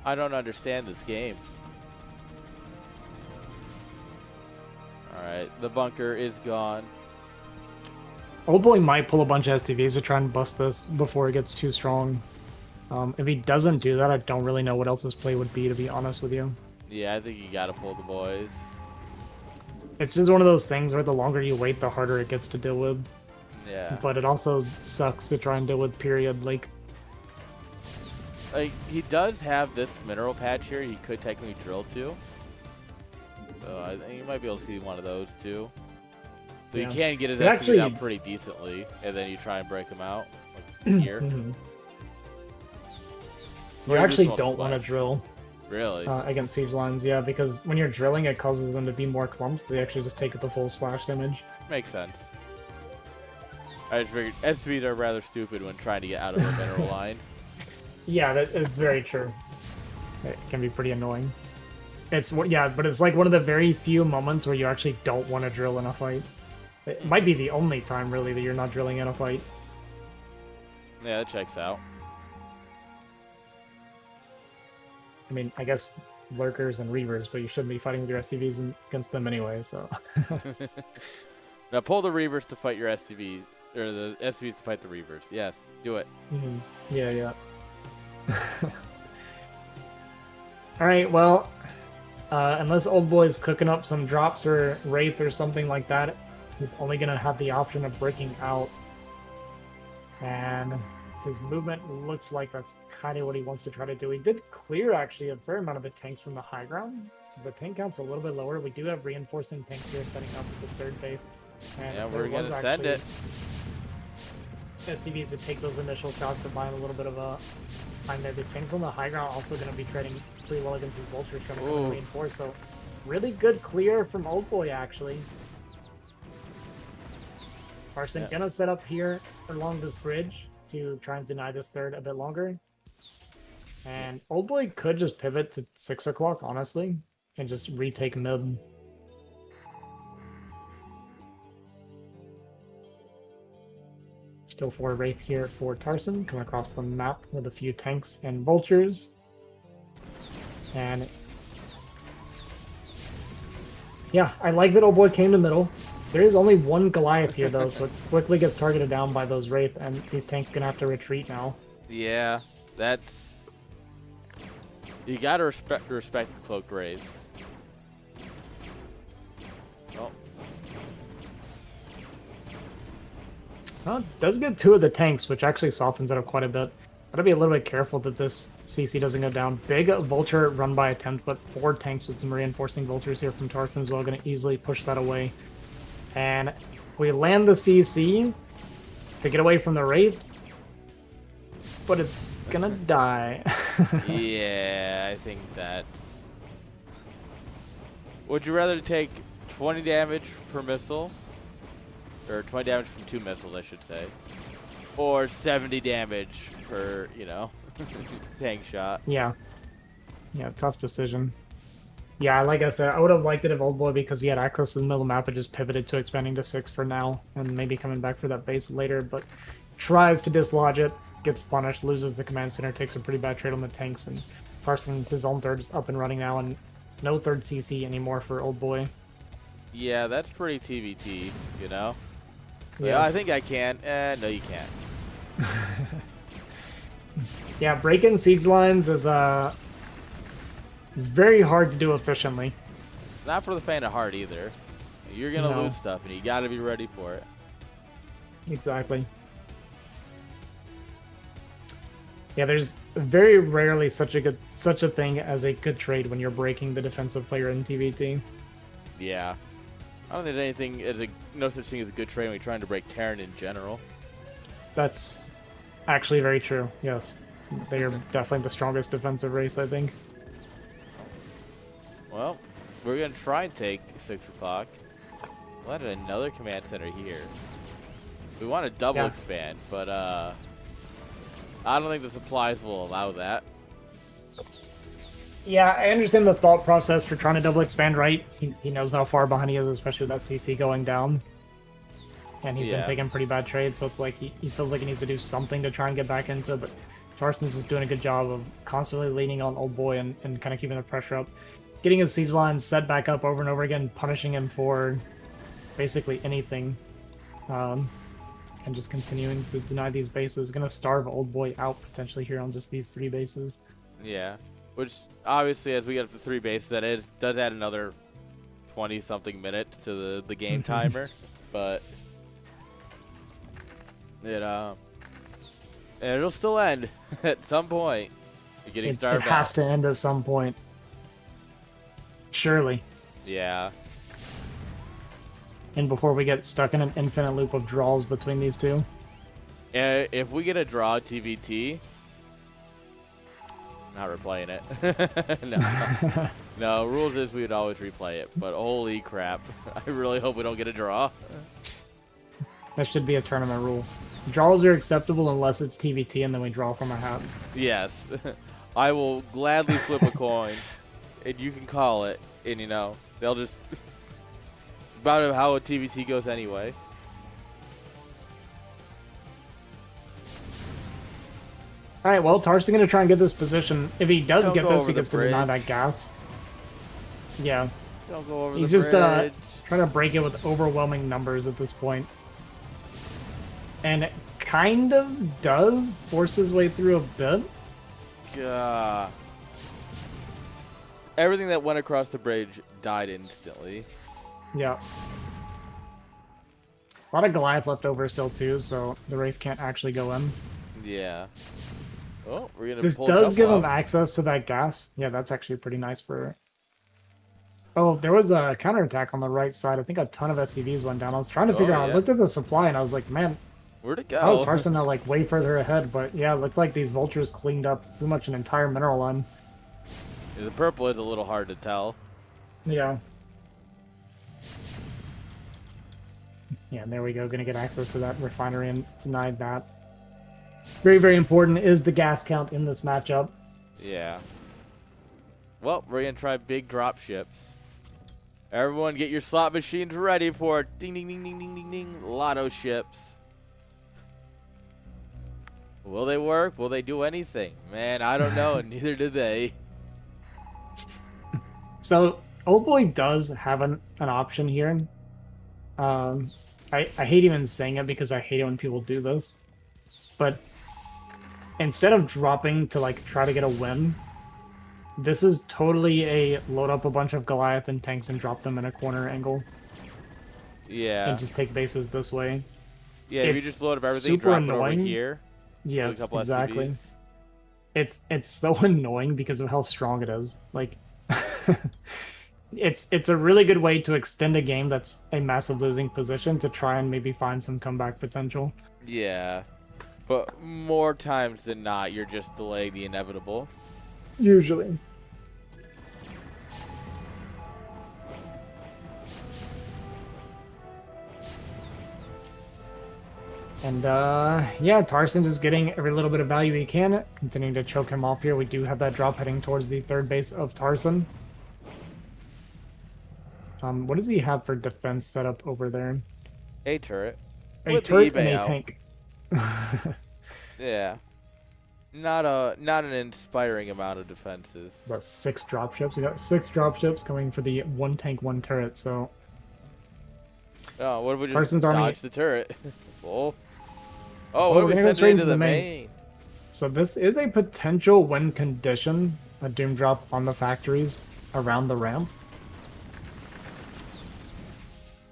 I don't understand this game. Alright, the bunker is gone. Old boy might pull a bunch of SCVs to try and bust this before it gets too strong. If he doesn't do that, I don't really know what else his play would be, to be honest with you. Yeah, I think you gotta pull the boys. It's just one of those things where the longer you wait, the harder it gets to deal with. Yeah. But it also sucks to try and deal with, period. Like, he does have this mineral patch here he could technically drill to. So I think you might be able to see one of those too. So yeah. you can get his It SCVs actually... out pretty decently, and then you try and break them out. Like here. You actually don't want to drill. Really? Against siege lines, yeah, because when you're drilling, it causes them to be more clumps. They actually just take the full splash damage. Makes sense. I just figured SCVs are rather stupid when trying to get out of a mineral line. Yeah, it's very true. It can be pretty annoying. Yeah, but it's like one of the very few moments where you actually don't want to drill in a fight. It might be the only time, really, that you're not drilling in a fight. Yeah, that checks out. I mean, I guess lurkers and reavers, but you shouldn't be fighting with your SCVs against them anyway, so... Now pull the reavers to fight your SCVs, or the SCVs to fight the reavers. Yes, do it. Yeah, yeah. Alright, well, unless old boy's cooking up some drops or Wraith or something like that, he's only going to have the option of breaking out. And his movement looks like that's kind of what he wants to try to do. He did clear, actually, a fair amount of the tanks from the high ground, so the tank count's a little bit lower. We do have reinforcing tanks here setting up the third base. And yeah, we're going to send it. SCVs to take those initial shots to buy him a little bit of a time there. This tank's on the high ground also going to be trading pretty well against his vultures trying to reinforce. So really good clear from old boy, actually. Carson gonna set up here along this bridge to try and deny this third a bit longer. And old boy could just pivot to 6 o'clock, honestly, and just retake mid. Still 4 Wraith here for Tarson, come across the map with a few tanks and vultures. And yeah, I like that old boy came to middle. There is only one Goliath here though, so it quickly gets targeted down by those Wraith, and these tanks gonna have to retreat now. Yeah, that's... You gotta respect the cloaked Wraiths. Oh. Well, it does get 2 of the tanks, which actually softens it up quite a bit. Gotta be a little bit careful that this CC doesn't go down. Big vulture run by attempt, but 4 tanks with some reinforcing vultures here from Tarson as well, gonna easily push that away. And we land the CC to get away from the Wraith, but it's gonna die. Yeah, I think that's... Would you rather take 20 damage per missile? Or 20 damage from 2 missiles, I should say. Or 70 damage per, you know, tank shot. Yeah. Yeah, tough decision. Yeah, like I said, I would have liked it if old boy, because he had access to the middle map, and just pivoted to expanding to 6 for now, and maybe coming back for that base later, but tries to dislodge it, gets punished, loses the command center, takes a pretty bad trade on the tanks, and Tarson's his own third up and running now, and no third CC anymore for old boy. Yeah, that's pretty TBT, you know? Yeah, I think I can. No, you can't. Yeah, breaking siege lines is very hard to do efficiently. It's not for the faint of heart either. You're gonna lose stuff, and you gotta be ready for it. Exactly. Yeah, there's very rarely such a thing as a good trade when you're breaking the defensive player in TVT. Yeah. I don't think there's no such thing as a good trade when you're trying to break Terran in general. That's actually very true, yes. They are definitely the strongest defensive race, I think. Well, we're going to try and take 6 o'clock. We'll add another command center here. We want to double expand, but I don't think the supplies will allow that. Yeah, I understand the thought process for trying to double expand, right? He knows how far behind he is, especially with that CC going down. And he's been taking pretty bad trades, so it's like he feels like he needs to do something to try and get back into it, but Tarson's just doing a good job of constantly leaning on Old Boy and kind of keeping the pressure up. Getting his siege line set back up over and over again, punishing him for basically anything. And just continuing to deny these bases. Gonna starve Old Boy out potentially here on just these 3 bases. Yeah. Which, obviously, as we get up to 3 bases, does add another 20-something minutes to the game timer. But, and it'll still end at some point. You're getting starved out. It has to end at some point. Surely. Yeah. And before we get stuck in an infinite loop of draws between these two. If we get a draw TVT, not replaying it. No. No, rules is we would always replay it, but holy crap. I really hope we don't get a draw. That should be a tournament rule. Draws are acceptable unless it's TVT and then we draw from a hat. Yes. I will gladly flip a coin, and you can call it, and they'll just... It's about how a TVT goes anyway. Alright, well, Tarson going to try and get this position. If he does Don't get go this, over he gets the to deny bridge. that gas. Yeah. Don't go over He's the just bridge. trying to break it with overwhelming numbers at this point. And it kind of does force his way through a bit. God. Everything that went across the bridge died instantly. Yeah. A lot of Goliath left over still too, so the Wraith can't actually go in. Yeah. Oh, we're gonna This pull does give him up. access to that gas. Yeah, that's actually pretty nice for... Oh, there was a counterattack on the right side. I think a ton of SCVs went down. I was trying to figure out. Yeah. I looked at the supply and I was like, man, Where'd it go? how is Tarson now like way further ahead? But yeah, it looked like these vultures cleaned up pretty much an entire mineral line. Yeah, the purple is a little hard to tell. Yeah. Yeah, and there we go. Gonna get access to that refinery and denied that. Very, very important is the gas count in this matchup. Yeah. Well, we're gonna try big drop ships. Everyone get your slot machines ready for ding ding ding ding ding ding ding lotto ships. Will they work? Will they do anything? Man, I don't know, and neither do they. So Old Boy does have an option here. I hate even saying it because I hate it when people do this. But instead of dropping to like try to get a win, this is totally a load up a bunch of Goliath and tanks and drop them in a corner angle. Yeah. And just take bases this way. Yeah, if you It's just load up everything, super drop it annoying. over here. Yes, a couple exactly. SCVs. It's so annoying because of how strong it is. Like, it's a really good way to extend a game that's a massive losing position to try and maybe find some comeback potential. Yeah. But more times than not, you're just delaying the inevitable. Usually. And yeah, Tarson just getting every little bit of value he can, continuing to choke him off here. We do have that drop heading towards the third base of Tarson. What does he have for defense set up over there? A turret. A With the turret and eBay a out. tank. Yeah. Not an inspiring amount of defenses. That's 6 dropships. We got 6 dropships coming for the 1 tank, 1 turret, so... Oh, what if we just Tarson's dodge army- the turret? Oh, what if we we're gonna go send it straight into into the the main? So this is a potential win condition, a doom drop on the factories around the ramp.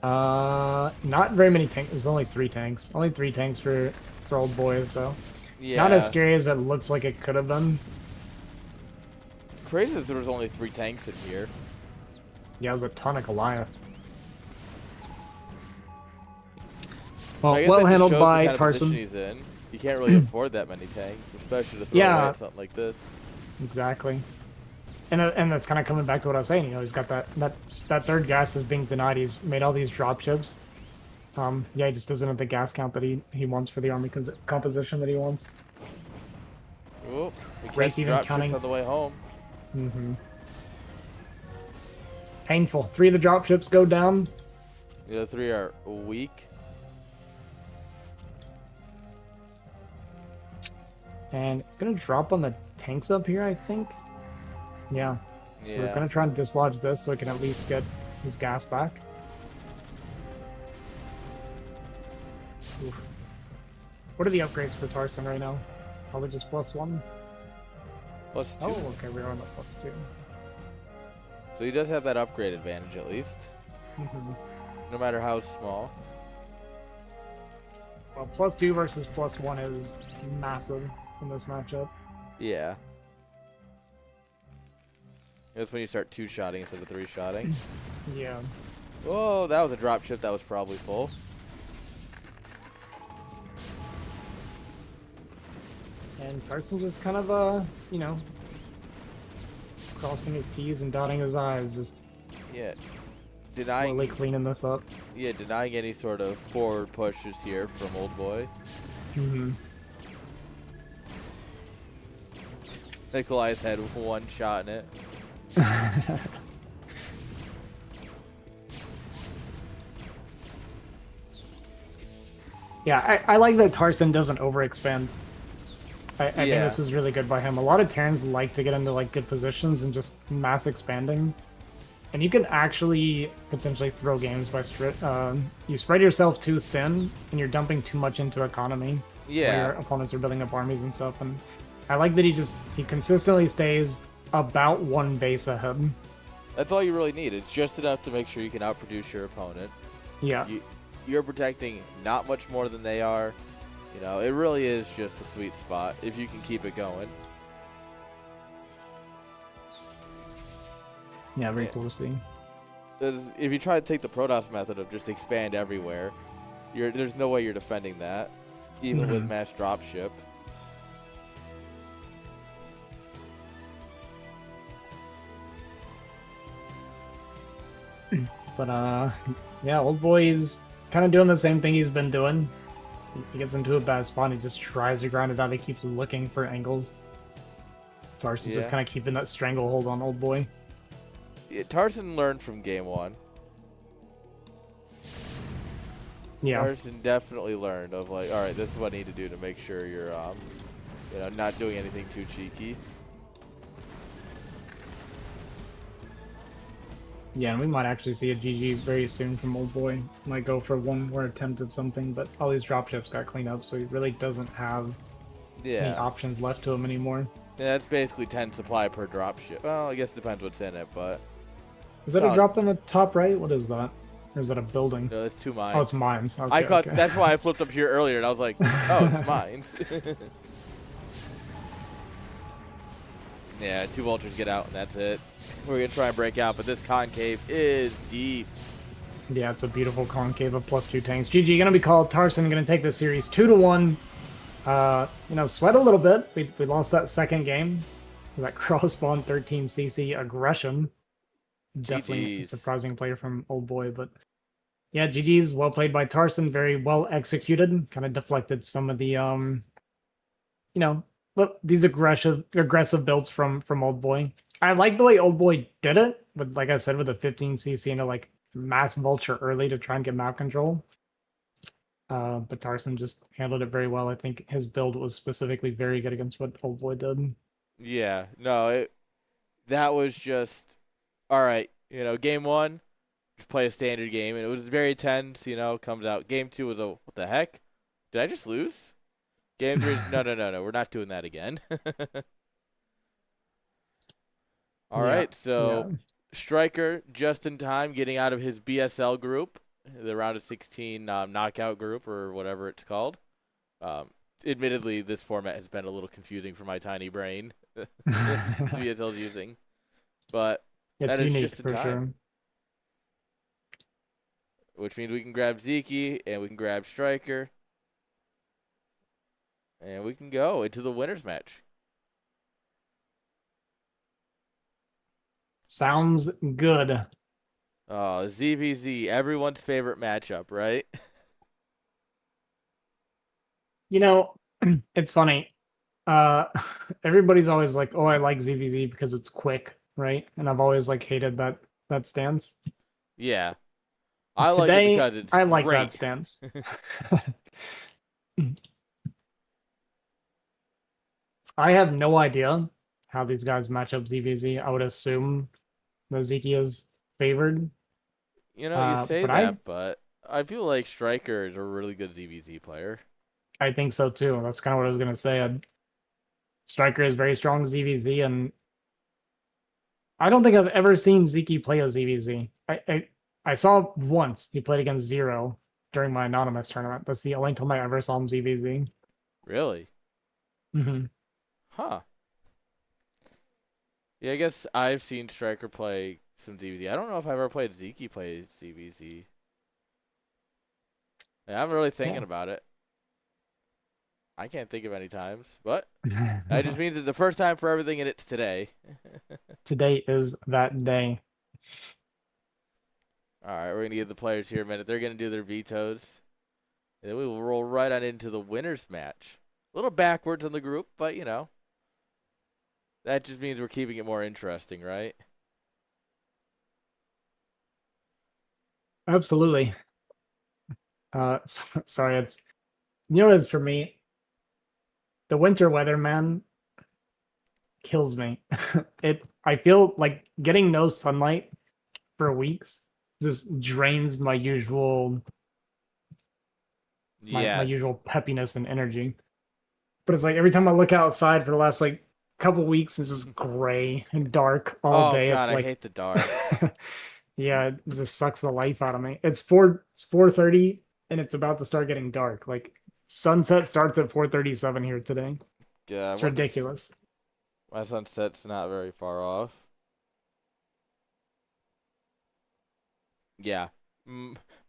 Not very many tanks. There's only 3 tanks. Only 3 tanks for Old Boy, so Yeah. not as scary as it looks like it could have been. It's crazy that there was only 3 tanks in here. Yeah, it was a ton of Goliath. Well, I guess well that just handled shows the by kind of position Tarson. he's in. You can't really afford that many tanks, especially to throw Yeah. away at something like this. Exactly. And that's kind of coming back to what I was saying. You know, he's got that third gas is being denied. He's made all these drop ships. Yeah, he just doesn't have the gas count that he wants for the army composition that he wants. Oh, we Right, catch even drop counting- ships on the way home. Mm-hmm. Painful. 3 of the drop ships go down. The other 3 are weak. And it's gonna drop on the tanks up here, I think. Yeah. So we're Yeah. gonna try and dislodge this so we can at least get his gas back. Oof. What are the upgrades for Tarson right now? Probably just +1. +2. Oh, okay, we're on the +2. So he does have that upgrade advantage at least. No matter how small. Well, +2 versus +1 is massive in this matchup. Yeah. That's when you start 2-shotting instead of 3-shotting. Yeah. Oh, that was a drop ship that was probably full. And Tarson just kind of, you know, crossing his T's and dotting his I's, just Yeah. slowly cleaning this up. Yeah, denying any sort of forward pushes here from Old Boy. Nikolai's had one shot in it. Yeah, I like that Tarson doesn't overexpand. I think Yeah. this is really good by him. A lot of Terrans like to get into like good positions and just mass expanding. And you can actually potentially throw games by you spread yourself too thin and you're dumping too much into economy. Where Yeah. your opponents are building up armies and stuff. And I like that he consistently stays about one base ahead. That's all you really need. It's just enough to make sure you can outproduce your opponent. Yeah. You're protecting not much more than they are. You know, it really is just a sweet spot if you can keep it going. Yeah, very cool to see. If you try to take the Protoss method of just expand everywhere, there's no way you're defending that, even with mass dropship. But yeah, Old Boy is kind of doing the same thing he's been doing. He gets into a bad spot and he just tries to grind it out. He keeps looking for angles. Tarson just kind of keeping that stranglehold on Old Boy. Yeah, Tarson learned from game 1. Yeah. Tarson definitely learned of like, all right, this is what I need to do to make sure you're, you know, not doing anything too cheeky. Yeah, and we might actually see a GG very soon from Old Boy. Might go for one more attempt at something, but all these dropships got cleaned up, so he really doesn't have any options left to him anymore. Yeah, that's basically 10 supply per dropship. Well, I guess it depends what's in it, but... Is that a drop in the top right? What is that? Or is that a building? No, it's 2 mines. Oh, it's mines. Okay, okay. That's why I flipped up here earlier, and I was like, oh, it's mines. Yeah, 2 vultures get out, and that's it. We're going to try and break out, but this concave is deep. Yeah, it's a beautiful concave of +2 tanks. GG gonna be called. Tarson gonna take this series 2-1. You know, sweat a little bit. We lost that second game. So that cross spawn 13cc aggression. Definitely a surprising play from Old Boy, but yeah, GG's well played by Tarson, very well executed. Kind of deflected some of the you know, these aggressive builds from Old Boy. I like the way Old Boy did it, with like I said, with a 15cc into like mass vulture early to try and get map control. But Tarson just handled it very well. I think his build was specifically very good against what Old Boy did. Yeah, no, that was just, all right, you know, game 1, just play a standard game, and it was very tense, you know, comes out. Game 2 was what the heck? Did I just lose? Game 3 is, no, we're not doing that again. All right, so Striker just in time getting out of his BSL group, the round of 16 knockout group or whatever it's called. Admittedly, this format has been a little confusing for my tiny brain. BSL's using, but it's that is unique just in for time. sure. Which means we can grab Vyncke and we can grab Striker, and we can go into the winners match. Sounds good. Oh, ZVZ, everyone's favorite matchup, right? You know, it's funny. Everybody's always like, "Oh, I like ZVZ because it's quick," right? And I've always like hated that stance. Yeah, I Today, like it because it's I like great. that stance. I have no idea how these guys match up ZVZ. I would assume that Zeke is favored. You know, you say But I that, but I feel like Striker is a really good ZVZ player. I think so too. That's kind of what I was gonna say. Striker is very strong ZVZ, and I don't think I've ever seen Zeke play a ZVZ. I saw once he played against Zero during my anonymous tournament. That's the only time I ever saw him ZVZ. Really? Mm-hmm. Huh. Yeah, I guess I've seen Striker play some ZVZ. I don't know if I've ever played Zeke play ZVZ. Yeah, I'm really thinking Yeah. about it. I can't think of any times, but that just means it's the first time for everything, and it's today. Today is that day. All right, we're going to give the players here a minute. They're going to do their vetoes. And then we will roll right on into the winner's match. A little backwards in the group, but, you know, that just means we're keeping it more interesting, right? Absolutely. Sorry, it's it's for me. The winter weather, man, kills me. I feel like getting no sunlight for weeks just drains my usual my Yes. usual peppiness and energy. But it's like every time I look outside for the last like couple weeks, it's just gray and dark all Oh, day. God, It's I like hate the dark. yeah, it just sucks the life out of me. It's 4:30 and it's about to start getting dark. Like sunset starts at 4:37 here today. Yeah, It's ridiculous. my sunset's not very far off. Yeah.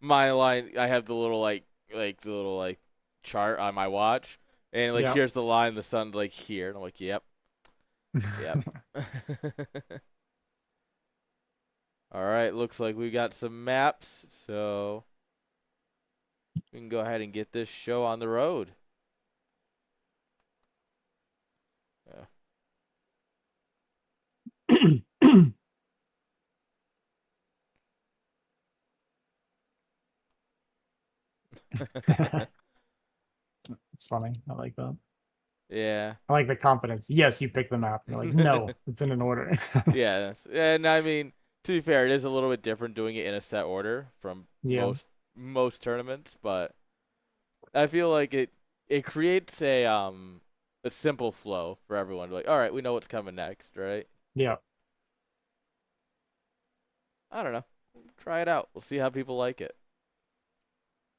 My line, I have the little, the little, chart on my watch. And, Yeah. here's the line, the sun's, here. And I'm like, yep. Yep. All right, looks like we got some maps, so we can go ahead and get this show on the road. It's funny. I like that. Yeah. I like the confidence. Yes, you pick the map. You're like, no, it's in an order. Yes. And I mean, to be fair, it is a little bit different doing it in a set order from Yeah. most tournaments, but I feel like it creates a simple flow for everyone. Like, all right, we know what's coming next, right? Yeah. I don't know. Try it out. We'll see how people like it.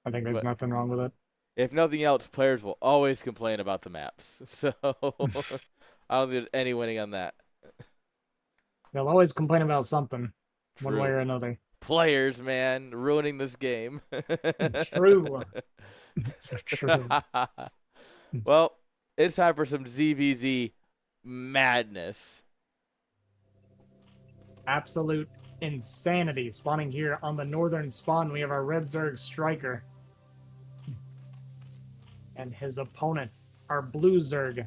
I think there's But nothing wrong with it. if nothing else, players will always complain about the maps. So I don't think there's any winning on that. They'll always complain about something, one way True. or another. Players, man, ruining this game. True. It's true. Well, it's time for some ZVZ madness. Absolute insanity. Spawning here on the northern spawn, we have our Red Zerg Striker. And his opponent, our Blue Zerg,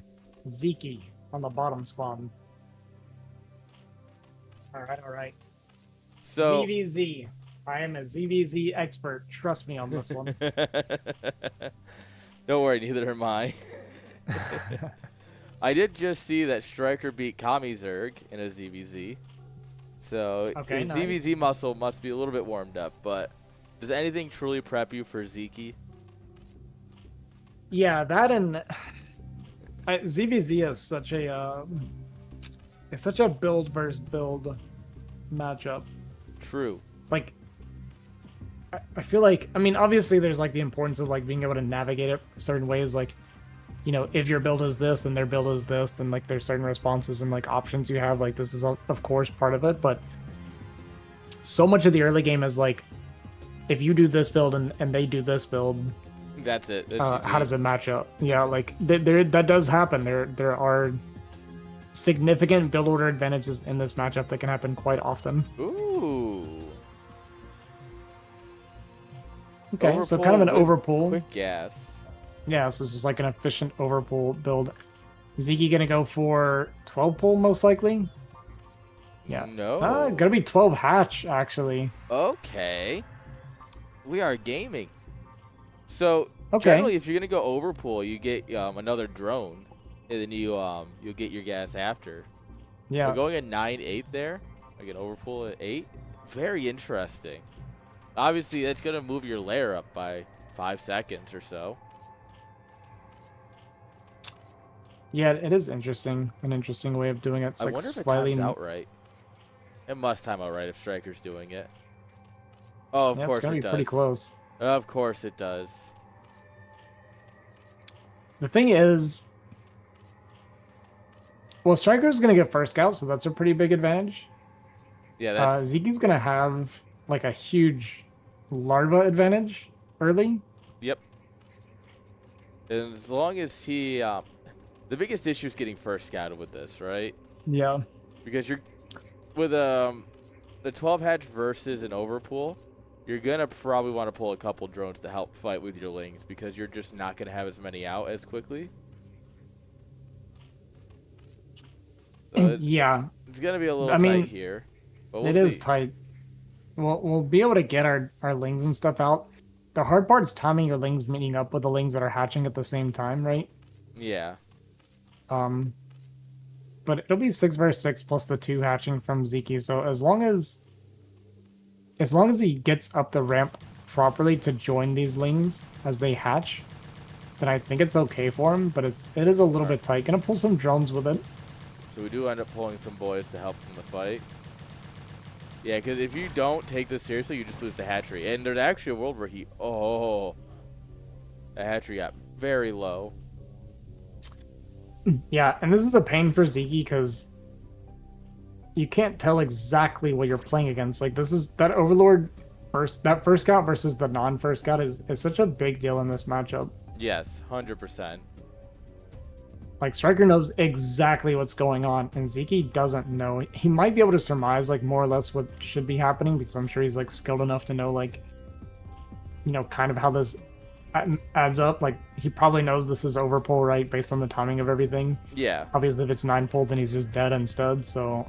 Zeke, on the bottom spawn. All right. So ZVZ. I am a ZVZ expert. Trust me on this one. don't worry, neither am I. I did just see that Striker beat Kami Zerg in a ZVZ. So Okay, his nice. ZVZ muscle must be a little bit warmed up, but does anything truly prep you for Zeke? Yeah, that and ZVZ is such a it's such a build versus build matchup. True. Like, I feel like, I mean, obviously there's like the importance of like being able to navigate it certain ways. Like, if your build is this and their build is this, then like there's certain responses and like options you have. Like this is of course part of it, but so much of the early game is like, if you do this build and they do this build, That's it. That's how does it match up? Yeah, like that does happen. There are significant build order advantages in this matchup that can happen quite often. Ooh. Okay, so kind of an overpull. Quick gas. Yeah, so it's just like an efficient overpull build. Zeke gonna go for 12 pull most likely? Yeah. No. Gonna be 12 hatch actually. Okay. We are gaming. So Okay. generally, if you're gonna go overpull, you get another drone and then you'll get your gas after. But Yeah. going at 9-8 there, like an overpull at 8, very interesting. Obviously, that's gonna move your layer up by 5 seconds or so. Yeah, it is interesting. An interesting way of doing it. It's I like wonder if it times slightly. out right. It must time out right if Striker's doing it. Oh, of Yeah, it's course gonna it be pretty does. close. Of course it does. The thing is, well, Striker's gonna get first scout, so that's a pretty big advantage. Yeah, that's Zeke's gonna have like a huge larva advantage early. yep. And as long as he, the biggest issue is getting first scouted with this, right? Yeah. Because you're with the 12 hatch versus an overpool, you're gonna probably want to pull a couple drones to help fight with your lings because you're just not gonna have as many out as quickly. So Yeah. it's gonna be a little I tight mean, here, but we'll it is see. tight. We'll be able to get our lings and stuff out. The hard part is timing your lings meeting up with the lings that are hatching at the same time, right? Yeah. Um, but it'll be 6 versus 6 plus the 2 hatching from Zeke. So as long as he gets up the ramp properly to join these lings as they hatch, then I think it's okay for him. But it is a little bit tight. Gonna pull some drones with it. So we do end up pulling some boys to help in the fight. Yeah, because if you don't take this seriously, you just lose the hatchery. And there's actually a world where the hatchery got very low. Yeah, and this is a pain for Zeke because you can't tell exactly what you're playing against. Like this is that Overlord that first scout versus the non-first scout is such a big deal in this matchup. Yes, 100%. Like Striker knows exactly what's going on, and Zeke doesn't know. He might be able to surmise like more or less what should be happening because I'm sure he's like skilled enough to know like kind of how this adds up. Like he probably knows this is overpull, right, based on the timing of everything. Yeah. Obviously, if it's 9-pull, then he's just dead instead. So.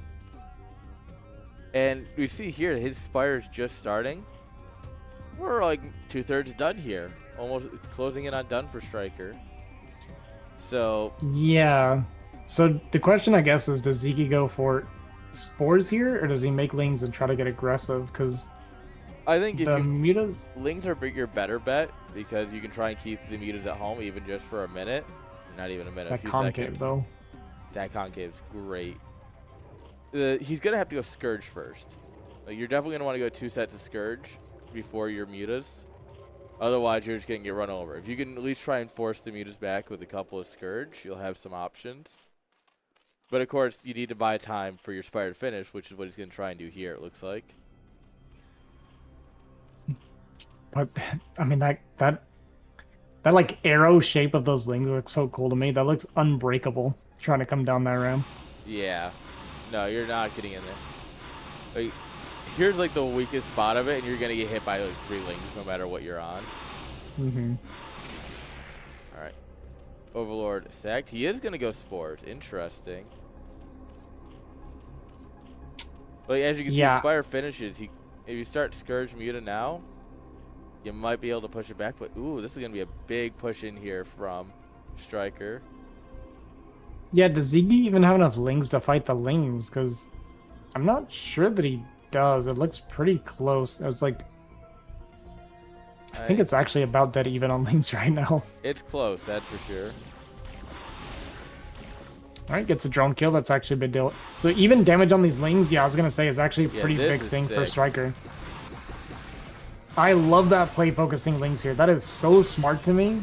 And we see here his Spire's just starting. We're like 2/3 done here. Almost closing in on done for Striker. So Yeah. So the question, I guess, is does Zeke go for spores here, or does he make lings and try to get aggressive? Because I think if the you mutas. lings are your better bet because you can try and keep the mutas at home even just for a minute. Not even a minute, a That few concave, seconds. though. That concave's great. He's gonna have to go Scourge first. Like, you're definitely gonna want to go 2 sets of Scourge before your mutas. Otherwise, you're just gonna get run over. If you can at least try and force the mutas back with a couple of Scourge, you'll have some options. But of course, you need to buy time for your Spire to finish, which is what he's gonna try and do here. It looks like. But I mean that like arrow shape of those lings looks so cool to me. That looks unbreakable. Trying to come down that ramp. Yeah. No, you're not getting in there. Like, here's like the weakest spot of it, and you're gonna get hit by like 3 lings no matter what you're on. Mm-hmm. All right. Overlord sacked. He is gonna go Spores. Interesting. But as you can see, Spire finishes. If you start Scourge Muta now, you might be able to push it back. But ooh, this is gonna be a big push in here from Striker. Yeah, does Zeke even have enough lings to fight the lings? Because I'm not sure that he does. It looks pretty close. I was like, I think it's actually about dead even on lings right now. It's close, that's for sure. All right, gets a drone kill. That's actually a big deal. So even damage on these lings, yeah, I was gonna say is actually a pretty big thing for Striker. I love that play focusing lings here. That is so smart to me.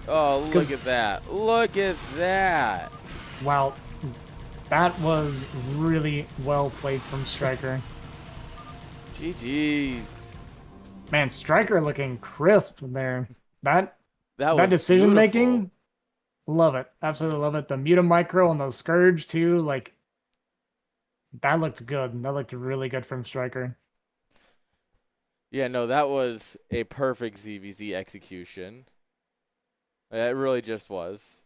Oh, look at that. Look at that. Wow. That was really well played from Striker. GG's. Man, Striker looking crisp there. That was decision beautiful. making, love it. Absolutely love it. The Muta Micro and those Scourge too, like that looked good. That looked really good from Striker. Yeah, no, that was a perfect ZVZ execution. It really just was.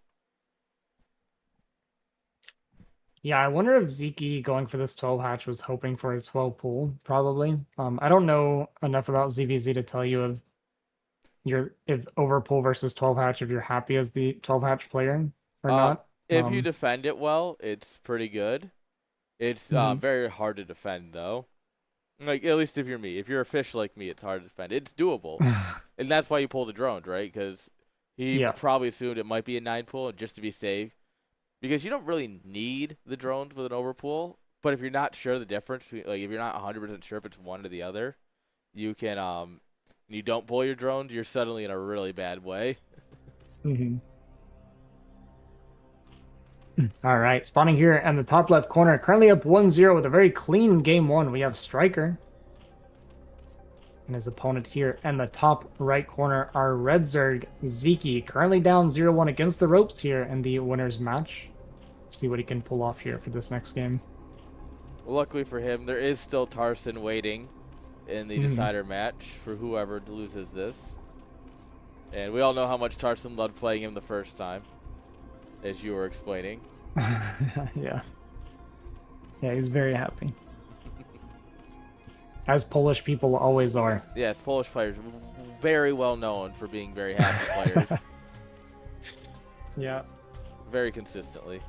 Yeah, I wonder if Zeke going for this 12 hatch was hoping for a 12 pull, probably. I don't know enough about ZVZ to tell you if overpull versus 12 hatch, if you're happy as the 12 hatch player. or Um, not. if you defend it well, it's pretty good. It's Mhm. very hard to defend though. Like at least if you're me, if you're a fish like me, it's hard to defend. It's doable, and that's why you pull the drones, right? Because he Yeah. probably assumed it might be a 9 pool just to be safe. Because you don't really need the drones with an overpool, but if you're not sure the difference, like if you're not 100% sure if it's one or the other, you can you don't pull your drones, you're suddenly in a really bad way. Hmm. All right, spawning here in the top left corner, currently up 1-0 with a very clean game one. We have Striker and his opponent here in the top right corner, our Red Zerg, Vyncke, currently down 0-1 against the ropes here in the winner's match. Let's see what he can pull off here for this next game. Luckily for him, there is still Tarson waiting in the decider match for whoever loses this. And we all know how much Tarson loved playing him the first time, as you were explaining. Yeah. Yeah, he's very happy. As Polish people always are. Yes, Polish players, very well known for being very happy players. Yeah. Very consistently.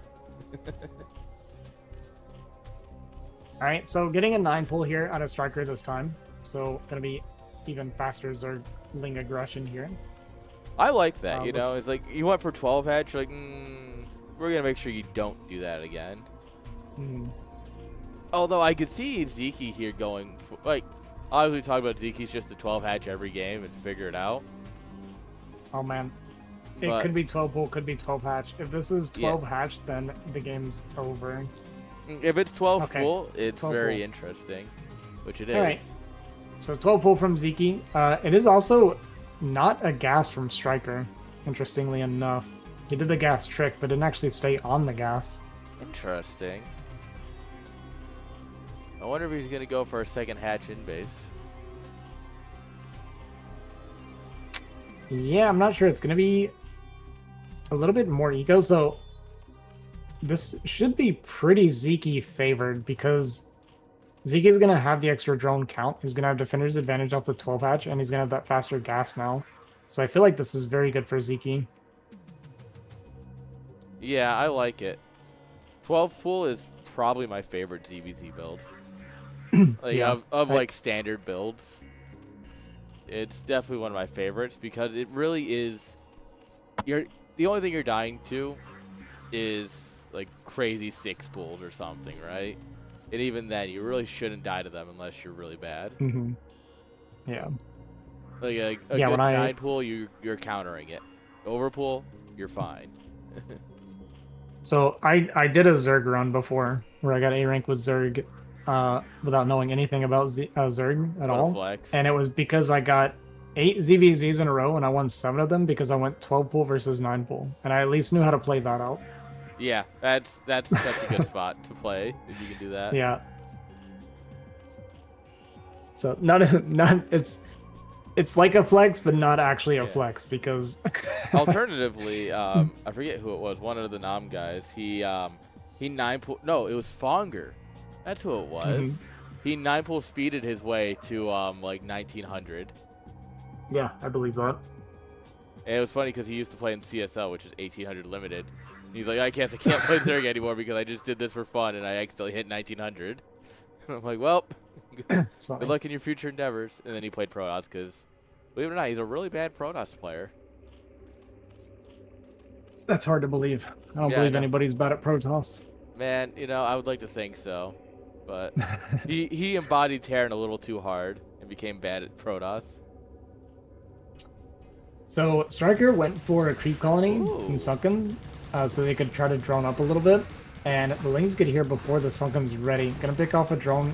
All right, so getting a 9 pull here out of Striker this time. So going to be even faster Zergling aggression here. I like that, you know. It's like you went for 12 hatch, you're like, we're going to make sure you don't do that again. Although I could see Vyncke here going, like, obviously talk about Zeke's just the 12 hatch every game and figure it out. Oh, man. It could be 12 pull, could be 12 hatch. If this is 12 hatch, then the game's over. If it's 12 pull, it's 12 very pull. interesting, which it is. All right. So 12 pull from Vyncke. It is also not a gas from Striker, interestingly enough. He did the gas trick, but didn't actually stay on the gas. Interesting. I wonder if he's going to go for a second hatch in base. Yeah, I'm not sure. It's going to be a little bit more eco, so this should be pretty Vyncke favored because Vyncke is going to have the extra drone count. He's going to have defender's advantage off the 12 hatch, and he's going to have that faster gas now. So I feel like this is very good for Vyncke. Yeah, I like it. 12 pool is probably my favorite ZVZ build. Like Yeah, like standard builds. It's definitely one of my favorites because it really is the only thing you're dying to is like crazy 6 pools or something, right? And even then you really shouldn't die to them unless you're really bad. Yeah. Like a good 9 pool, you're countering it. Over pool, you're fine. So I did a Zerg run before where I got A rank with Zerg without knowing anything about Zerg at all. Flex. And it was because I got 8 ZVZs in a row and I won 7 of them because I went 12 pool versus 9 pool. And I at least knew how to play that out. Yeah, that's such a good spot to play if you can do that. Yeah. So it's like a flex, but not actually a flex because. Alternatively, I forget who it was. One of the Nam guys. He 9 pool. No, it was Fonger. That's who it was. He 9 pool speeded his way to like 1900. Yeah, I believe that. And it was funny because he used to play in CSL, which is 1800 limited. He's like, I can't play Zerg anymore because I just did this for fun and I accidentally hit 1900. I'm like, well, good luck in your future endeavors. And then he played Protoss because, believe it or not, he's a really bad Protoss player. That's hard to believe. I don't believe anybody's bad at Protoss. Man, you know, I would like to think so. But he embodied Terran a little too hard and became bad at Protoss. So Striker went for a creep colony in Sunken so they could try to drone up a little bit. And the Lings get here before the Sunken's ready. Gonna pick off a drone,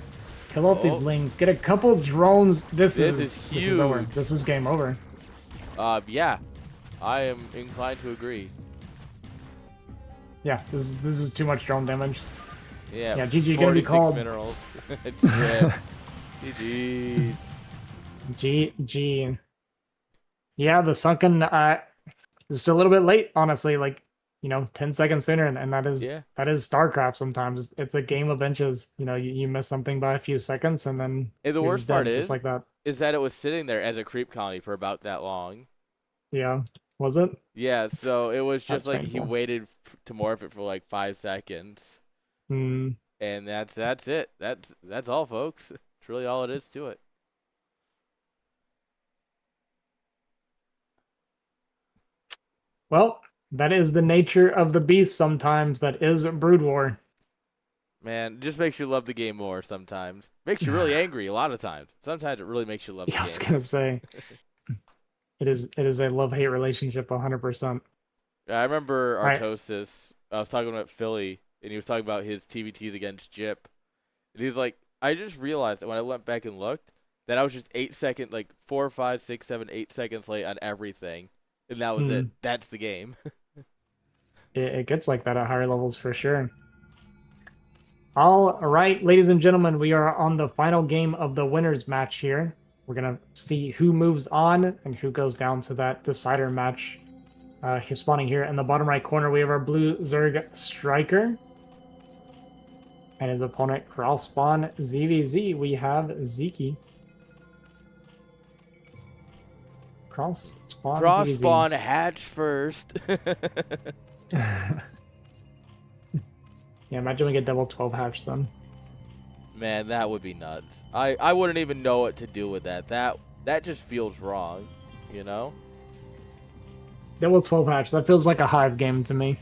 kill off these Lings, get a couple drones. This is huge. This is over. This is game over. Yeah, I am inclined to agree. Yeah, this is too much drone damage. Yeah, yeah. GG gonna be called. Minerals. GG's. GG. Yeah, the Sunken is still a little bit late, honestly. Like, 10 seconds sooner, and that is StarCraft. Sometimes it's a game of inches. You miss something by a few seconds, and then the worst part just like that is that it was sitting there as a creep colony for about that long. Yeah, Was it? Yeah, so it was just That's like he painful. waited to morph it for like 5 seconds, Hmm. and that's it. That's all, folks. It's really all it is to it. Well, that is the nature of the beast sometimes. That is Brood War. Man, it just makes you love the game more sometimes. Makes you really angry a lot of times. Sometimes it really makes you love the Yeah, I was game. gonna say it is a love-hate relationship 100%. I remember All right. Artosis. I was talking about Philly, and he was talking about his TBTs against Jip. And he was like, I just realized that when I went back and looked, that I was just 8 seconds, like 4, 5, 6, 7, 8 seconds late on everything. And that was it. Hmm. That's the game. It gets like that at higher levels for sure. All right, ladies and gentlemen, we are on the final game of the winners match here. We're gonna see who moves on and who goes down to that decider match. He's spawning here in the bottom right corner. We have our blue Zerg striker and his opponent cross spawn ZVZ. We have Zeke. Cross spawn Cross ZVZ. spawn hatch first. Yeah, imagine we get double 12 hatch then. Man, that would be nuts. I wouldn't even know what to do with that. That just feels wrong, you know? Double 12 hatch. That feels like a hive game to me.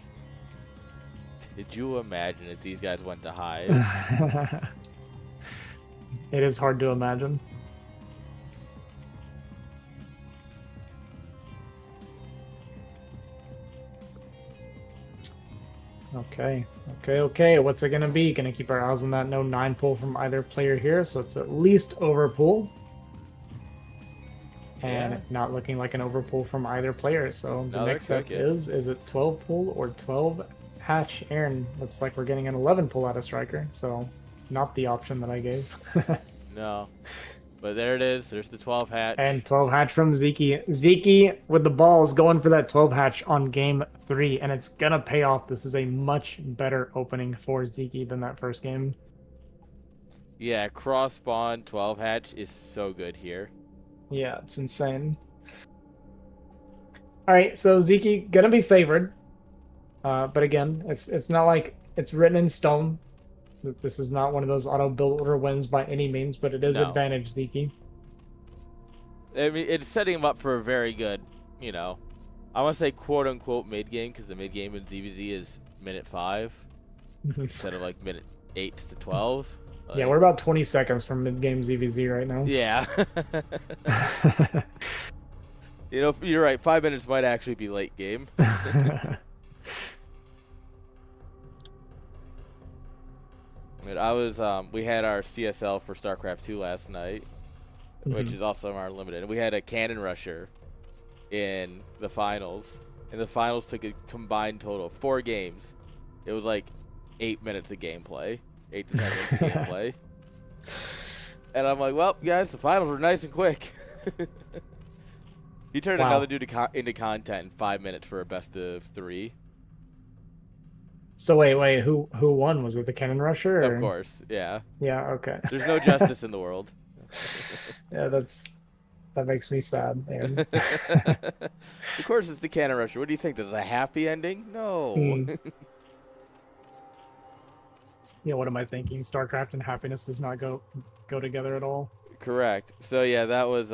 Did you imagine if these guys went to Hive? It is hard to imagine. Okay, okay. What's it gonna be? Gonna keep our eyes on that no 9 pull from either player here, so it's at least overpull. And Yeah. not looking like an overpull from either player. So the No, they're next step cooking. is it 12 pull or 12 hatch? Aaron, looks like we're getting an 11 pull out of striker, so not the option that I gave. No. But there it is. There's the 12 hatch. And 12 hatch from Zeke. Zeke with the balls going for that 12 hatch on game 3, and it's gonna pay off. This is a much better opening for Zeke than that first game. Yeah, cross spawn 12 hatch is so good here. Yeah, it's insane. All right, so Zeke gonna be favored, but again, it's not like it's written in stone. This is not one of those auto builder wins by any means, but it is No. advantage Zeke. I mean, it's setting him up for a very good, you know, I want to say quote unquote mid game because the mid game in ZVZ is minute 5 instead of like minute 8 to 12. Like, Yeah, we're about 20 seconds from mid game ZVZ right now. Yeah. You know, you're right. 5 minutes might actually be late game. I was we had our CSL for StarCraft 2 last night, which is also our limited. And we had a cannon rusher in the finals, and the finals took a combined total of 4 games. It was like 8 minutes of gameplay, 8 to 10 minutes of gameplay. And I'm like, well, guys, the finals were nice and quick. He turned another dude into content in 5 minutes for a best of 3. So wait, who won? Was it the Cannon Rusher? Or? Of course, yeah. Yeah, okay. There's no justice in the world. Yeah, that makes me sad, man. Of course, it's the Cannon Rusher. What do you think? This is a happy ending? No. Yeah, what am I thinking? StarCraft and happiness does not go together at all. Correct. So yeah, that was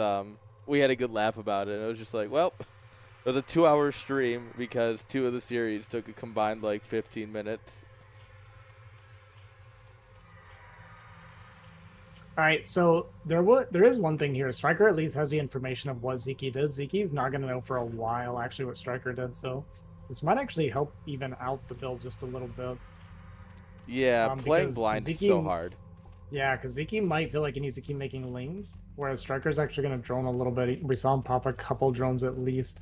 we had a good laugh about it. It was just like, well, it was a 2-hour stream because 2 of the series took a combined like 15 minutes. All right, so there is one thing here. Striker at least has the information of what Zeke did. Zeke's not going to know for a while actually what Striker did, so this might actually help even out the build just a little bit. Yeah, playing blind is so hard. Yeah, because Zeke might feel like he needs to keep making lanes, whereas Striker's actually going to drone a little bit. We saw him pop a couple drones at least.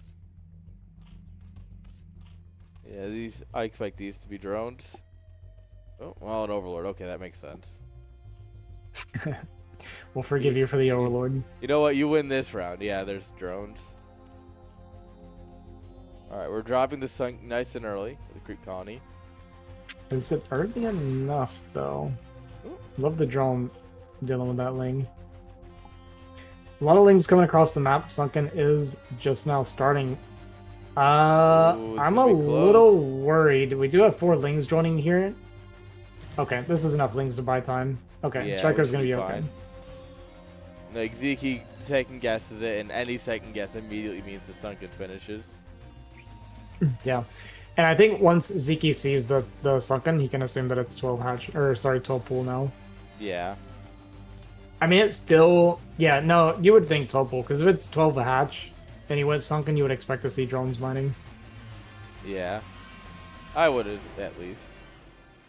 Yeah, I expect these to be drones. Oh, well, an Overlord. Okay, that makes sense. We'll forgive you for the Overlord. You know what? You win this round. Yeah, there's drones. All right, we're dropping the sun nice and early for the Creep Colony. Is it early enough, though? Love the drone dealing with that Ling. A lot of Lings coming across the map. Sunken is just now starting Ooh, it's I'm gonna a be little close. worried. We do have 4 Lings joining here. Okay, this is enough Lings to buy time. Okay, Yeah, we Striker's should gonna be be okay. fine. Like Zeke second guesses it, and any second guess immediately means the sunken finishes. Yeah. And I think once Zeke sees the sunken, he can assume that it's 12 hatch, or sorry, 12 pool now. Yeah, I mean, it's still, yeah, no, you would think 12 pool, because if it's 12 a hatch and he went sunken, you would expect to see drones mining. yeah. I would at least.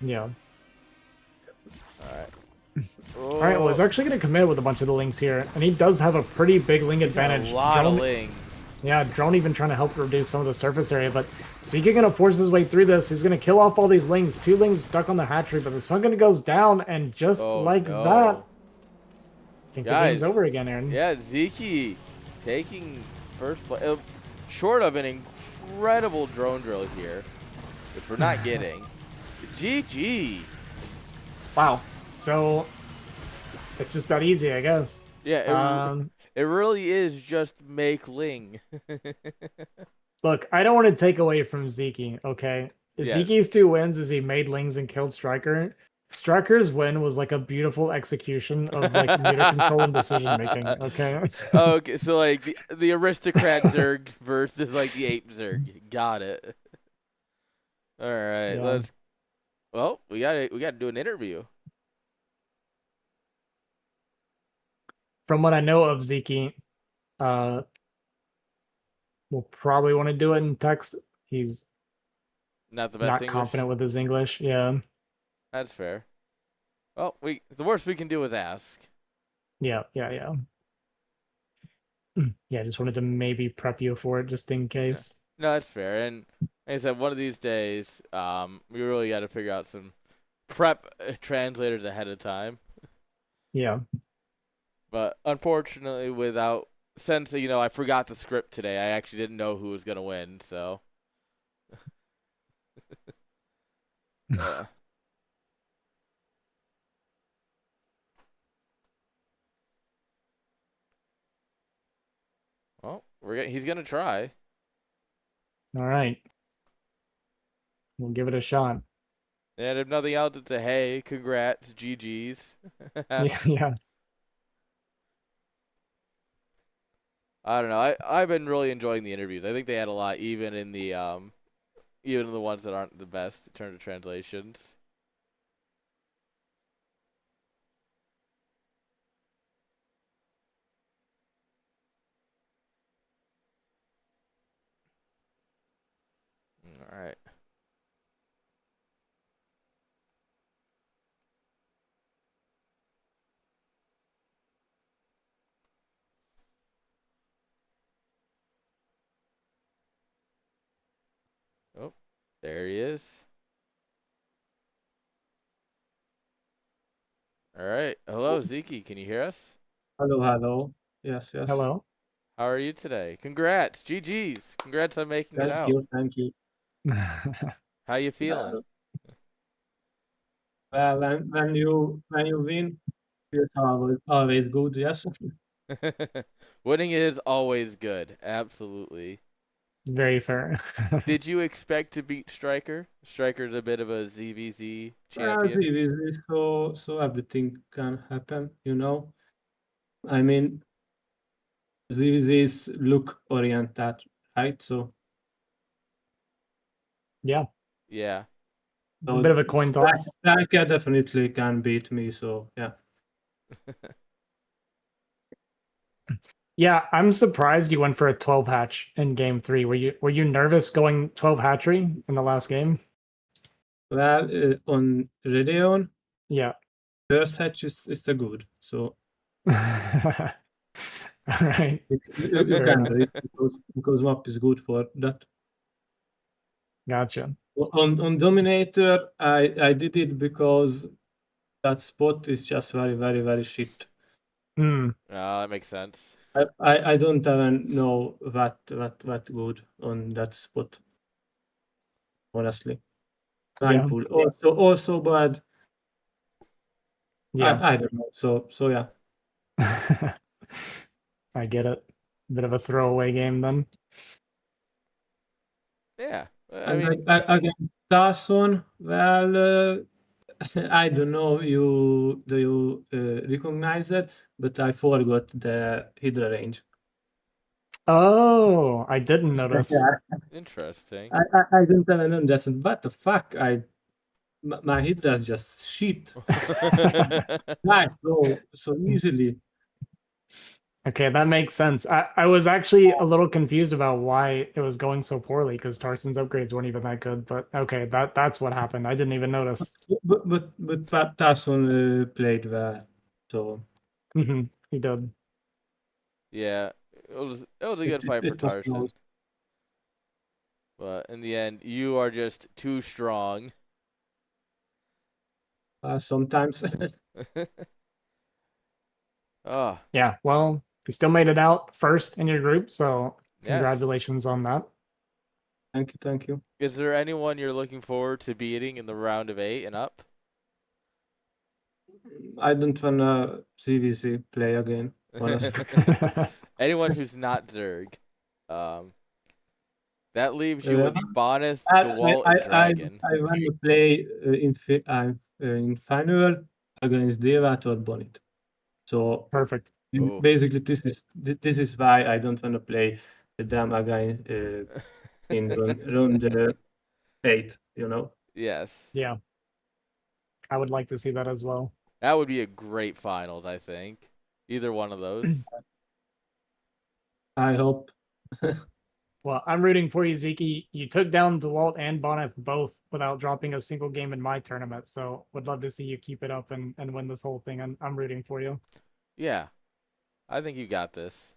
Yeah. All right. All right, well, he's Oh, actually going to commit with a bunch of the links here, and he does have a pretty big link he's got a advantage. lot of Drone, lings. yeah, Drone even trying to help reduce some of the surface area, but Zeke going to force his way through this. He's going to kill off all these lings. 2 lings stuck on the hatchery, but the sunken goes down, and just Oh like that, no, I think the game's guys. over again, Aaron. Yeah, Zeke taking first place. Short of an incredible drone drill here, which we're not getting. GG. Wow. So it's just that easy, I guess. Yeah, Um, it really is just make Ling. Look, I don't want to take away from Zeke, okay? Yeah. Zeke's 2 wins is he made Lings and killed Striker. Striker's win was like a beautiful execution of like meter control and decision making, okay? Okay, so like the aristocrat Zerg versus like the ape Zerg. Got it. All right, Yeah. let's. Well, we gotta do an interview. From what I know of Zeke, uh, we'll probably want to do it in text. He's Not the best not English. confident with his English. Yeah. That's fair. Well, the worst we can do is ask. Yeah. Yeah. Yeah. Yeah. Just wanted to maybe prep you for it just in No, case. no, that's fair. And like I said, one of these days, we really got to figure out some prep translators ahead of time. Yeah. But unfortunately, since I forgot the script today, I actually didn't know who was gonna win. So, uh, well, he's gonna try. All right. We'll give it a shot. And if nothing else, it's a hey, congrats, GG's. Yeah. Yeah. I don't know. I've been really enjoying the interviews. I think they had a lot, even in the ones that aren't the best in terms of translations. All right. Oh, there he is. All right. Hello, Zeke. Can you hear us? Hello, hello. Yes, yes. Hello. How are you today? Congrats, GG's. Congrats on making it Thank out. you, thank you. How you feeling? Well, when you win, it's always good. Yes. Winning is always good. Absolutely. Very fair. Did you expect to beat Striker? Striker's a bit of a ZVZ Well, champion. so everything can happen. I mean, this is look oriented, right? So, Yeah. Yeah. It's a bit of a coin toss. that definitely can beat me. So yeah. Yeah, I'm surprised you went for a 12 hatch in game 3. Were you nervous going 12 hatchery in the last game? Well, on Radeon, Yeah. first hatch is the good. So All right. you Fair can enough. do it because map is good for that. Gotcha. On Dominator, I did it because that spot is just very, very, very shit. Hmm. Oh, that makes sense. I don't even know what good on that spot, honestly. Yeah. Mindful. Also bad. Yeah. I don't know. So yeah. I get it. Bit of a throwaway game then. Yeah. I And mean, again, Carson, well, I don't know do you recognize it, but I forgot the Hydra range. Oh, I didn't notice. Yeah, interesting. I didn't even understand. What the fuck? My Hydra's just shit. Nice, so easily. Okay, that makes sense. I was actually a little confused about why it was going so poorly because Tarson's upgrades weren't even that good. But okay, that's what happened. I didn't even notice. But Carson played well, so He did. Yeah, it was a it, good it, fight for it was Tarson, close. but in the end, you are just too strong. Sometimes. Oh, Yeah. Well, you still made it out first in your group, so yes. congratulations on that. Thank you. Is there anyone you're looking forward to beating in the round of 8 and up? I don't wanna CVC play again, honestly. Anyone who's not Zerg. Um, that leaves you Uh, with Boneth, I DeWalt, I and I Dragon. I wanna play in final against Devat or Bonit. So Perfect. Oh, basically, this is why I don't wanna play them against in round 8. You know. yes. Yeah, I would like to see that as well. That would be a great finals, I think. Either one of those. I hope. Well, I'm rooting for you, Zeke. You took down DeWalt and Bonneth both without dropping a single game in my tournament. So would love to see you keep it up and win this whole thing. I'm rooting for you. Yeah, I think you got this.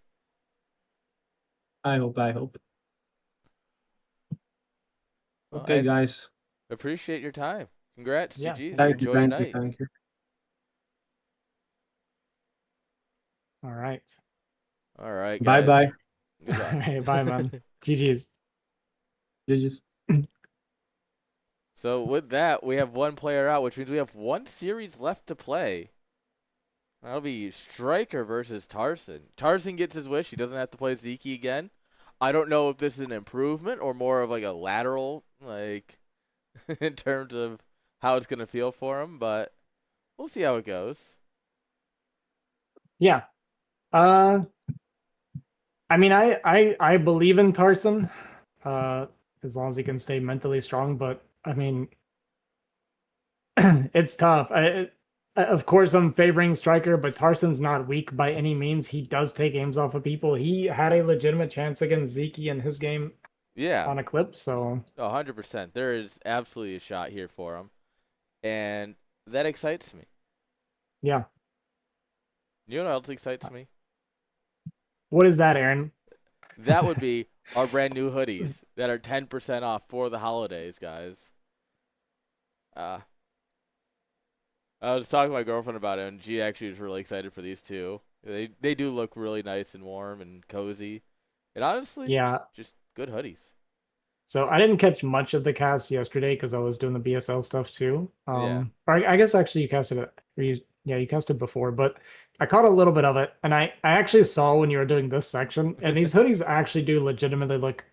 I hope. I hope. Well, Okay, I guys. appreciate your time. Congrats, Yeah. GG's. Thank you. Thank you. Enjoy your Thank you. night. Thank you. All right. All right, Bye guys. bye. Goodbye. Hey, bye, man. GG's. GG's. So with that, we have one player out, which means we have one series left to play. That'll be Striker versus Tarson. Tarson gets his wish. He doesn't have to play Zeke again. I don't know if this is an improvement or more of like a lateral, like in terms of how it's gonna feel for him, but we'll see how it goes. Yeah. Uh, I mean, I believe in Tarson. As long as he can stay mentally strong. But I mean, it's tough. Of course, I'm favoring Striker, but Tarson's not weak by any means. He does take aims off of people. He had a legitimate chance against Zeke in his game Yeah, on Eclipse. So 100%. There is absolutely a shot here for him, and that excites me. yeah. You know what else excites me? What is that, Aaron? That would be our brand new hoodies that are 10% off for the holidays, guys. Uh, I was talking to my girlfriend about it, and she actually was really excited for these too. They do look really nice and warm and cozy, and honestly, Yeah. just good hoodies. So I didn't catch much of the cast yesterday because I was doing the BSL stuff too. Yeah. Or I guess actually you casted it. Yeah, you casted before, but I caught a little bit of it, and I actually saw when you were doing this section, and these hoodies actually do legitimately look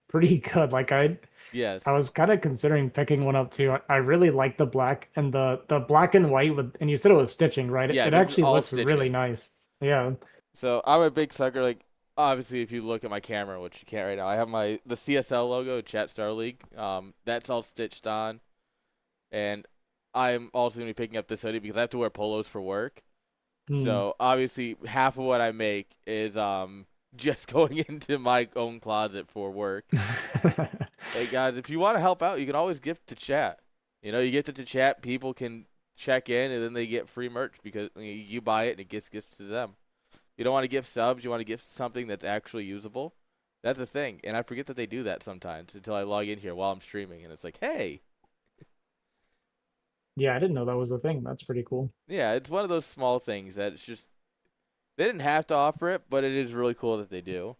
pretty good. Like I Yes. was kind of considering picking one up too. I really like the black and the black and white with, and you said it was stitching, right? Yeah, It this is actually all looks really stitching. nice. Yeah. So I'm a big sucker. Like obviously, if you look at my camera, which you can't right now, I have the CSL logo, Chat Star League. That's all stitched on, and I'm also gonna be picking up this hoodie because I have to wear polos for work. Hmm. So obviously, half of what I make is just going into my own closet for work. Hey guys, if you want to help out, you can always gift to chat. You know, you gift it to chat, people can check in, and then they get free merch because you buy it and it gets gifted to them. You don't want to gift subs, you want to gift something that's actually usable. That's the thing, and I forget that they do that sometimes until I log in here while I'm streaming, and it's like, hey, Yeah, I didn't know that was a thing. That's pretty cool. yeah, it's one of those small things that it's just they didn't have to offer it, but it is really cool that they do.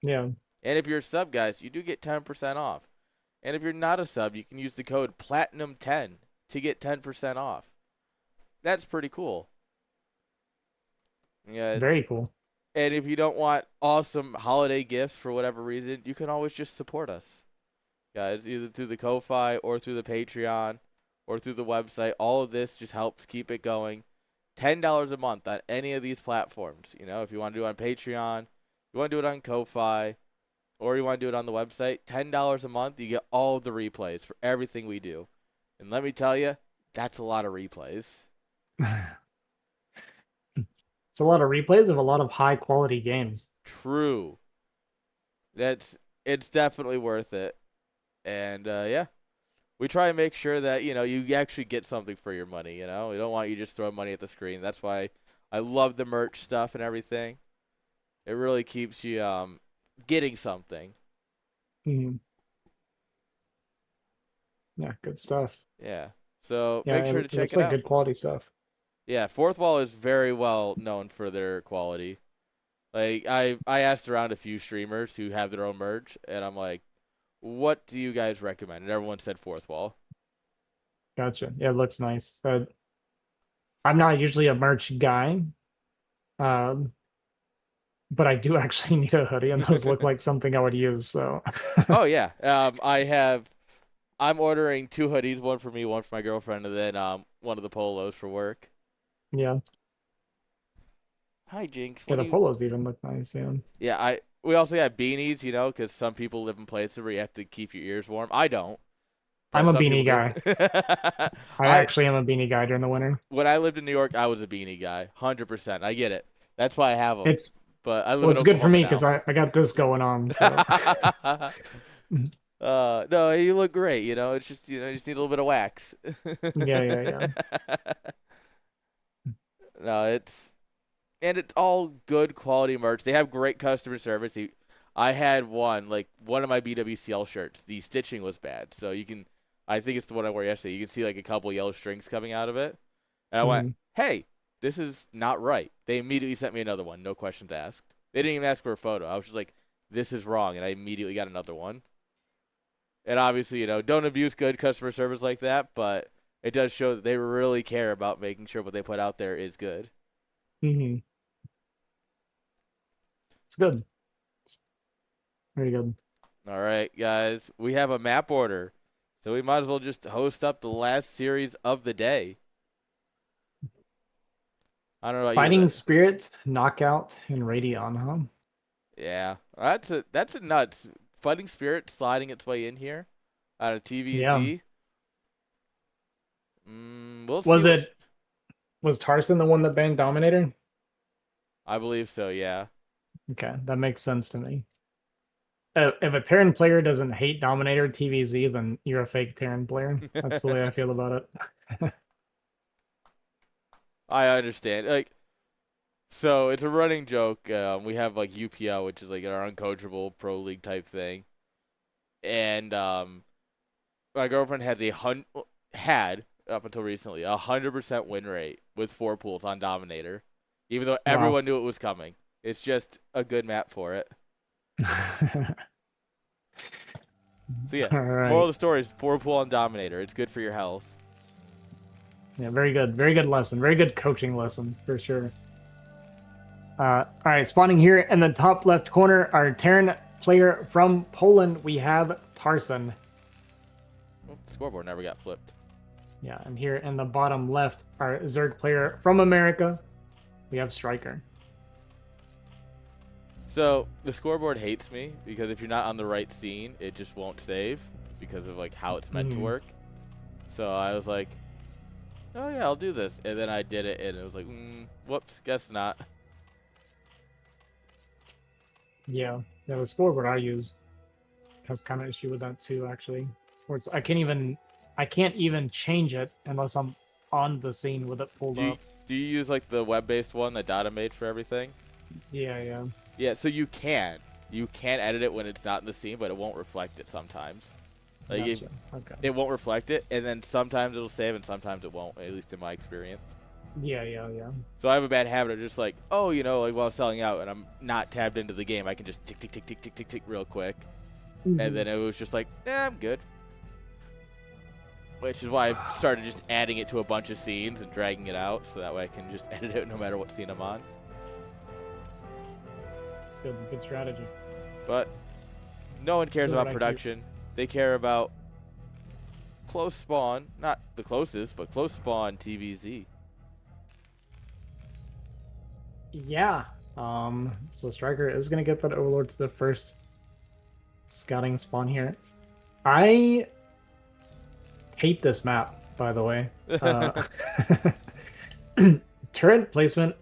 Yeah. And if you're a sub, guys, you do get 10% off. And if you're not a sub, you can use the code PLATINUM10 to get 10% off. That's pretty cool. Yes. Very cool. And if you don't want awesome holiday gifts for whatever reason, you can always just support us. guys, either through the Ko-Fi or through the Patreon or through the website. All of this just helps keep it going. $10 a month on any of these platforms. You know, if you want to do it on Patreon, you want to do it on Ko-Fi, or you want to do it on the website, $10 a month, you get all of the replays for everything we do. And let me tell you, that's a lot of replays. It's a lot of replays of a lot of high quality games. True. It's definitely worth it. And yeah, we try and make sure that, you know, you actually get something for your money, you know? We don't want you just throwing money at the screen. That's why I love the merch stuff and everything. It really keeps you getting something. Mhm. Yeah, good stuff. Yeah. So Yeah, make sure to it check looks it like out. good quality stuff. Yeah, Fourth Wall is very well known for their quality. Like I asked around a few streamers who have their own merch, and I'm like, what do you guys recommend? And everyone said Fourth Wall. Gotcha. Yeah, it looks nice. I'm not usually a merch guy, um, but I do actually need a hoodie, and those look like something I would use. So, Oh yeah. I'm ordering 2 hoodies, one for me, one for my girlfriend, and then one of the polos for work. yeah, Hi Jinx. yeah, What do the you? polos even look nice. Yeah, Yeah, we also got beanies, you know, because some people live in places where you have to keep your ears warm. I don't. I'm But a some beanie people guy. do. I actually am a beanie guy during the winter. When I lived in New York, I was a beanie guy, 100%. I get it. That's why I have them. It's But I live well, in it's good for Oklahoma me because I got this going on. So, now. No, you look great. You know, it's just you just need a little bit of wax. yeah. No, it's all good quality merch. They have great customer service. I had one of my BWCL shirts. The stitching was bad, so you can. I think it's the one I wore yesterday. You can see like a couple yellow strings coming out of it, and I went, Mhm. "Hey, this is not right." They immediately sent me another one, no questions asked. They didn't even ask for a photo. I was just like, "This is wrong," and I immediately got another one. And obviously, don't abuse good customer service like that, but it does show that they really care about making sure what they put out there is good. Mhm. It's good. It's very good. All right, guys, we have a map order, so we might as well just host up the last series of the day. I don't know about Fighting you, Spirit, Knockout, and Radeon, huh? yeah, that's a nuts. Fighting Spirit sliding its way in here out of Yeah. TVZ. We'll see. Was Tarson the one that banned Dominator? I believe so. Yeah. Okay, that makes sense to me. If a Terran player doesn't hate Dominator TVZ, then you're a fake Terran player. That's the way I feel about it. I understand. So it's a running joke. We have like UPL, which is like our uncoachable pro league type thing, and my girlfriend had up until recently 100% win rate with 4 pools on Dominator, even though everyone knew it was coming. It's just a good map for it. So yeah, All right. moral of the story is 4 pool on Dominator. It's good for your health. Yeah, very good. Very good lesson. Very good coaching lesson for sure. All right, spawning here in the top left corner, our Terran player from Poland, we have Tarson. Oh, the scoreboard never got flipped. Yeah, and here in the bottom left, our Zerg player from America, we have Striker. So the scoreboard hates me because if you're not on the right scene, it just won't save because of like how it's meant to work. So I was like, oh yeah, I'll do this, and then I did it, and it was like, whoops, guess not. Yeah, the scoreboard I use has kind of issue with that too, actually. Where it's I can't even change it unless I'm on the scene with it pulled up. Do you use like the web-based one that Data made for everything? Yeah. Yeah, so you can edit it when it's not in the scene, but it won't reflect it sometimes. Like Gotcha. Okay. it won't reflect it, and then sometimes it'll save and sometimes it won't. At least in my experience. Yeah. So I have a bad habit of just like, like while selling out and I'm not tabbed into the game, I can just tick real quick. And then it was just like, I'm good. Which is why I've started just adding it to a bunch of scenes and dragging it out, so that way I can just edit it no matter what scene I'm on. It's good strategy. But no one cares Do what about I production. They care about close spawn, not the closest, but close spawn TVZ. Yeah. So Striker is gonna get that Overlord to the first scouting spawn here. I hate this map, by the way. Turret placement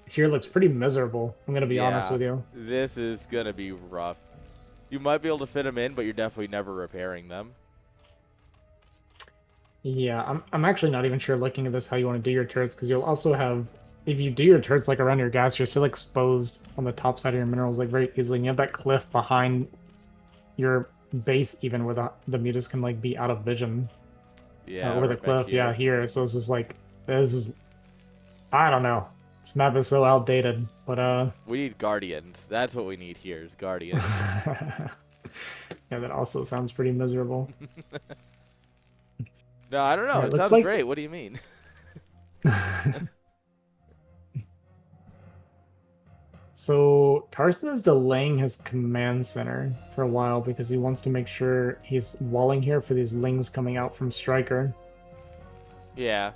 here looks pretty miserable. I'm gonna be honest with you. This is gonna be rough. You might be able to fit them in, but you're definitely never repairing them. Yeah, I'm actually not even sure looking at this how you want to do your turrets, because you'll also have, if you do your turrets like around your gas, you're still exposed on the top side of your minerals like very easily, and you have that cliff behind your base even where the mutas can like be out of vision. Yeah, over the cliff. Yeah, here. So it's just like, this is, I don't know. This map is so outdated, but we need guardians. That's what we need here is guardians. yeah, that also sounds pretty miserable. No, I don't know. Yeah, it looks sounds like... great. What do you mean? So Tarson is delaying his command center for a while because he wants to make sure he's walling here for these lings coming out from Striker. Yeah,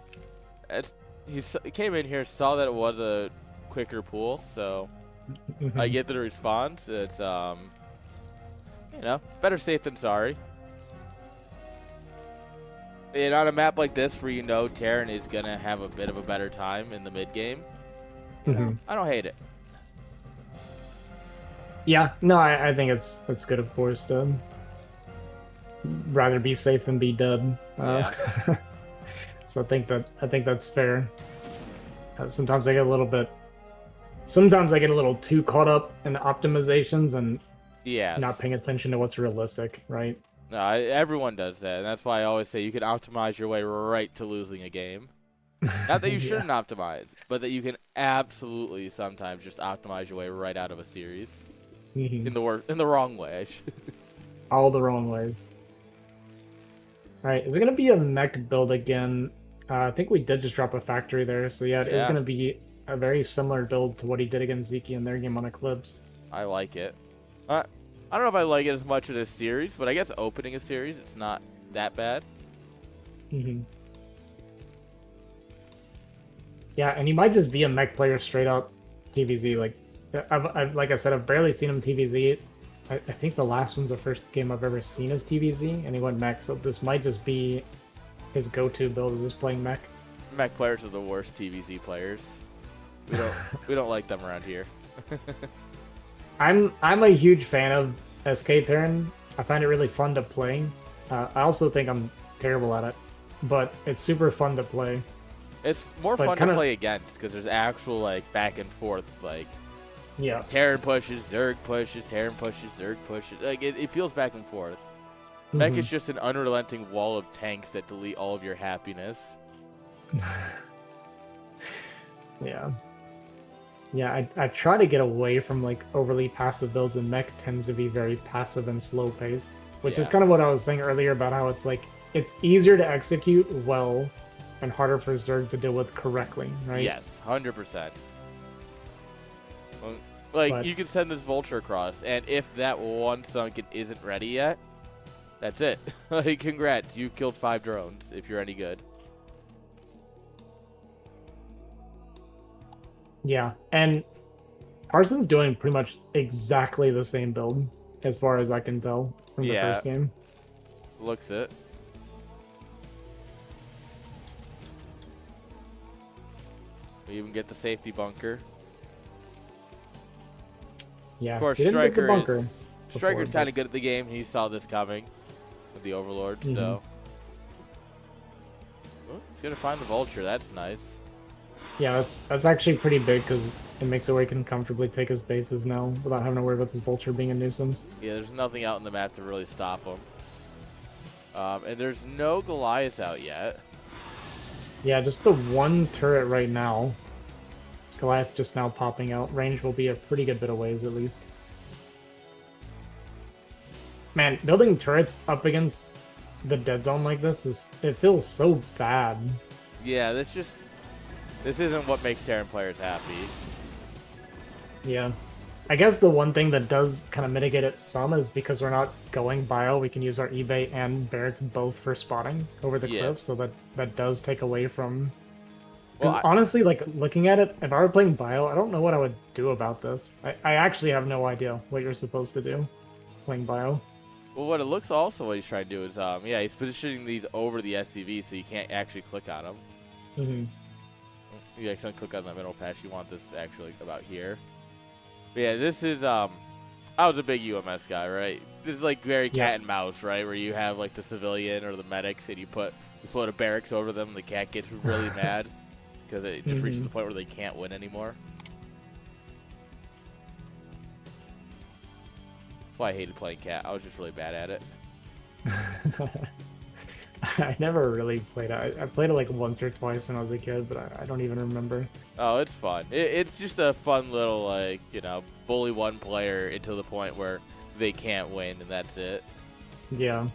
he came in here, saw that it was a quicker pool, so I get the response. It's you know, better safe than sorry. And on a map like this, where you know Terran is gonna have a bit of a better time in the mid game, I don't hate it. Yeah, no, I think it's good, of course, to rather be safe than be dead. Yeah. So I think that's fair. Sometimes I get a little too caught up in optimizations and not paying attention to what's realistic, right? No, everyone does that, and that's why I always say you can optimize your way right to losing a game. Not that you shouldn't optimize, but that you can absolutely sometimes just optimize your way right out of a series. In the wrong way. All the wrong ways. Alright, is it going to be a mech build again? I think we did just drop a factory there, so yeah, it is going to be a very similar build to what he did against Vyncke in their game on Eclipse. I like it. I don't know if I like it as much in a series, but I guess opening a series, it's not that bad. Yeah, and he might just be a mech player straight up TVZ. Like I said, I've barely seen him TVZ. I think the last one's the first game I've ever seen as TVZ, and he went mech, so this might just be his go-to build, is just playing mech. Mech players are the worst TVZ players. We don't like them around here. I'm a huge fan of SK Terran. I find it really fun to play. I also think I'm terrible at it, but it's super fun to play. It's more fun to play against because there's actual like back and forth, like Terran pushes, Zerg pushes, Terran pushes, Zerg pushes. Like it feels back and forth. Mech is just an unrelenting wall of tanks that delete all of your happiness. Yeah, I try to get away from like overly passive builds, and mech tends to be very passive and slow paced, which is kind of what I was saying earlier about how it's like it's easier to execute well and harder for Zerg to deal with correctly, right? Yes, 100%. Like you can send this vulture across, and if that one sunken isn't ready yet, that's it. Like, congrats, you've killed 5 drones if you're any good. Yeah, and Carson's doing pretty much exactly the same build, as far as I can tell from the first game. Looks it. We even get the safety bunker. Yeah, of course, Striker's kind of good at the game. He saw this coming with the Overlord, so he's gonna find the vulture. That's nice. Yeah, that's actually pretty big because it makes it where he can comfortably take his bases now without having to worry about this vulture being a nuisance. Yeah, there's nothing out in the map to really stop him. And there's no Goliath out yet. Yeah, just the one turret right now. Goliath just now popping out. Range will be a pretty good bit of ways, at least. Man, building turrets up against the dead zone like this it feels so bad. Yeah, this isn't what makes Terran players happy. Yeah. I guess the one thing that does kind of mitigate it some is because we're not going bio, we can use our eBay and barracks both for spotting over the cliff, so that does take away from. Because honestly, like looking at it, if I were playing bio, I don't know what I would do about this. I actually have no idea what you're supposed to do playing bio. Well, what it looks also what he's trying to do is, yeah, he's positioning these over the SCV so you can't actually click on them. Mm-hmm. You accidentally click on the middle patch. You want this actually about here. But yeah, this is, I was a big UMS guy, right? This is like very cat and mouse, right? Where you have like the civilian or the medics and you float a barracks over them and the cat gets really mad because it just reaches the point where they can't win anymore. That's why I hated playing cat. I was just really bad at it. I never really played it. I played it like once or twice when I was a kid, but I don't even remember. Oh, it's fun. It's just a fun little, like, you know, bully one player until the point where they can't win, and that's it. Yeah.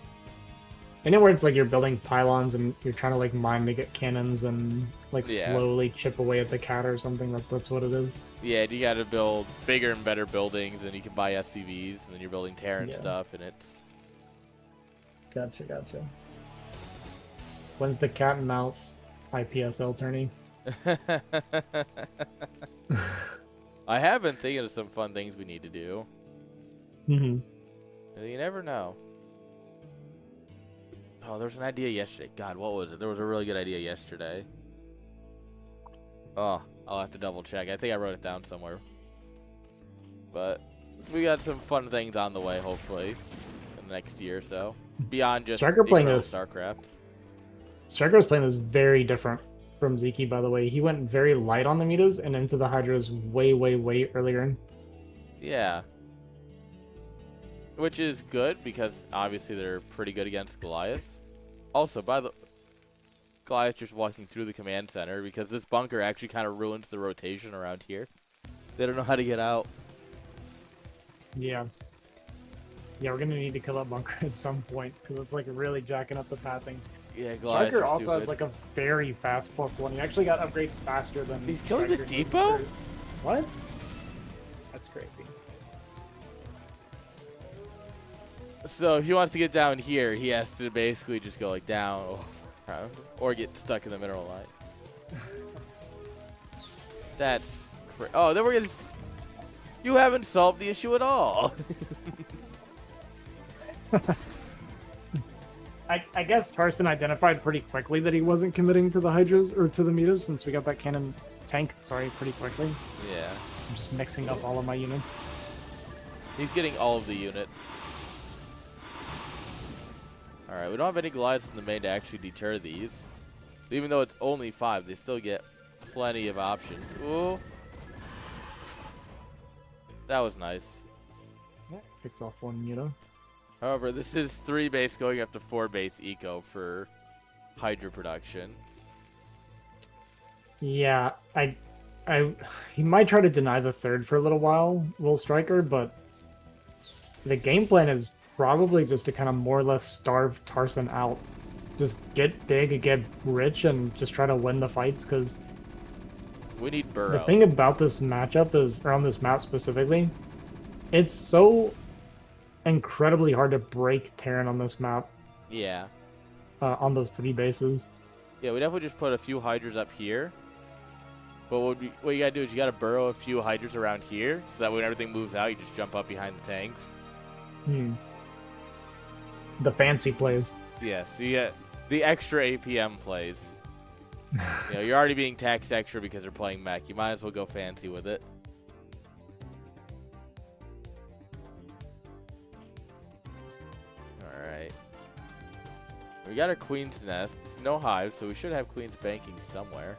Anywhere it's like you're building pylons and you're trying to like mine to get cannons and like slowly chip away at the cat or something. That's what it is. Yeah, and you got to build bigger and better buildings, and you can buy SCVs, and then you're building Terran stuff, and it's... Gotcha. When's the cat and mouse IPSL tourney? I have been thinking of some fun things we need to do. You never know. Oh, there was an idea yesterday. God, what was it? There was a really good idea yesterday. Oh, I'll have to double check. I think I wrote it down somewhere. But we got some fun things on the way, hopefully, in the next year or so. Beyond just Striker playing this StarCraft. Striker was playing this very different from Vyncke, by the way. He went very light on the metas and into the Hydras way earlier. Yeah. Which is good because obviously they're pretty good against Goliaths. Also, Goliath just walking through the command center because this bunker actually kind of ruins the rotation around here. They don't know how to get out. Yeah. Yeah, we're gonna need to kill that bunker at some point because it's like really jacking up the pathing. Yeah, Goliath. Striker also has like a very fast +1. He actually got upgrades faster than. He's killing the depot? What? That's crazy. So if he wants to get down here, he has to basically just go like down or get stuck in the mineral line. That's crazy. Oh, then we're gonna. You haven't solved the issue at all. I guess Tarson identified pretty quickly that he wasn't committing to the Hydras or to the metas since we got that cannon tank, pretty quickly. Yeah. I'm just mixing up all of my units. He's getting all of the units. Alright, we don't have any Goliaths in the main to actually deter these. Even though it's only 5, they still get plenty of options. Ooh. That was nice. Yeah, picks off one unit. However, this is 3 base going up to 4 base eco for Hydra production. Yeah, he might try to deny the 3rd for a little while, Will Striker, but the game plan is probably just to kind of more or less starve Tarson out. Just get big, get rich, and just try to win the fights, because we need Burrow. The thing about this matchup is, or on this map specifically, it's so incredibly hard to break Terran on this map. Yeah. On those 3 bases. Yeah, we definitely just put a few Hydras up here. But what you gotta do is you gotta burrow a few Hydras around here, so that when everything moves out, you just jump up behind the tanks. The fancy plays. Yes, you get the extra APM plays. You know, you're already being taxed extra because they're playing mech. You might as well go fancy with it. Alright. We got our Queen's Nest. No hives, so we should have Queen's banking somewhere.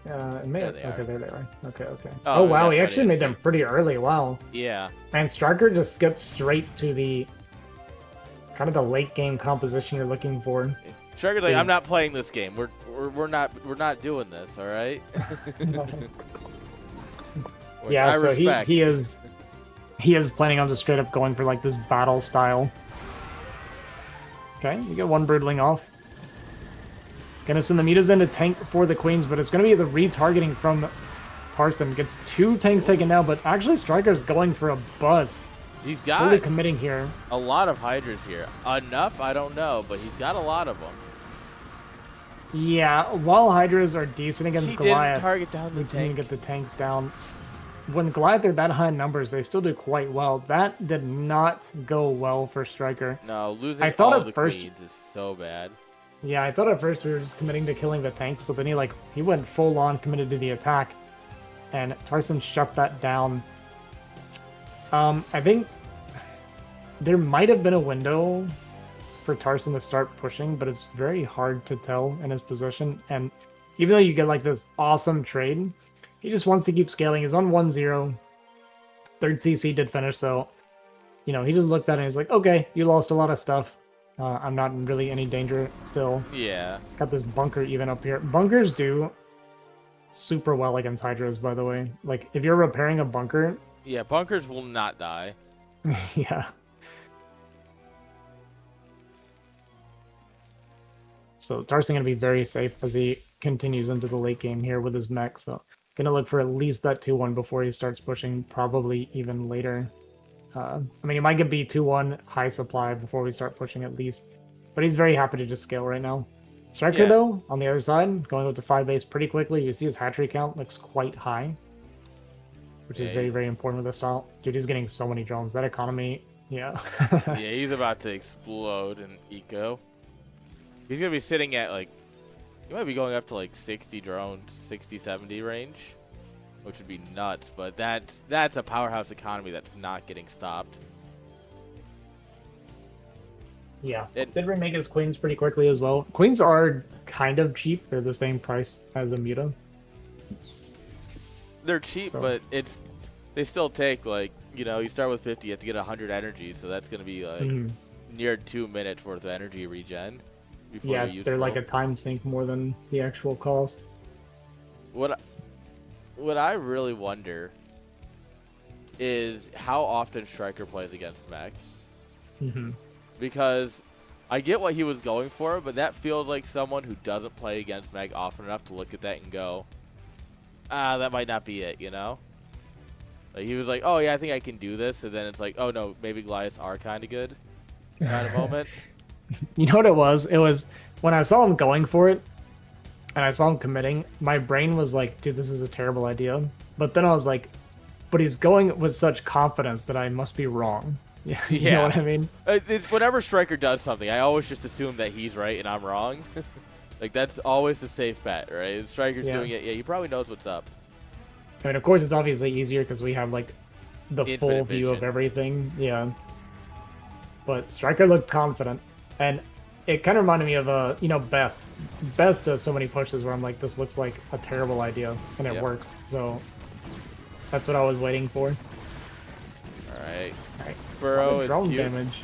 It may have, okay, there they are. Okay. Oh, wow, he actually made them pretty early. Wow. Yeah. And Striker just skipped straight to the kind of the late game composition you're looking for. Striker's like, I'm not playing this game. We're not doing this. All right. Yeah, so he is planning on just straight up going for like this battle style. Okay, you get one Broodling off. Gonna send the metas in to tank for the Queens, but it's gonna be the retargeting from Tarson gets 2 tanks taken down, but actually Striker's going for a bust. He's Fully got committing here. a lot of Hydras here. Enough? I don't know, but he's got a lot of them. Yeah, while Hydras are decent against He Goliath, didn't target down the we didn't tank. get the tanks down. When Goliath are that high in numbers, they still do quite well. That did not go well for Striker. No, losing I thought all at the first- queens is so bad. Yeah, I thought at first we were just committing to killing the tanks, but then he went full on committed to the attack, and Tarson shut that down. I think there might have been a window for Tarson to start pushing, but it's very hard to tell in his position. And even though you get like this awesome trade, he just wants to keep scaling. He's on 1-0. Third CC did finish, so he just looks at it and he's like, okay, you lost a lot of stuff. I'm not in really any danger still. Yeah. Got this bunker even up here. Bunkers do super well against Hydras, by the way. Like, if you're repairing a bunker, Yeah, bunkers will not die. yeah. So Tarson going to be very safe as he continues into the late game here with his mech. So going to look for at least that 2-1 before he starts pushing, probably even later. I mean, he might get B 2-1 high supply before we start pushing at least. But he's very happy to just scale right now. Striker, Yeah. though, on the other side, going up to 5 base pretty quickly. You see his hatchery count looks quite high, which is Yeah, very, he's- very important with this style. Dude, he's getting so many drones. That economy, yeah. Yeah, he's about to explode in eco. He's going to be sitting at like, he might be going up to like 60 drones, 60, 70 range, which would be nuts. But that's a powerhouse economy that's not getting stopped. Yeah, It- did remake his queens pretty quickly as well. Queens are kind of cheap. They're the same price as a Muta. They're cheap, So- but they still take like, you start with 50, you have to get 100 energy, so that's going to be like Mhm. near 2 minutes worth of energy regen before Yeah, you're they're like a useful. time sink more than the actual cost. What I really wonder is how often Striker plays against mech. Hmm. Because I get what he was going for, but that feels like someone who doesn't play against mech often enough to look at that and go, that might not be it, Like, he was like, oh, yeah, I think I can do this. And then it's like, oh, no, maybe Goliaths are kind of good kind of moment. You know what it was? It was when I saw him going for it and I saw him committing, my brain was like, dude, this is a terrible idea. But then I was like, but he's going with such confidence that I must be wrong. Yeah, you know Yeah. what I mean? Whenever Striker does something, I always just assume that he's right and I'm wrong. Like, that's always the safe bet, right? If Striker's Yeah. doing it, yeah, he probably knows what's up. I mean, of course, it's obviously easier because we have like the full Infinite view of vision. everything. Yeah. But Striker looked confident, and it kind of reminded me of Best. Best does so many pushes where I'm like, this looks like a terrible idea, and it Yep. works. So that's what I was waiting for. All right. All right. Burrow is drone cute. damage.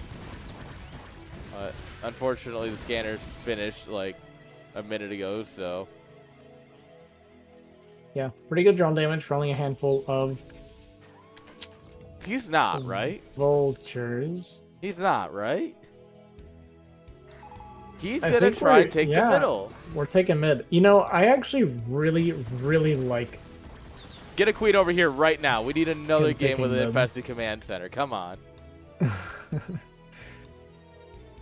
Unfortunately, the scanner's finished like a minute ago, so Yeah, pretty good drone damage for only a handful of he's not, right? vultures. He's not, right? He's I gonna think try we're- and take yeah. the middle. We're taking mid. I actually really, really like. Get a queen over here right now. We need another Him game taking with an mid. infested command center. Come on.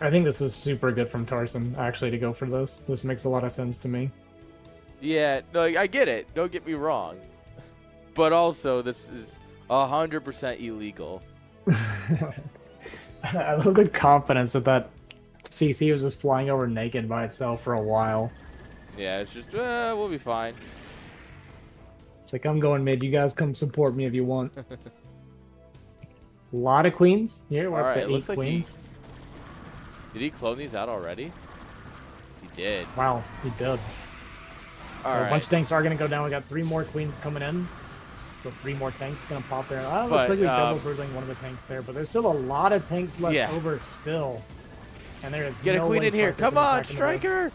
I think this is super good from Tarson, actually, to go for this. This makes a lot of sense to me. Yeah, no, I get it. Don't get me wrong. But also, this is 100% illegal. I love the confidence that CC was just flying over naked by itself for a while. Yeah, it's just, we'll be fine. It's like, I'm going mid. You guys come support me if you want. A lot of queens. Here, we're up Alright, to 8 looks like queens. Did he clone these out already? He did. Wow, he did. So a Alright. bunch of tanks are going to go down. We got 3 more queens coming in. So 3 more tanks going to pop there. Looks But, like we double brutling one of the tanks there, but there's still a lot of tanks left Yeah. over still. And there is Get no a queen way in here. Striker Come can on, attack into this. Striker!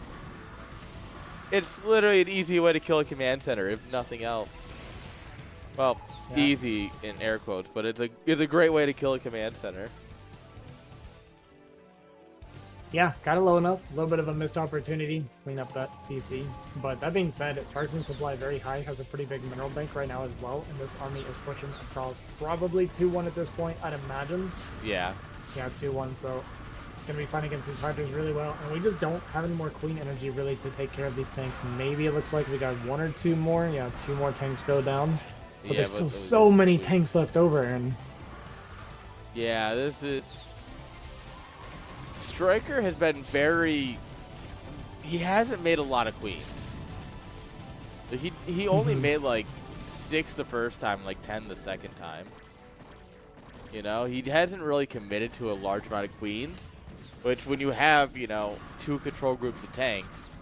It's literally an easy way to kill a command center, if nothing else. Well, Yeah. easy in air quotes, but it's a great way to kill a command center. Yeah, got it low enough. A little bit of a missed opportunity to clean up that CC. But that being said, Tarson's supply very high, has a pretty big mineral bank right now as well, and this army is pushing across probably 2-1 at this point, I'd imagine. Yeah. Yeah, 2-1, so gonna be fine against these Hydras really well. And we just don't have any more Queen energy really to take care of these tanks. Maybe it looks like we got 1 or 2 more. Yeah, 2 more tanks go down. But Yeah, there's but still those so are many Queen. tanks left over, and Yeah, this is... Striker has been very... He hasn't made a lot of queens. He only made like 6 the first time, like 10 the second time. You know, he hasn't really committed to a large amount of queens, which when you have, you know, 2 control groups of tanks,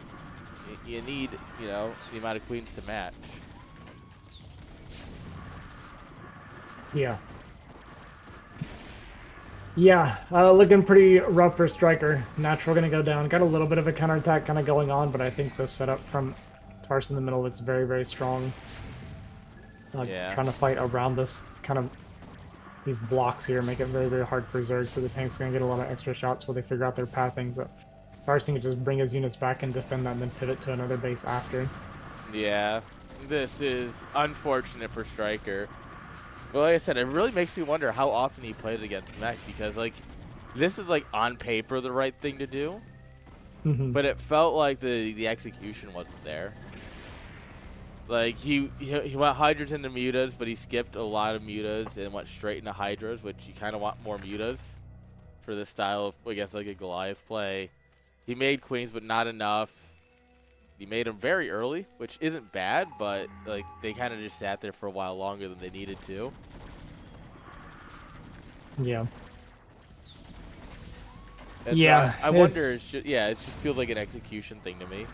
you need, you know, the amount of queens to match. yeah. Yeah, looking pretty rough for Striker. Natural going to go down. Got a little bit of a counterattack kind of going on, but I think the setup from Tars in the middle looks very, very strong. Yeah. Trying to fight around this kind of these blocks here make it very, very hard for Zerg, so the tank's going to get a lot of extra shots while they figure out their pathing. So Tarsing can just bring his units back and defend that and then pivot to another base after. Yeah, this is unfortunate for Striker. But like I said, it really makes me wonder how often he plays against Mech, because like this is like on paper the right thing to do, but it felt like the execution wasn't there. Like he went Hydras into Mutas, but he skipped a lot of Mutas and went straight into Hydras, which you kind of want more Mutas for this style of, I guess, like a Goliath play. He made Queens, but not enough. He made them very early, which isn't bad, but like they kind of just sat there for a while longer than they needed to. Yeah. And yeah. So I wonder. It's just, yeah, it just feels like an execution thing to me.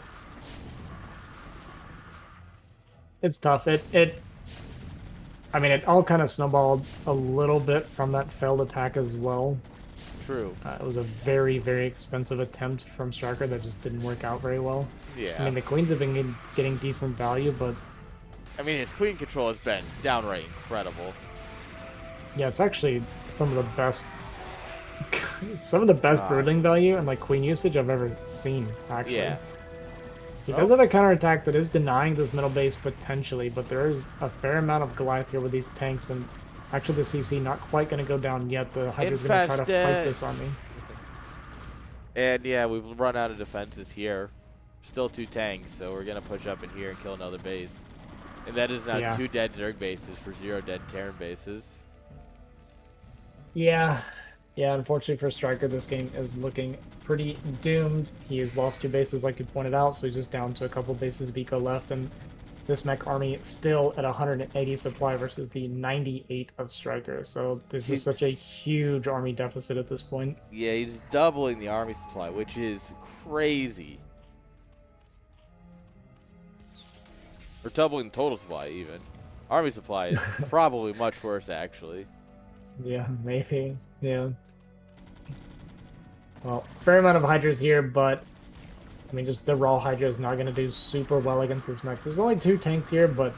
It's tough. I mean, it all kind of snowballed a little bit from that failed attack as well. True. It was a very, very expensive attempt from Striker that just didn't work out very well. Yeah. I mean, the Queens have been getting decent value, but... I mean, his Queen control has been downright incredible. Yeah, it's actually some of the best... some of the best brooding value and, like, Queen usage I've ever seen, actually. Yeah. He does have a counterattack that is denying this middle base potentially, but there is a fair amount of Goliath here with these tanks, and actually the CC not quite going to go down yet. The Hydra's going to try to fight this army. And yeah, we've run out of defenses here. Still 2 tanks, so we're going to push up in here and kill another base. And that is now 2 dead Zerg bases for 0 dead Terran bases. Yeah. Yeah, unfortunately for Striker, this game is looking pretty doomed. He has lost 2 bases, like you pointed out, so he's just down to a couple bases of eco left, and this mech army still at 180 supply versus the 98 of Striker. So this is such a huge army deficit at this point. Yeah, he's doubling the army supply, which is crazy. Or doubling total supply, even. Army supply is probably much worse, actually. Yeah, maybe. Yeah. Well, fair amount of Hydras here, but I mean, just the raw Hydra is not going to do super well against this mech. There's only 2 tanks here, but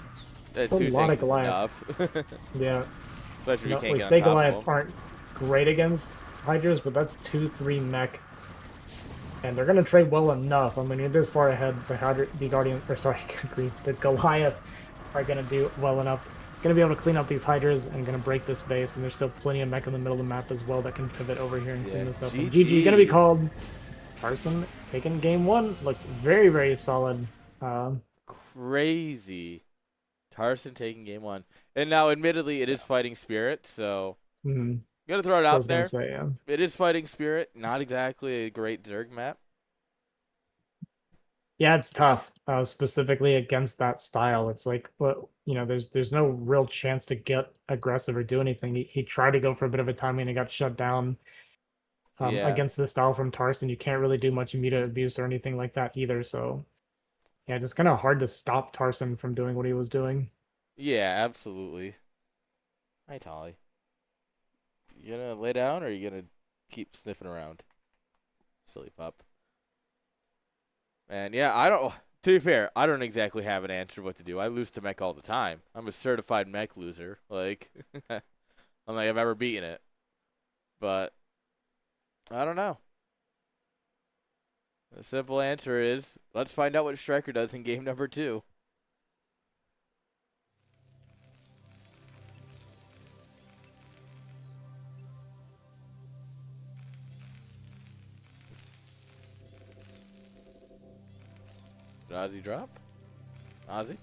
That's a 2 lot tanks of Goliath. enough. Yeah. Especially if you can't we get say on top Goliath of them. aren't great against Hydras, but that's 2-3 mech. And they're going to trade well enough. I mean, you're this far ahead. The Guardian, or sorry, the Goliath are going to do well enough. Going to be able to clean up these Hydras and going to break this base. And there's still plenty of mech in the middle of the map as well that can pivot over here and clean this up. And GG going to be called. Tarson taking game 1. Looked very, very solid. Crazy. Tarson taking game 1. And now, admittedly, it is Fighting Spirit, so... I'm going to throw it out there. It is Fighting Spirit. Not exactly a great Zerg map. Yeah, it's tough, specifically against that style. It's like, well, you know, there's no real chance to get aggressive or do anything. He tried to go for a bit of a timing and he got shut down. Against this style from Tarson, you can't really do much muta abuse or anything like that either. So, yeah, just kind of hard to stop Tarson from doing what he was doing. Yeah, absolutely. Hi, Tolly. You gonna lay down or are you gonna keep sniffing around? Silly pup. And yeah, to be fair, I don't exactly have an answer what to do. I lose to mech all the time. I'm a certified mech loser. Like, I don't think I've ever beaten it. But, I don't know. The simple answer is, let's find out what Striker does in game number 2. Did Ozzy drop? Ozzy?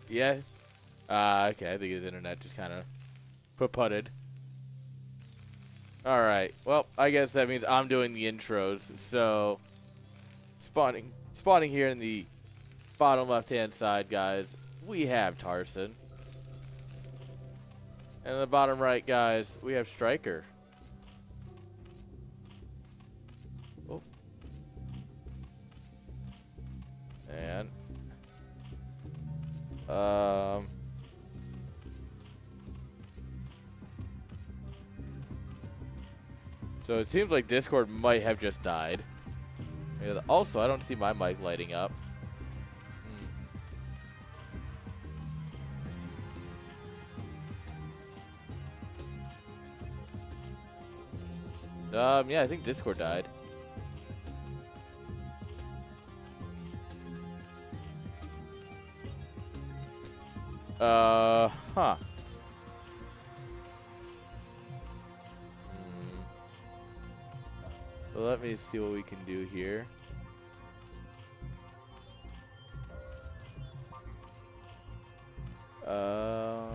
Yeah. Okay, I think his internet just kind of putted. Alright, well, I guess that means I'm doing the intros. So, spawning here in the bottom left-hand side, guys, we have Tarson. And in the bottom right, guys, we have Striker. Oh. And, so it seems like Discord might have just died. Also, I don't see my mic lighting up. Yeah, I think Discord died. Huh. So let me see what we can do here. I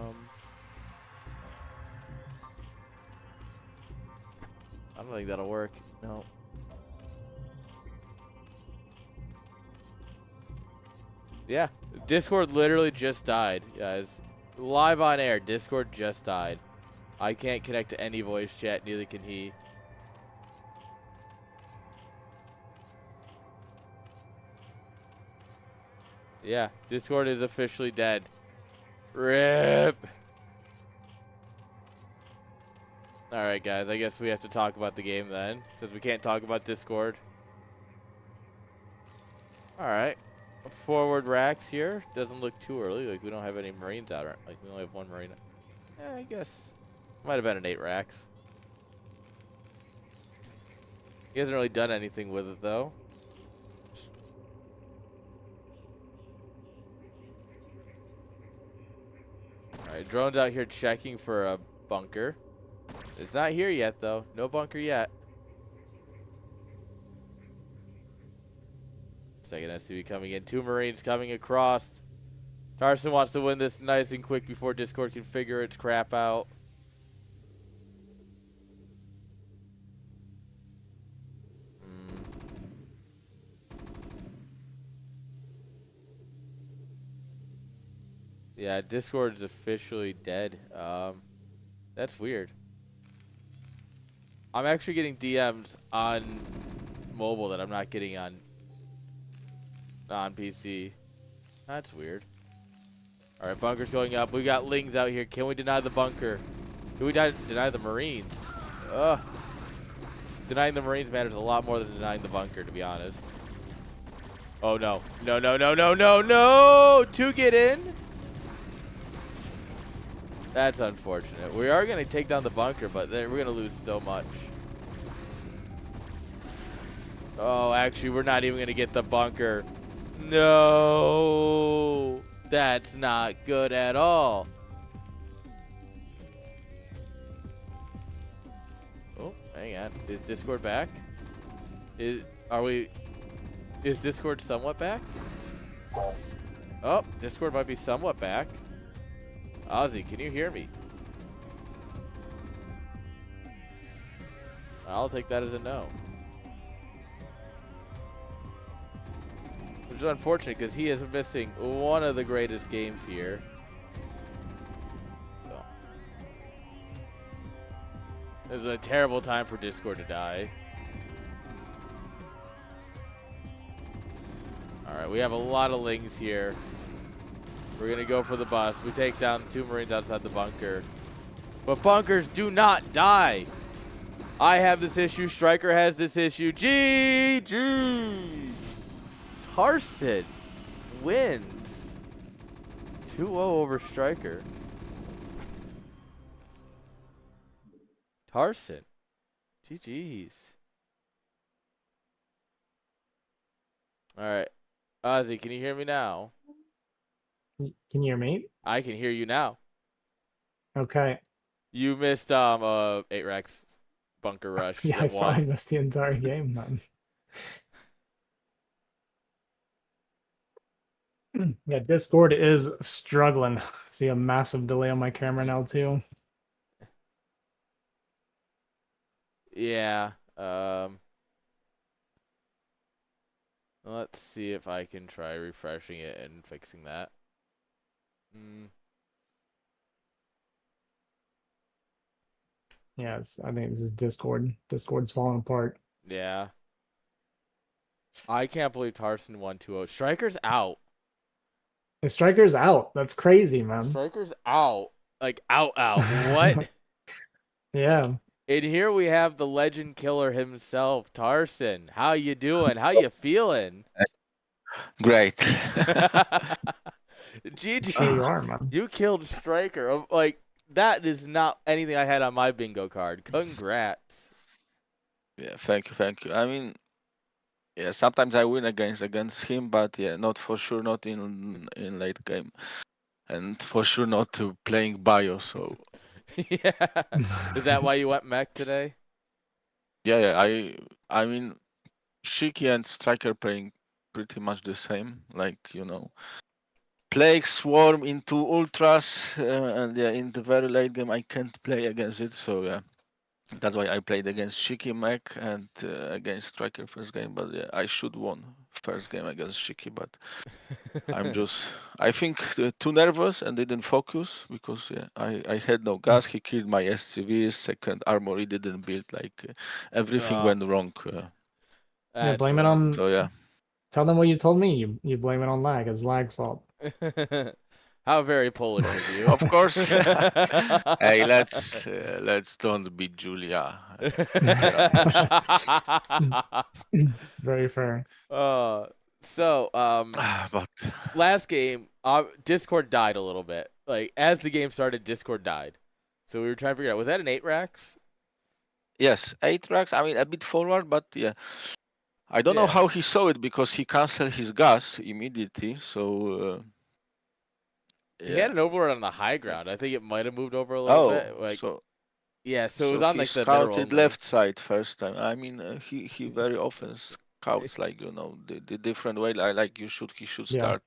don't think that'll work. No. Yeah, Discord literally just died, guys. Live on air, Discord just died. I can't connect to any voice chat, neither can he. Yeah, Discord is officially dead. RIP. Alright, guys, I guess we have to talk about the game then, since we can't talk about Discord. Alright. Forward racks here. Doesn't look too early. Like, we don't have any Marines out. Like, we only have one Marine. I guess. Might have been an 8 racks. He hasn't really done anything with it, though. Alright, drone's out here checking for a bunker. It's not here yet, though. No bunker yet. Second SCV coming in. 2 Marines coming across. Tarson wants to win this nice and quick before Discord can figure its crap out. Yeah, Discord is officially dead. That's weird. I'm actually getting DMs on mobile that I'm not getting on PC. That's weird. All right, bunker's going up. We got Lings out here. Can we deny the bunker? Can we deny the Marines? Ugh. Denying the Marines matters a lot more than denying the bunker, to be honest. Oh, no. No, no, no, no, no, no! 2 get in? That's unfortunate. We are going to take down the bunker, but then we're going to lose so much. Oh, actually, we're not even going to get the bunker. No! That's not good at all. Oh, hang on. Is Discord back? Is Discord somewhat back? Oh, Discord might be somewhat back. Ozzy, can you hear me? I'll take that as a no. Which is unfortunate because he is missing one of the greatest games here. So. This is a terrible time for Discord to die. Alright, we have a lot of Lings here. We're going to go for the bus. We take down 2 Marines outside the bunker. But bunkers do not die. I have this issue. Striker has this issue. GG. Tarson wins. 2-0 over Striker. Tarson. GG's. All right. Ozzy, can you hear me now? Can you hear me? I can hear you now. Okay. You missed 8-Rex bunker rush Yeah, I at saw I 1. missed the entire game then. Yeah, Discord is struggling. See a massive delay on my camera now too. Yeah. Let's see if I can try refreshing it and fixing that. Yes, I think this is Discord. Discord's falling apart. Yeah. I can't believe Tarson won 2-0. Striker's out. The striker's out. That's crazy, man. Striker's out. Like, out. What? Yeah. And here we have the legend killer himself, Tarson. How you doing? How you feeling? Great. Sure you GG, are, man. you killed Striker. Like, that is not anything I had on my bingo card. Congrats. Yeah, thank you. I mean, yeah, sometimes I win against him, but yeah, not for sure, not in late game, and for sure not to playing bio. So Yeah. Is that why you went mech today? yeah, I mean, Shiki and Striker playing pretty much the same. Like Plague Swarm into Ultras, and yeah, in the very late game I can't play against it. So yeah. That's why I played against Shiki Mech and against Striker first game, but yeah, I should won first game against Shiki, but I think too nervous and didn't focus because yeah, I had no gas. He killed my SCV, second armory didn't build, like everything Oh, went wrong. Yeah, that's blame it rough. on. So yeah, Tell them what you told me. You blame it on lag. It's lag's fault. How very Polish of you. of course. Hey, let's don't be Julia. It's very fair. So But last game, Discord died a little bit. Like as the game started, Discord died. So we were trying to figure out, was that an 8-Rax? yes, 8 racks. I mean, a bit forward, but yeah. I don't know Yeah. how he saw it because he canceled his gas immediately. So He had yeah. an overlord on the high ground. I think it might have moved over a little Oh, bit. Like so yeah, so it was so on he like the middle scouted only. left side first time. I mean, he very often scouts like the different way. Like he should Yeah. start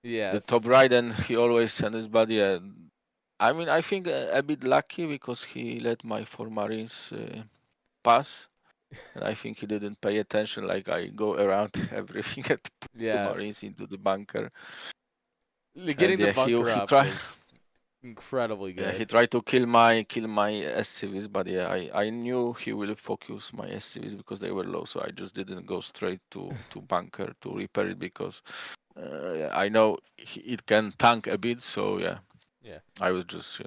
the top Yes. right, and he always send his body. I mean, I think a bit lucky because he let my 4 Marines pass. And I think he didn't pay attention. Like I go around everything and put the Yes. Marines into the bunker. And Getting the yeah, bunker he up tried. was incredibly Yeah, he good. tried to kill my SCVs, but yeah, I knew he will focus my SCVs because they were low, so I just didn't go straight to bunker to repair it because yeah, I know it can tank a bit. So yeah, Yeah. I was just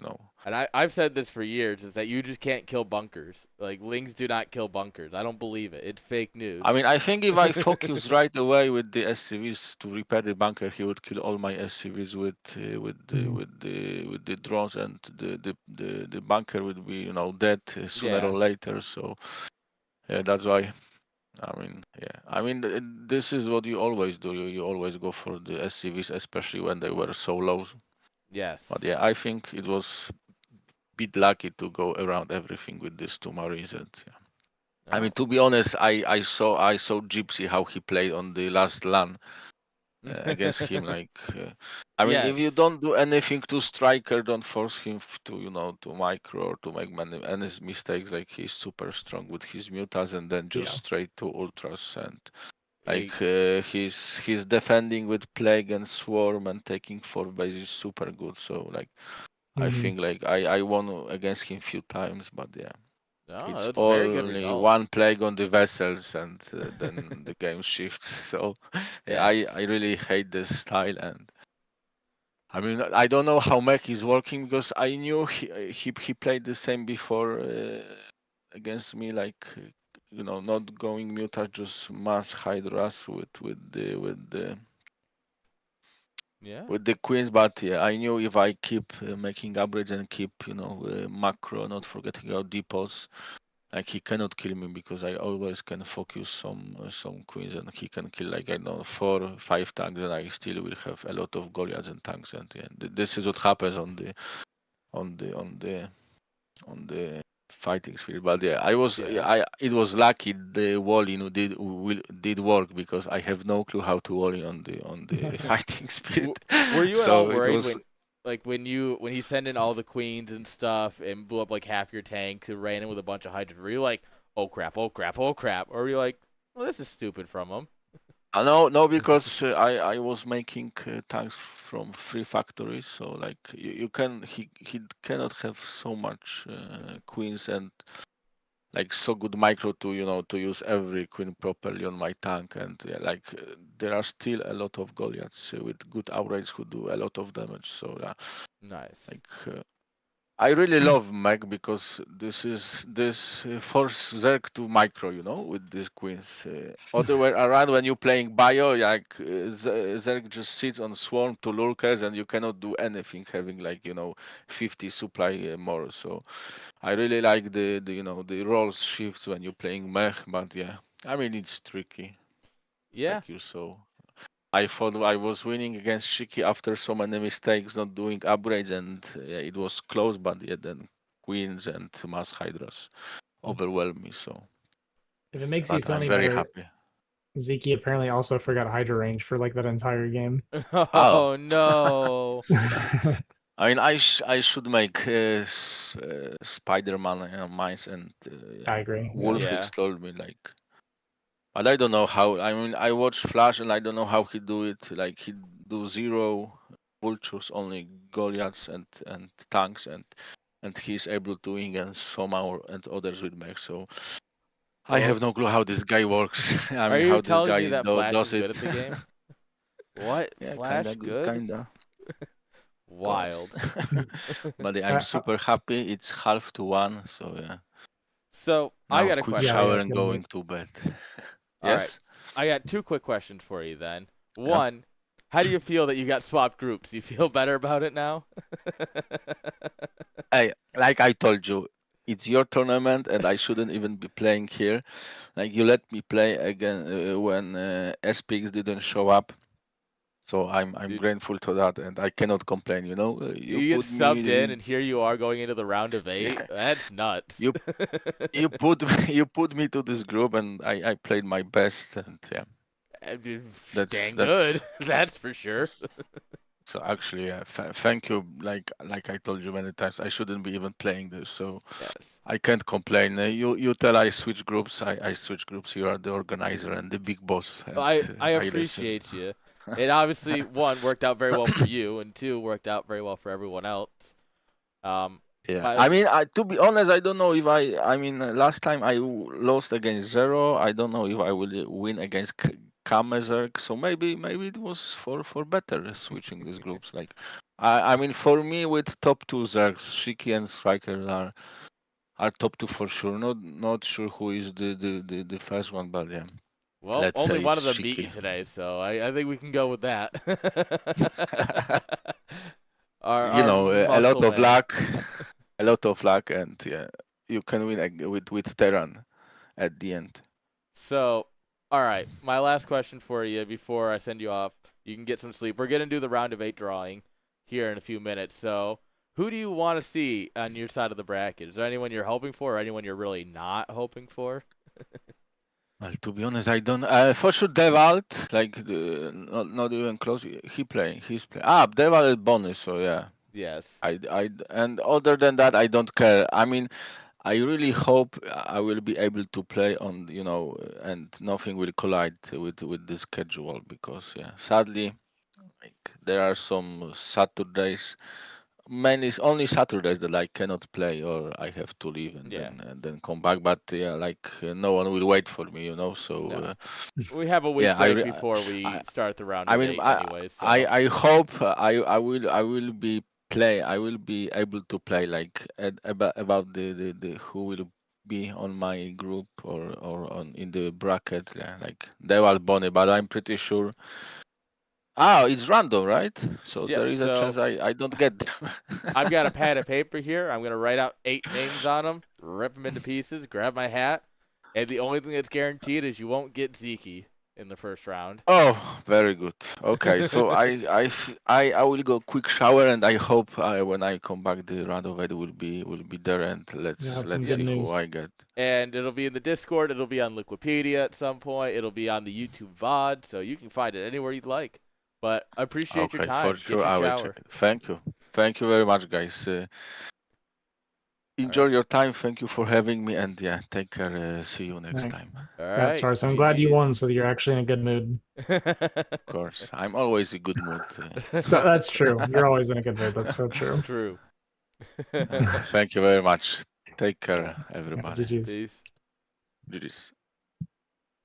And I've said this for years, is that you just can't kill bunkers. Like, Lings do not kill bunkers. I don't believe it. It's fake news. I mean, I think if I focus right away with the SCVs to repair the bunker, he would kill all my SCVs with the drones, and the bunker would be dead sooner Yeah. or later. So yeah, that's why. I mean, yeah. I mean, this is what you always do. You always go for the SCVs, especially when they were so low. But Yes. yeah, I think it was bit lucky to go around everything with these 2 Marines. And yeah. I mean, Oh. to be honest, I saw Gypsy how he played on the last LAN against him. Like, I mean, if you Yes. don't do anything to striker, don't force him to to micro or to make any mistakes. Like he's super strong with his mutas, and then just Yeah. straight to ultras, and Yeah, like he's defending with plague and swarm and taking 4 base is super good. So like I Mhm. think like I won against him few times, but yeah. oh, It's that's a very good only result. one plague on the vessels, and then the game shifts. So yeah, Yes. I really hate this style, and I mean I don't know how mech is working because I knew he played the same before against me, like not going mutar, just mass hydras Yeah. with the queens. But yeah, I knew if I keep making upgrades and keep macro, not forgetting about depots. Like he cannot kill me because I always can focus some queens and he can kill like I don't know 4 or 5 tanks and I still will have a lot of Goliaths and tanks and yeah, this is what happens on the fighting sphere. But yeah, it was lucky the walling did work because I have no clue how to wall in on the fighting spirit. Were you at all So it worried was when he sent in all the queens and stuff and blew up like half your tank to ran in with a bunch of hydras? Were you like, oh crap, oh crap, oh crap, or were you like, well, this is stupid from him? no, because I was making tanks from 3 factories, so like you can he cannot have so much queens and like so good micro to use every queen properly on my tank and yeah, like there are still a lot of Goliaths with good outrights who do a lot of damage. So yeah, Nice. like I really love mech because this force Zerg to micro, with these queens. Other way around, when you're playing bio, like Zerg just sits on swarm to lurkers, and you cannot do anything having like 50 supply more. So I really like the roles shifts when you're playing mech, but yeah, I mean it's tricky, Yeah. like you saw. I thought I was winning against Shiki after so many mistakes, not doing upgrades, and yeah, it was close. But yeah, then Queens and Mass Hydras overwhelmed me. So, If it makes you but feel I'm any very better, happy. Zeke apparently also forgot Hydra range for like that entire game. Oh no. I mean, I should make Spider-Man mines, and I agree. Yeah. Wolfix Yeah. told me like, but I don't know how. I mean, I watched Flash, and I don't know how he do it. Like he do 0 vultures, only Goliaths and tanks, and he's able to win against somehow and others with mech. So I Oh, have no clue how this guy works. I are mean, you how this telling me guy that Flash does is good it. at the game? What? Yeah, Flash good, good? kinda. Course. Wild. But yeah, I'm I, super happy. It's 1:30, so yeah. So I Now got a quick yeah, question. shower it's and gonna be. going to bed. All right. Yes. I got 2 quick questions for you then. Yeah. One, how do you feel that you got swapped groups? Do you feel better about it now? Hey, like I told you, it's your tournament, and I shouldn't even be playing here. Like you let me play again when SPX didn't show up, so I'm Dude, grateful to that, and I cannot complain. You you get put subbed in, me, and here you are going into the round of 8. yeah, That's nuts. you you put you put me to this group, and I played my best, and yeah, Dude, that's dang that's good. That's for sure. so actually, yeah, thank you. Like I told you many times, I shouldn't be even playing this, so Yes. I can't complain. You tell I switch groups, I switch groups. You are the organizer and the big boss, and I I listen. appreciate you. It obviously, one, worked out very well for you, and two, worked out very well for everyone else. Um, Yeah, but I mean, to be honest, I don't know if I mean, last time I lost against Zero. I don't know if I will win against Kamezerk. So maybe it was for better switching these groups. Like, I mean, for me with top 2 Zergs, Shiki and Striker are top 2 for sure. Not sure who is the first one, but yeah, well, let's only say one it's of them beat you Shiki. today, so I think we can go with that. our You our know, a lot muscle of man. luck, a lot of luck, and yeah, you can win with Terran at the end. So, all right, my last question for you before I send you off. You can get some sleep. We're gonna do the round of 8 drawing here in a few minutes. So, who do you want to see on your side of the bracket? Is there anyone you're hoping for, or anyone you're really not hoping for? Well, to be honest, I don't. For sure, Devalt, like not even close. He's playing. Devalt bonus. So yeah, Yes. and other than that, I don't care. I mean, I really hope I will be able to play on, and nothing will collide with the schedule because yeah, sadly, like there are some Saturdays, mainly only Saturdays that I cannot play or I have to leave and Yeah. then come back. But yeah, like no one will wait for me. So No. We have a week yeah, break before I we start the round I of mean 8 anyway, so I hope I will be able to play like about the who will be on my group or on in the bracket, yeah, like they are Bonnie, but I'm pretty sure It's random, right? So Yep, there is a so- chance I don't get them. I've got a pad of paper here. I'm gonna write out 8 names on them, rip them into pieces, grab my hat, and the only thing that's guaranteed is you won't get Vyncke in the first round. Oh, very good. Okay, so I will go quick shower, and I hope when I come back the round of 8 will be there, and let's have some let's good see news. who I get. And it'll be in the Discord. It'll be on Liquipedia at some point. It'll be on the YouTube VOD, so you can find it anywhere you'd like. But I appreciate your Okay, time. for Get sure your I will shower. check it. Thank you very much, guys. Enjoy your time. Thank you for having me, and yeah, take care. See you next Right. time. All Yeah, right. Stars, I'm glad you won, GGs. so you're actually in a good mood. Of course, I'm always in good mood. So that's true. You're always in a good mood. That's so true. True. Thank you very much. Take care, Yeah, everybody. GG's. Peace. GG's.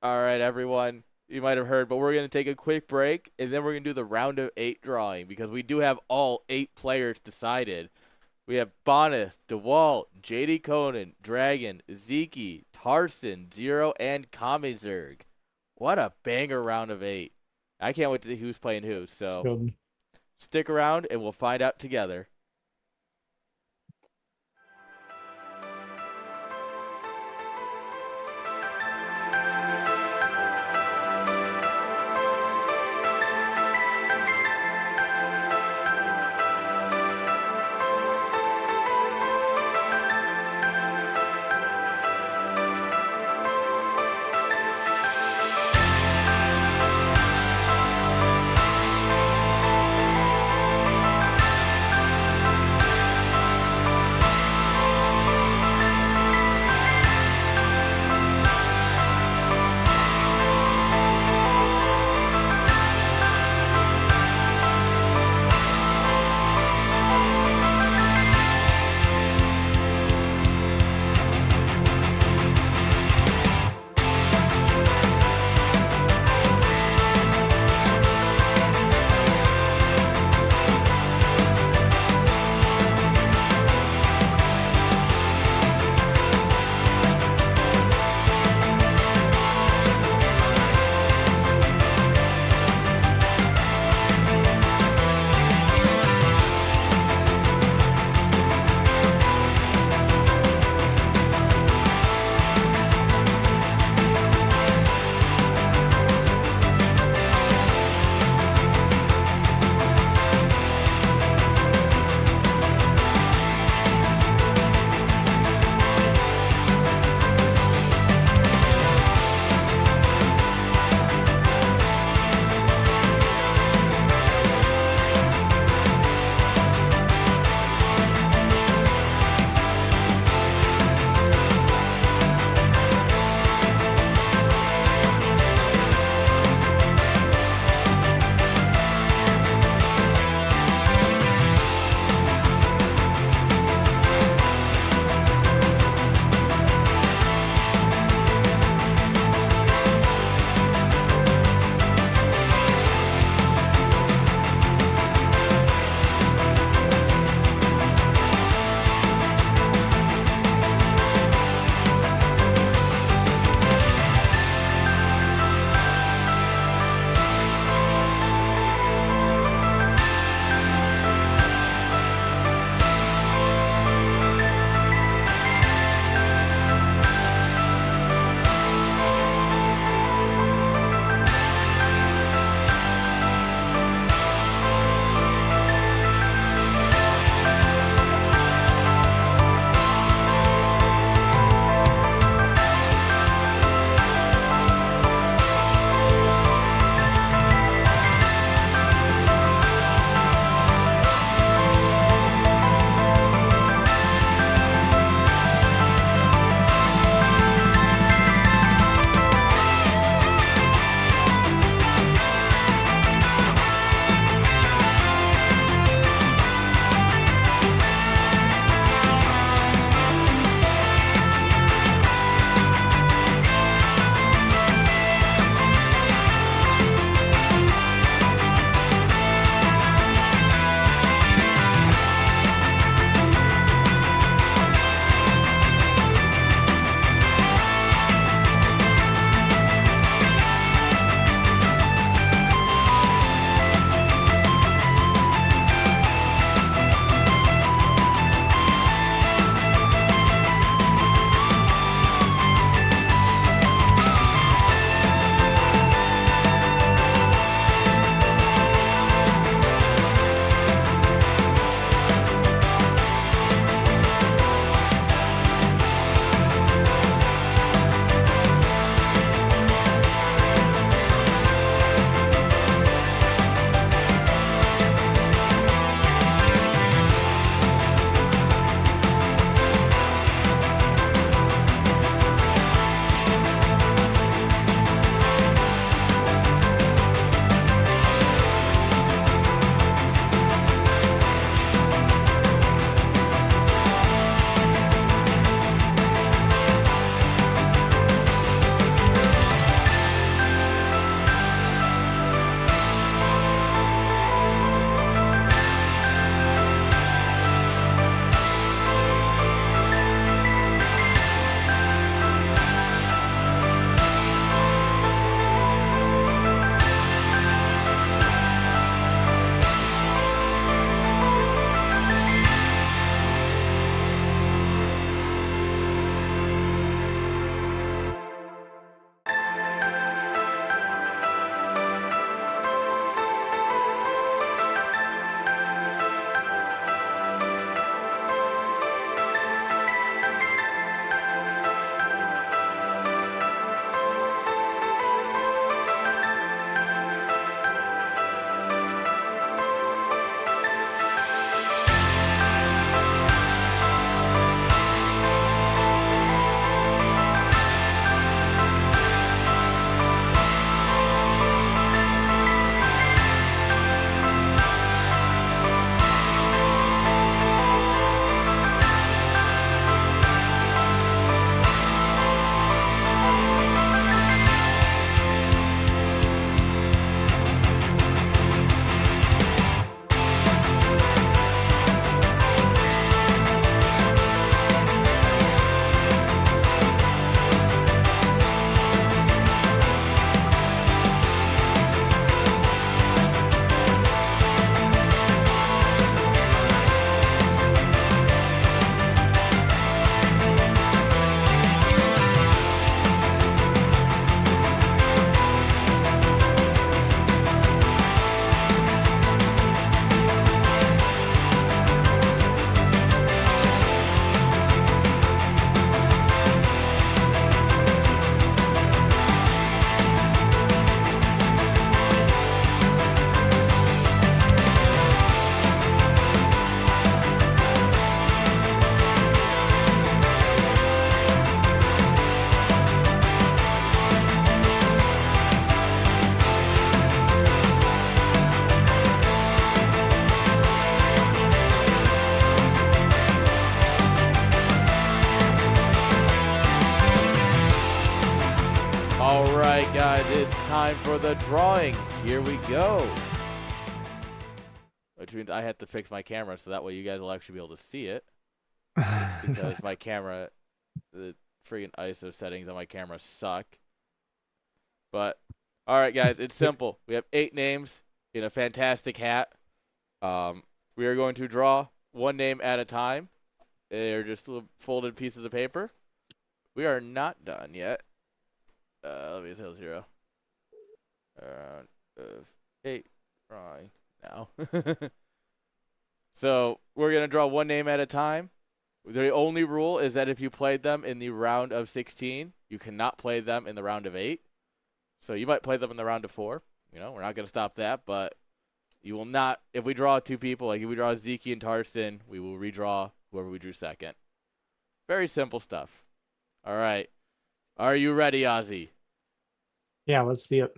All right, everyone. You might have heard, but we're going to take a quick break, and then we're going to do the round of 8 drawing because we do have all 8 players decided. We have Bonus, DeWalt, JD Conan, Dragon, Vyncke, Tarson, Zero, and Kamizerg. What a banger round of 8. I can't wait to see who's playing who. So Good. stick around, and we'll find out together. time for the drawings. Here we go. Which means I have to fix my camera so that way you guys will actually be able to see it. Because my camera, the freaking ISO settings on my camera suck. But, alright guys, it's simple. We have 8 names in a fantastic hat. We are going to draw one name at a time. They're just little folded pieces of paper. We are not done yet. Let me tell 0. 8 drawing now. So we're gonna draw one name at a time. The only rule is that if you played them in the round of 16, you cannot play them in the round of 8. So you might play them in the round of 4. You know, we're not gonna stop that, but you will not. If we draw 2 people, like if we draw Vyncke and Tarson, we will redraw whoever we drew second. Very simple stuff. All right. Are you ready, Ozzy? Yeah, let's see it.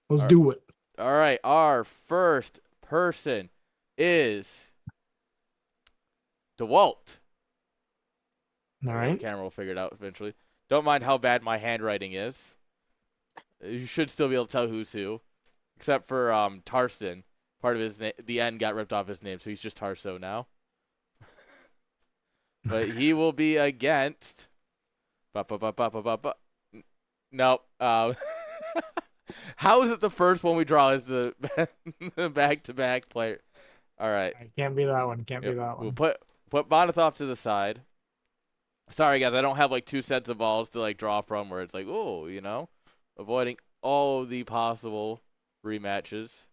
Let's do it. All right. Our first person is DeWalt. All right. The camera will figure it out eventually. Don't mind how bad my handwriting is. You should still be able to tell who's who. Except for Tarson. Part of his name, the N got ripped off his name, so he's just Tarso now. But he will be against... Nope. How is it the first one we draw is the back-to-back player? All right. Can't be that one. Can't be that We'll one. put Bonnet off to the side. Sorry, guys. I don't have, like, 2 sets of balls to, like, draw from where it's like, oh, you know, avoiding all of the possible rematches.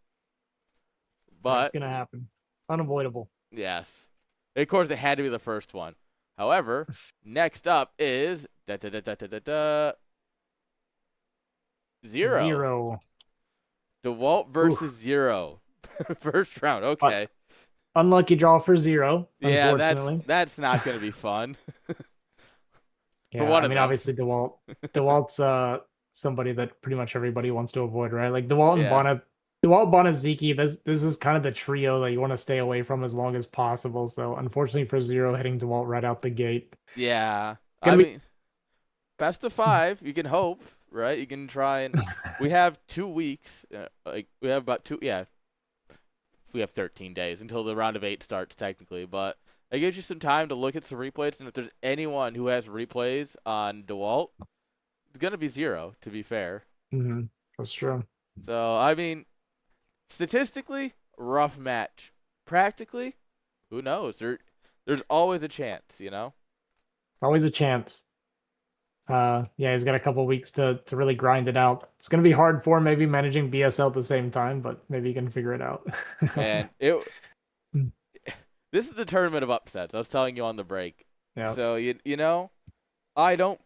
But It's going to happen. Unavoidable. yes. Of course, it had to be the first one. However, next up is 0. 0. DeWalt versus 0. First round. Okay. Unlucky draw for 0. Yeah, Unfortunately. that's not going to be fun. Yeah, one of them. obviously DeWalt's somebody that pretty much everybody wants to avoid, right? Like DeWalt and Yeah. Bonnet. DeWalt, Bonnet, Vyncke, this is kind of the trio that you want to stay away from as long as possible. So unfortunately for 0, hitting DeWalt right out the gate. Yeah. Gonna I be- mean, best of 5. You can hope, right? You can try and we have 2 weeks. Like we have about 2. Yeah. We have 13 days until the round of 8 starts technically, but it gives you some time to look at some replays. And if there's anyone who has replays on DeWalt, it's gonna be 0. To be fair. Mm-hmm. That's true. So I mean, statistically, rough match. Practically, who knows? There's always a chance, you know. Always a chance. Yeah, he's got a couple weeks to really grind it out. It's going to be hard for him maybe managing BSL at the same time, but maybe he can figure it out. And this is the tournament of upsets. I was telling you on the break. Yeah. So you know, I don't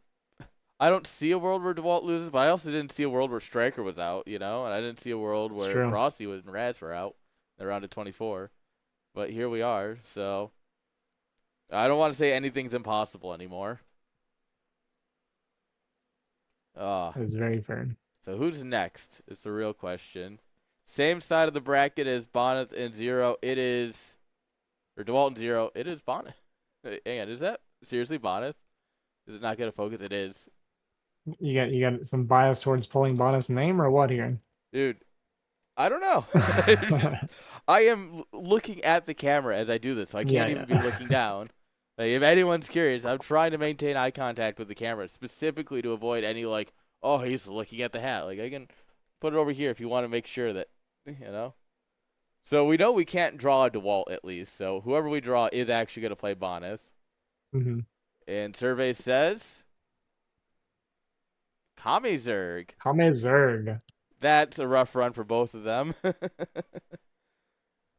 see a world where DeWalt loses, but I also didn't see a world where Striker was out, you know, and I didn't see a world It's where true. Crossy and Raz were out in the round of 24. But here we are. So I don't want to say anything's impossible anymore. It's very fair. So who's next is the real question. Same side of the bracket as Bonnet and 0. It is, or DeWalt and 0. It is Bonnet. Hang on, is that seriously Bonnet? Is it not going to focus? It is. You got some bias towards pulling Bonnet's name or what here? Dude, I don't know. I am looking at the camera as I do this, so I can't even be looking down. Like, if anyone's curious, I'm trying to maintain eye contact with the camera, specifically to avoid any, like, oh, he's looking at the hat. Like, I can put it over here if you want to make sure that, you know. So we know we can't draw a DeWalt, at least. So whoever we draw is actually going to play Bonnet. Mm-hmm. And survey says Kamezerg. Kamezerg. That's a rough run for both of them.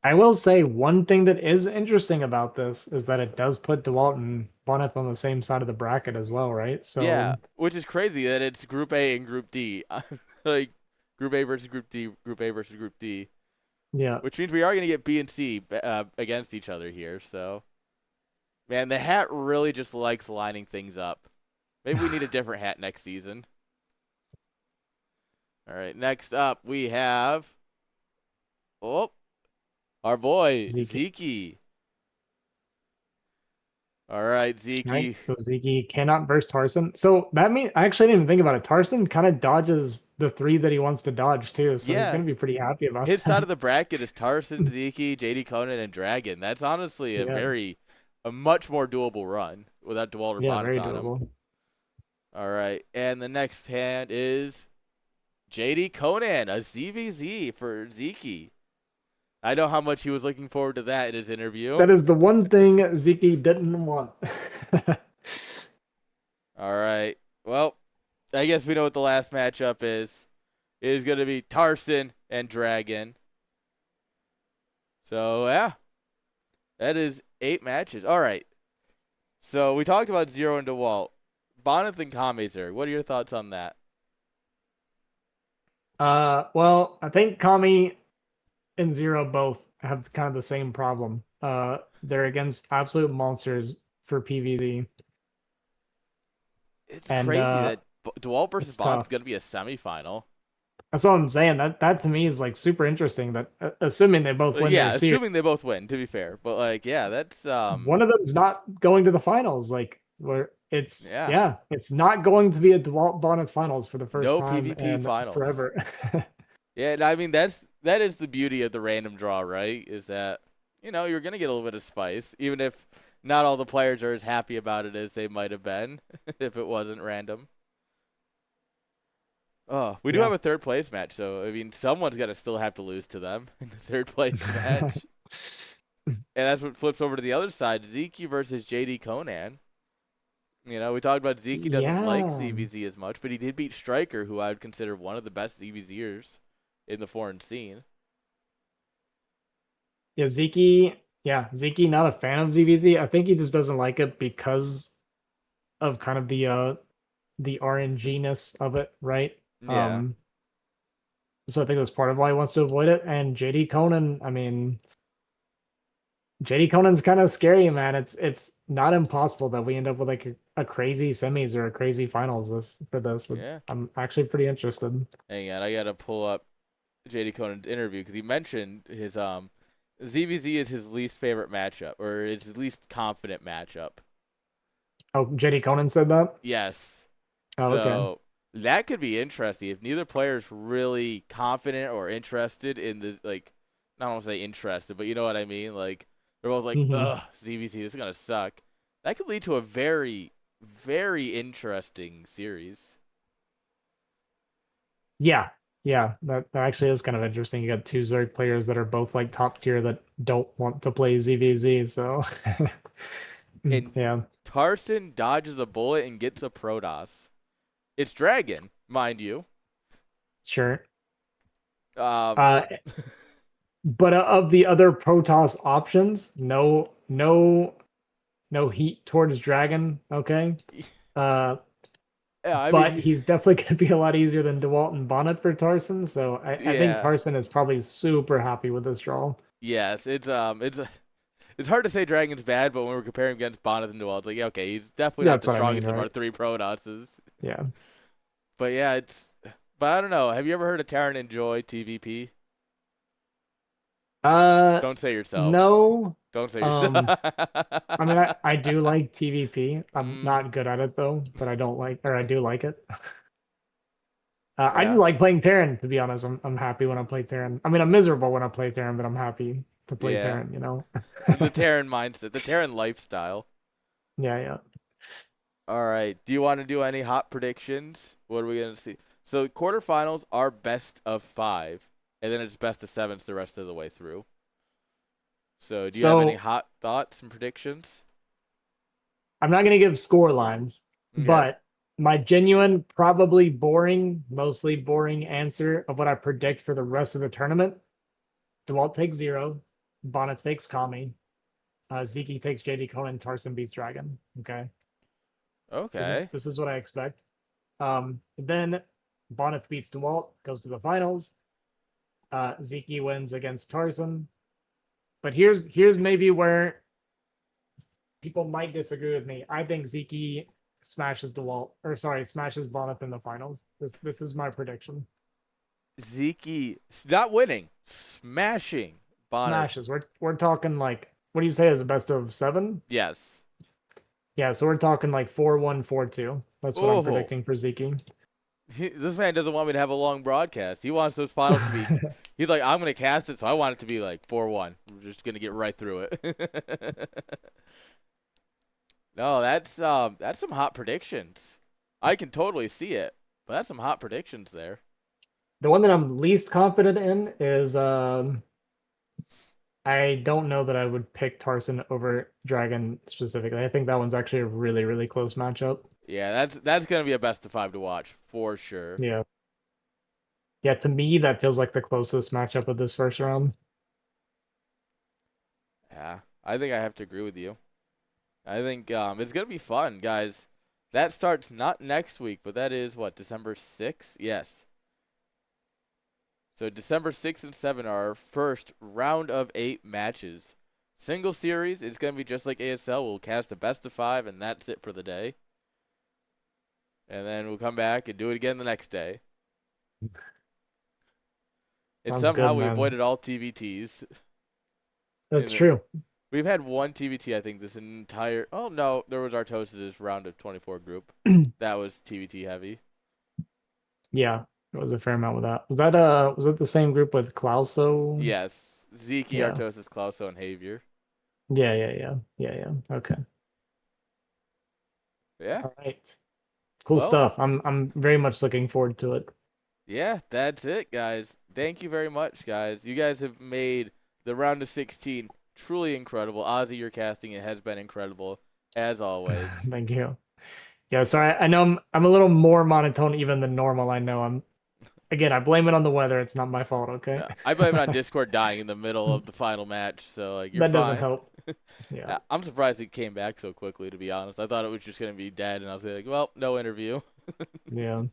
I will say one thing that is interesting about this is that it does put DeWalt and Bonnet on the same side of the bracket as well, right? So yeah, which is crazy that it's Group A and Group D. Like, Group A versus Group D, Group A versus Group D. Yeah. Which means we are going to get B and C against each other here, so. Man, the hat really just likes lining things up. Maybe we need a different hat next season. All right, next up we have our boy Vyncke. Vyncke. All right, Right? Zeke. So Zeke cannot verse Tarson. So that means I actually didn't even think about it. Tarson kind of dodges the 3 that he wants to dodge too. So he's Yeah. gonna be pretty happy about His that. side of the bracket is Tarson, Zeke, JD Conan, and Dragon. That's honestly Yeah. a much more doable run without DeWalt or Yeah, Bonus very on him. doable. All right, and the next hand is JD Conan, a ZVZ for Zeke. I know how much he was looking forward to that in his interview. That is the one thing Zeke didn't want. All right. Well, I guess we know what the last matchup is. It is going to be Tarson and Dragon. So, yeah. That is 8 matches. All right. So, we talked about Zero and DeWalt. Bonnet and Kamizer, what are your thoughts on that? Well, I think Kami and Zero both have kind of the same problem. They're against absolute monsters for PvZ. It's And, crazy that DeWalt versus it's Bonnet is tough. going to be a semifinal. That's what I'm saying. That to me is like super interesting. That assuming they both win Yeah, their series, assuming they both win, to be fair. But, like, yeah, that's one of them's not going to the finals. Like where it's Yeah. it's not going to be a DeWalt Bonnet finals for the first No time PvP in finals. forever. Yeah, and I mean that is the beauty of the random draw, right? Is that you're gonna get a little bit of spice, even if not all the players are as happy about it as they might have been if it wasn't random. Oh, we do Yeah. have a third place match, so I mean someone's gonna still have to lose to them in the third place match, and that's what flips over to the other side: Zeke versus JD Conan. We talked about Zeke doesn't like Yeah. ZVZ as much, but he did beat Striker, who I would consider one of the best ZVZers in the foreign scene. Yeah, Zeke. Yeah, Zeke not a fan of ZVZ. I think he just doesn't like it because of kind of the RNG-ness of it, right? Yeah. So I think that's part of why he wants to avoid it. And JD Conan, I mean, JD Conan's kind of scary, man. It's not impossible that we end up with like a crazy semis or a crazy finals for this. Yeah. I'm actually pretty interested. Hang on, I gotta pull up JD Conan's interview because he mentioned his ZVZ is his least favorite matchup or his least confident matchup. Oh, JD Conan said that? Yes. Oh, So okay. that could be interesting if neither player is really confident or interested in this. Like, I don't want to say interested, but you know what I mean. Like they're both like, Mhm. "Ugh, ZVZ, this is gonna suck." That could lead to a very, very interesting series. Yeah. Yeah, that actually is kind of interesting. You got 2 Zerg players that are both like top tier that don't want to play ZVZ, so And yeah. Tarson dodges a bullet and gets a Protoss. It's Dragon, mind you. Sure. Um, But of the other Protoss options, no heat towards Dragon, okay? yeah, I But mean, he's definitely going to be a lot easier than DeWalt and Bonnet for Tarson, so I think yeah, Tarson is probably super happy with this draw. yes, it's hard to say Dragon's bad, but when we're comparing against Bonnet and Duel, it's like, yeah, okay, he's definitely not That's the what I mean, strongest of our right? 3 Protosses. Yeah. But yeah, but I don't know. Have you ever heard of Terran Enjoy TVP? Don't say yourself. No. Don't say yourself. I mean, I do like TVP. I'm Mm, not good at it though, but I do like it. I just yeah, like playing Terran, to be honest. I'm happy when I play Terran. I mean, I'm miserable when I play Terran, but I'm happy to play yeah. Terran, you know? The Terran mindset, the Terran lifestyle. Yeah, yeah. All right. Do you want to do any hot predictions? What are we gonna see? So quarterfinals are best of 5, and then it's best of 7s the rest of the way through. So do you have any So hot thoughts and predictions? I'm not gonna give score lines, Okay. but my genuine, probably boring, mostly boring answer of what I predict for the rest of the tournament: DeWalt takes 0, Bonnet takes Kami, Zeke takes JD Conan, Tarson beats Dragon. Okay. Okay. This is what I expect. Then Bonnet beats DeWalt, goes to the finals. Zeke wins against Tarson. But here's maybe where people might disagree with me. I think Zeke smashes smashes Bonnet in the finals. This is my prediction. Zeke not winning, smashing Bonnet. Smashes. We're talking like, what do you say is a best of 7? Yes. Yeah, so we're talking like 4-1, 4-2. That's what I'm Oh. predicting for Zeke. This man doesn't want me to have a long broadcast. He wants those finals to be. He's like, I'm gonna cast it, so I want it to be like 4-1. We're just gonna get right through it. No, that's some hot predictions. I can totally see it, but that's some hot predictions there. The one that I'm least confident in is I don't know that I would pick Tarson over Dragon specifically. I think that one's actually a really, really close matchup. Yeah, that's gonna be a best of 5 to watch for sure. Yeah. Yeah, to me, that feels like the closest matchup of this first round. Yeah, I think I have to agree with you. I think it's gonna be fun, guys. That starts not next week, but that is what, December 6th? Yes. So December 6th and 7th are our first round of 8 matches. Single series, it's gonna be just like ASL. We'll cast a best of 5, and that's it for the day. And then we'll come back and do it again the next day. And Sounds somehow good, we man. avoided all TVTs. That's In the- true. We've had one TVT, I think, this entire. Oh no, there was Artosis' round of 24 group. That was TVT heavy. Yeah, there was a fair amount with that. Was it the same group with Klauso? Yes, Zeke, Yeah. Artosis, Klauso, and Javier. Yeah. Okay. Yeah, All right. Cool Well- stuff. I'm very much looking forward to it. yeah, that's it, guys. Thank you very much, guys. You guys have made the round of 16 truly incredible. Ozzy, your casting it has been incredible as always. Thank you. Yeah, sorry. I know I'm a little more monotone even than normal. I know I blame it on the weather. It's not my fault, okay? Yeah, I blame it on Discord dying in the middle of the final match, so like you're That fine. doesn't help. Yeah. I'm surprised it came back so quickly, to be honest. I thought it was just gonna be dead, and I was like, well, no interview. Yeah.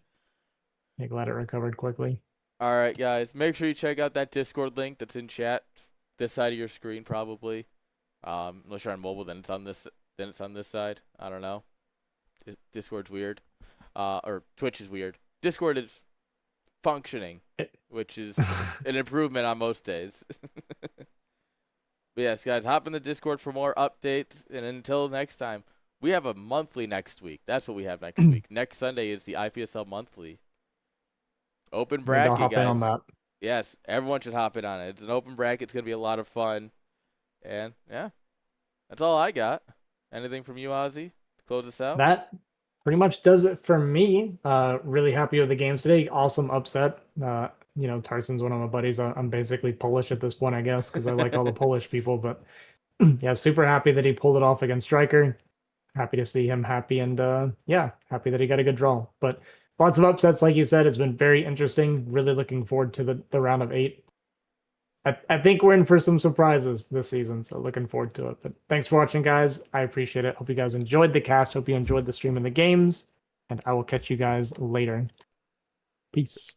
I'm glad it recovered quickly. All right, guys, make sure you check out that Discord link that's in chat, this side of your screen probably. Unless you're on mobile, then it's on this. Then it's on this side. I don't know. Discord's weird. Or Twitch is weird. Discord is functioning, which is an improvement on most days. But yes, guys, hop in the Discord for more updates. And until next time, we have a monthly next week. That's what we have next week. Next Sunday is the IPSL monthly. Open Maybe I'll bracket, hop in on guys. that. Yes, everyone should hop in on it. It's an open bracket. It's going to be a lot of fun. And, yeah, that's all I got. Anything from you, Ozzy, to close us out? That pretty much does it for me. Really happy with the games today. Awesome upset. Tarson's one of my buddies. I'm basically Polish at this point, I guess, because I like all the Polish people. But yeah, super happy that he pulled it off against Striker. Happy to see him happy, and happy that he got a good draw. But lots of upsets, like you said. It's been very interesting. Really looking forward to the round of 8. I think we're in for some surprises this season, so looking forward to it. But thanks for watching, guys. I appreciate it. Hope you guys enjoyed the cast. Hope you enjoyed the stream and the games. And I will catch you guys later. Peace.